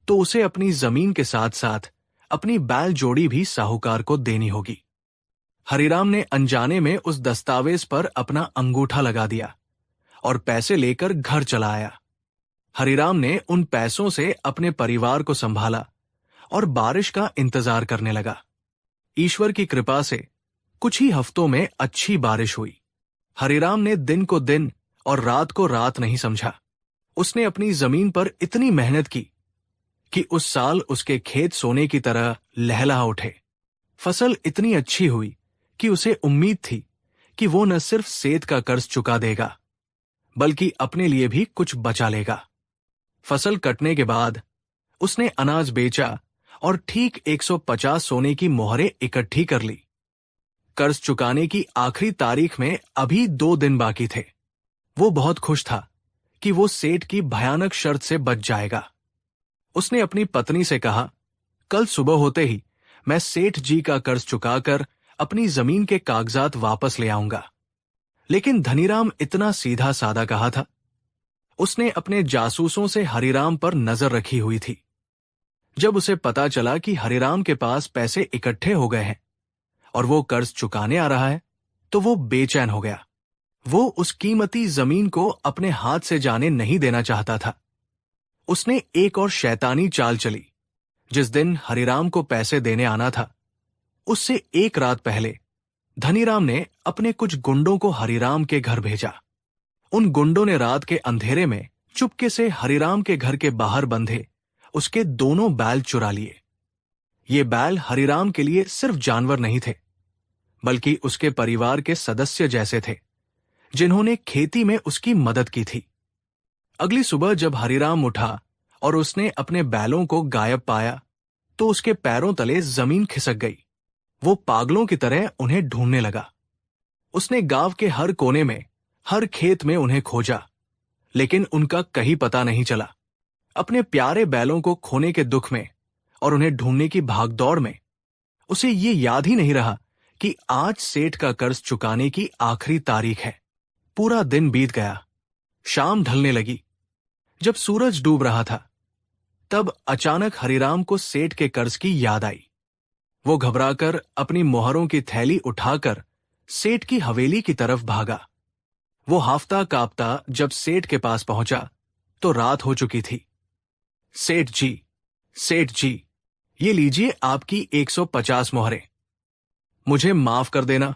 Speaker 1: तो उसे अपनी जमीन के साथ साथ अपनी बैल जोड़ी भी साहूकार को देनी होगी। हरिराम ने अनजाने में उस दस्तावेज पर अपना अंगूठा लगा दिया और पैसे लेकर घर चला आया। हरिराम ने उन पैसों से अपने परिवार को संभाला और बारिश का इंतजार करने लगा। ईश्वर की कृपा से कुछ ही हफ्तों में अच्छी बारिश हुई। हरिराम ने दिन को दिन और रात को रात नहीं समझा। उसने अपनी जमीन पर इतनी मेहनत की कि उस साल उसके खेत सोने की तरह लहलहा उठे। फसल इतनी अच्छी हुई कि उसे उम्मीद थी कि वो न सिर्फ सेठ का कर्ज चुका देगा बल्कि अपने लिए भी कुछ बचा लेगा। फसल कटने के बाद उसने अनाज बेचा और ठीक 150 सोने की मोहरें इकट्ठी कर ली। कर्ज चुकाने की आखिरी तारीख में अभी 2 दिन बाकी थे। वो बहुत खुश था कि वो सेठ की भयानक शर्त से बच जाएगा। उसने अपनी पत्नी से कहा, कल सुबह होते ही मैं सेठ जी का कर्ज चुकाकर अपनी जमीन के कागजात वापस ले आऊंगा। लेकिन धनीराम इतना सीधा साधा कहा था। उसने अपने जासूसों से हरिराम पर नजर रखी हुई थी। जब उसे पता चला कि हरिराम के पास पैसे इकट्ठे हो गए हैं और वो कर्ज चुकाने आ रहा है तो वो बेचैन हो गया। वो उस कीमती जमीन को अपने हाथ से जाने नहीं देना चाहता था। उसने एक और शैतानी चाल चली। जिस दिन हरिराम को पैसे देने आना था उससे एक रात पहले धनीराम ने अपने कुछ गुंडों को हरिराम के घर भेजा। उन गुंडों ने रात के अंधेरे में चुपके से हरिराम के घर के बाहर बंधे उसके दोनों बैल चुरा लिए। ये बैल हरिराम के लिए सिर्फ जानवर नहीं थे बल्कि उसके परिवार के सदस्य जैसे थे जिन्होंने खेती में उसकी मदद की थी। अगली सुबह जब हरिराम उठा और उसने अपने बैलों को गायब पाया तो उसके पैरों तले जमीन खिसक गई। वो पागलों की तरह उन्हें ढूंढने लगा। उसने गांव के हर कोने में, हर खेत में उन्हें खोजा, लेकिन उनका कहीं पता नहीं चला। अपने प्यारे बैलों को खोने के दुख में और उन्हें ढूंढने की भागदौड़ में उसे ये याद ही नहीं रहा कि आज सेठ का कर्ज चुकाने की आखिरी तारीख है। पूरा दिन बीत गया। शाम ढलने लगी। जब सूरज डूब रहा था तब अचानक हरिराम को सेठ के कर्ज की याद आई। वो घबराकर अपनी मोहरों की थैली उठाकर सेठ की हवेली की तरफ भागा। वो हाफता कांपता जब सेठ के पास पहुंचा तो रात हो चुकी थी। सेठ जी, ये लीजिए आपकी 150 मोहरें। मुझे माफ कर देना,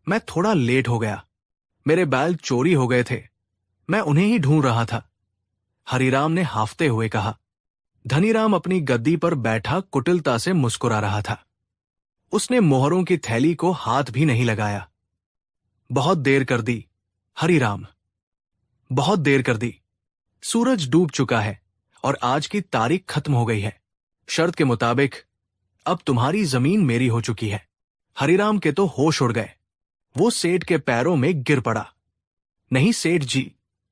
Speaker 1: मैं थोड़ा लेट हो गया। मेरे बैल चोरी हो गए थे, मैं उन्हें ही ढूंढ रहा था, हरिराम ने हाफते हुए कहा। धनीराम अपनी गद्दी पर बैठा कुटिलता से मुस्कुरा रहा था। उसने मोहरों की थैली को हाथ भी नहीं लगाया। बहुत देर कर दी हरिराम, बहुत देर कर दी। सूरज डूब चुका है और आज की तारीख खत्म हो गई है। शर्त के मुताबिक अब तुम्हारी जमीन मेरी हो चुकी है। हरिराम के तो होश उड़ गए। वो सेठ के पैरों में गिर पड़ा। नहीं सेठ जी,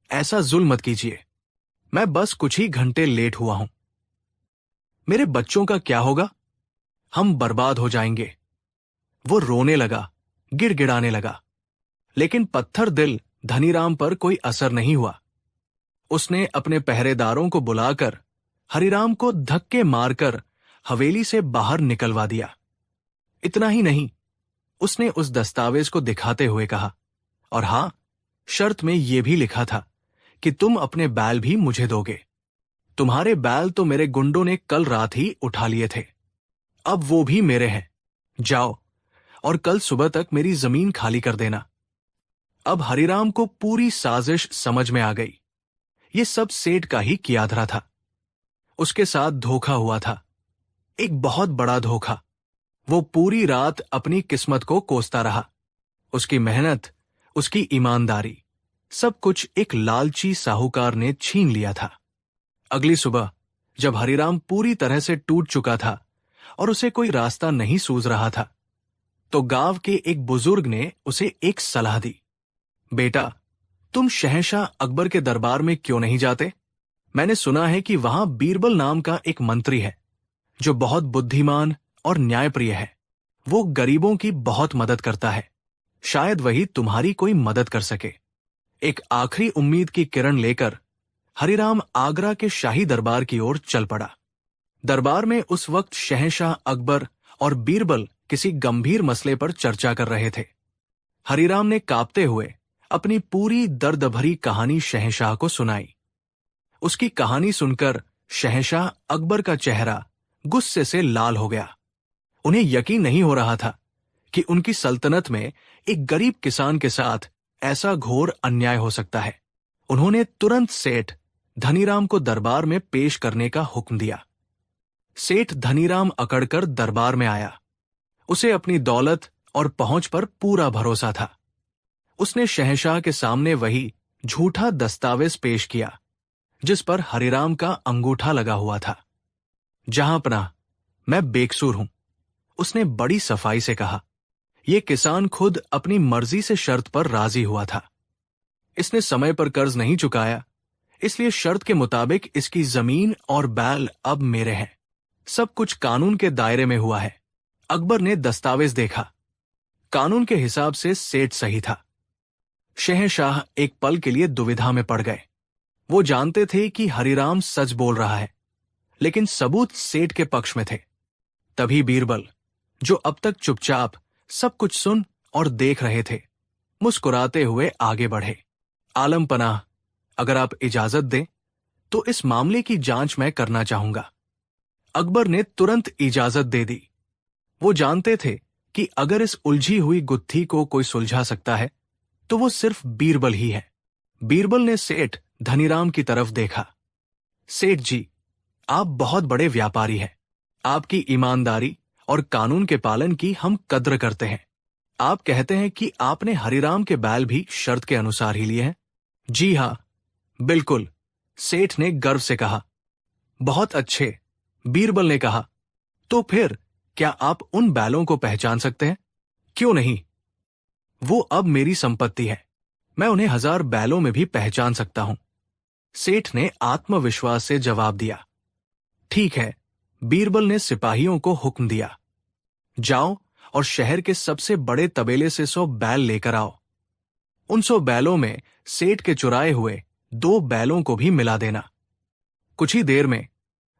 Speaker 1: ऐसा जुल्म मत कीजिए। मैं बस कुछ ही घंटे लेट हुआ हूं। मेरे बच्चों का क्या होगा? हम बर्बाद हो जाएंगे। वो रोने लगा, गिड़गिड़ाने लगा। लेकिन पत्थर दिल धनीराम पर कोई असर नहीं हुआ। उसने अपने पहरेदारों को बुलाकर हरिराम को धक्के मारकर हवेली से बाहर निकलवा दिया। इतना ही नहीं, उसने उस दस्तावेज को दिखाते हुए कहा, और हां, शर्त में यह भी लिखा था कि तुम अपने बैल भी मुझे दोगे। तुम्हारे बैल तो मेरे गुंडों ने कल रात ही उठा लिए थे, अब वो भी मेरे हैं। जाओ और कल सुबह तक मेरी जमीन खाली कर देना। अब हरिराम को पूरी साजिश समझ में आ गई। ये सब सेठ का ही किया धरा था। उसके साथ धोखा हुआ था, एक बहुत बड़ा धोखा। वो पूरी रात अपनी किस्मत को कोसता रहा। उसकी मेहनत, उसकी ईमानदारी, सब कुछ एक लालची साहूकार ने छीन लिया था। अगली सुबह जब हरिराम पूरी तरह से टूट चुका था और उसे कोई रास्ता नहीं सूझ रहा था, तो गांव के एक बुजुर्ग ने उसे एक सलाह दी। बेटा, तुम शहंशाह अकबर के दरबार में क्यों नहीं जाते? मैंने सुना है कि वहां बीरबल नाम का एक मंत्री है जो बहुत बुद्धिमान और न्यायप्रिय है। वो गरीबों की बहुत मदद करता है। शायद वही तुम्हारी कोई मदद कर सके। एक आखिरी उम्मीद की किरण लेकर हरिराम आगरा के शाही दरबार की ओर चल पड़ा। दरबार में उस वक्त शहंशाह अकबर और बीरबल किसी गंभीर मसले पर चर्चा कर रहे थे। हरिराम ने कांपते हुए अपनी पूरी दर्द भरी कहानी शहंशाह को सुनाई। उसकी कहानी सुनकर शहंशाह अकबर का चेहरा गुस्से से लाल हो गया। उन्हें यकीन नहीं हो रहा था कि उनकी सल्तनत में एक गरीब किसान के साथ ऐसा घोर अन्याय हो सकता है। उन्होंने तुरंत सेठ धनीराम को दरबार में पेश करने का हुक्म दिया। सेठ धनीराम अकड़कर दरबार में आया। उसे अपनी दौलत और पहुंच पर पूरा भरोसा था। उसने शहंशाह के सामने वही झूठा दस्तावेज पेश किया जिस पर हरिराम का अंगूठा लगा हुआ था। जहांपनाह, मैं बेकसूर हूं, उसने बड़ी सफाई से कहा। यह किसान खुद अपनी मर्जी से शर्त पर राजी हुआ था। इसने समय पर कर्ज नहीं चुकाया, इसलिए शर्त के मुताबिक इसकी जमीन और बैल अब मेरे हैं। सब कुछ कानून के दायरे में हुआ है। अकबर ने दस्तावेज देखा। कानून के हिसाब से सेठ सही था। शहंशाह एक पल के लिए दुविधा में पड़ गए। वो जानते थे कि हरिराम सच बोल रहा है, लेकिन सबूत सेठ के पक्ष में थे। तभी बीरबल, जो अब तक चुपचाप सब कुछ सुन और देख रहे थे, मुस्कुराते हुए आगे बढ़े। आलम पनाह, अगर आप इजाजत दें तो इस मामले की जांच मैं करना चाहूंगा। अकबर ने तुरंत इजाजत दे दी। वो जानते थे कि अगर इस उलझी हुई गुत्थी को कोई सुलझा सकता है तो वो सिर्फ बीरबल ही है। बीरबल ने सेठ धनीराम की तरफ देखा। सेठ जी, आप बहुत बड़े व्यापारी हैं। आपकी ईमानदारी और कानून के पालन की हम कद्र करते हैं। आप कहते हैं कि आपने हरिराम के बैल भी शर्त के अनुसार ही लिए हैं? जी हां, बिल्कुल, सेठ ने गर्व से कहा। बहुत अच्छे, बीरबल ने कहा। तो फिर क्या आप उन बैलों को पहचान सकते हैं? क्यों नहीं, वो अब मेरी संपत्ति है। मैं उन्हें 1000 बैलों में भी पहचान सकता हूं। सेठ ने आत्मविश्वास से जवाब दिया। ठीक है, बीरबल ने सिपाहियों को हुक्म दिया। जाओ और शहर के सबसे बड़े तबेले से 100 बैल लेकर आओ। उन 100 बैलों में सेठ के चुराए हुए 2 बैलों को भी मिला देना। कुछ ही देर में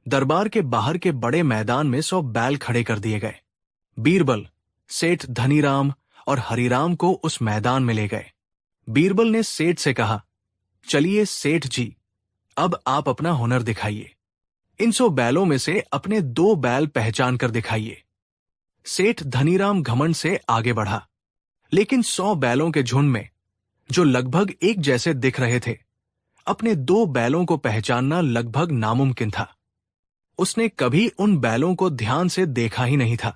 Speaker 1: दरबार के बाहर के बड़े मैदान में 100 बैल खड़े कर दिए गए। बीरबल, सेठ धनीराम और हरिराम को उस मैदान में ले गए। बीरबल ने सेठ से कहा, चलिए सेठ जी, अब आप अपना हुनर दिखाइए। इन 100 बैलों में से अपने 2 बैल पहचान कर दिखाइए। सेठ धनीराम घमंड से आगे बढ़ा, लेकिन 100 बैलों के झुंड में, जो लगभग एक जैसे दिख रहे थे, अपने 2 बैलों को पहचानना लगभग नामुमकिन था। उसने कभी उन बैलों को ध्यान से देखा ही नहीं था।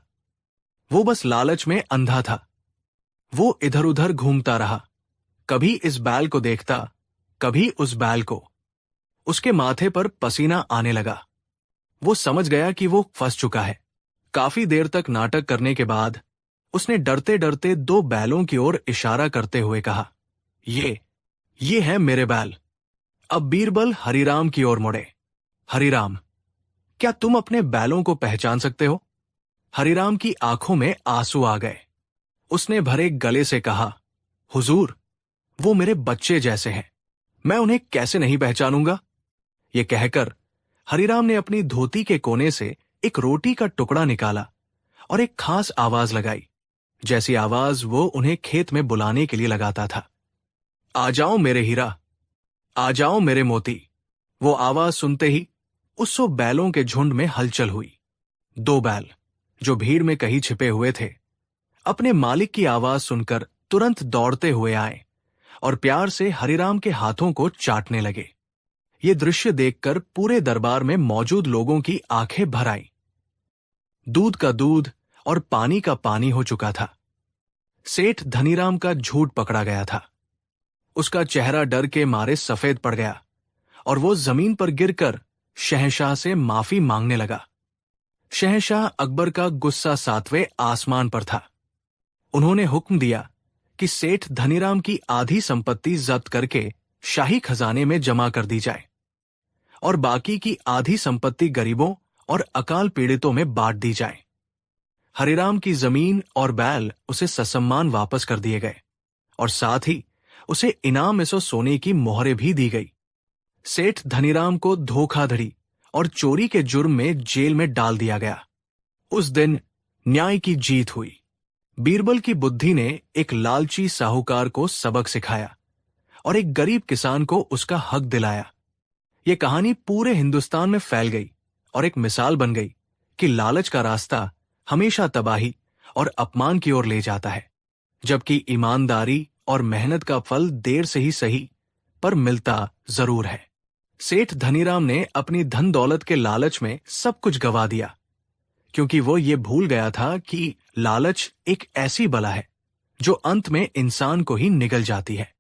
Speaker 1: वो बस लालच में अंधा था। वो इधर उधर घूमता रहा, कभी इस बैल को देखता, कभी उस बैल को। उसके माथे पर पसीना आने लगा। वो समझ गया कि वो फंस चुका है। काफी देर तक नाटक करने के बाद उसने डरते डरते 2 बैलों की ओर इशारा करते हुए कहा, ये है मेरे बैल। अब बीरबल हरिराम की ओर मुड़े। हरिराम, क्या तुम अपने बैलों को पहचान सकते हो? हरिराम की आंखों में आंसू आ गए। उसने भरे गले से कहा, हुजूर, वो मेरे बच्चे जैसे हैं, मैं उन्हें कैसे नहीं पहचानूंगा? ये कहकर हरिराम ने अपनी धोती के कोने से एक रोटी का टुकड़ा निकाला और एक खास आवाज लगाई, जैसी आवाज वो उन्हें खेत में बुलाने के लिए लगाता था। आ जाओ मेरे हीरा, आ जाओ मेरे मोती। वो आवाज सुनते ही उस 100 बैलों के झुंड में हलचल हुई। 2 बैल, जो भीड़ में कहीं छिपे हुए थे, अपने मालिक की आवाज सुनकर तुरंत दौड़ते हुए आए और प्यार से हरिराम के हाथों को चाटने लगे। ये दृश्य देखकर पूरे दरबार में मौजूद लोगों की आंखें भर आईं। दूध का दूध और पानी का पानी हो चुका था। सेठ धनीराम का झूठ पकड़ा गया था। उसका चेहरा डर के मारे सफेद पड़ गया और वो जमीन पर गिरकर शहंशाह से माफी मांगने लगा। शहंशाह अकबर का गुस्सा 7वें आसमान पर था। उन्होंने हुक्म दिया कि सेठ धनीराम की आधी संपत्ति जब्त करके शाही खजाने में जमा कर दी जाए और बाकी की आधी संपत्ति गरीबों और अकाल पीड़ितों में बांट दी जाए। हरिराम की जमीन और बैल उसे ससम्मान वापस कर दिए गए और साथ ही उसे इनाम में सोने की मोहरें भी दी गई। सेठ धनीराम को धोखाधड़ी और चोरी के जुर्म में जेल में डाल दिया गया। उस दिन न्याय की जीत हुई। बीरबल की बुद्धि ने एक लालची साहूकार को सबक सिखाया और एक गरीब किसान को उसका हक दिलाया। यह कहानी पूरे हिंदुस्तान में फैल गई और एक मिसाल बन गई कि लालच का रास्ता हमेशा तबाही और अपमान की ओर ले जाता है, जबकि ईमानदारी और मेहनत का फल देर से ही सही पर मिलता जरूर है। सेठ धनीराम ने अपनी धन दौलत के लालच में सब कुछ गवा दिया, क्योंकि वो ये भूल गया था कि लालच एक ऐसी बला है जो अंत में इंसान को ही निगल जाती है।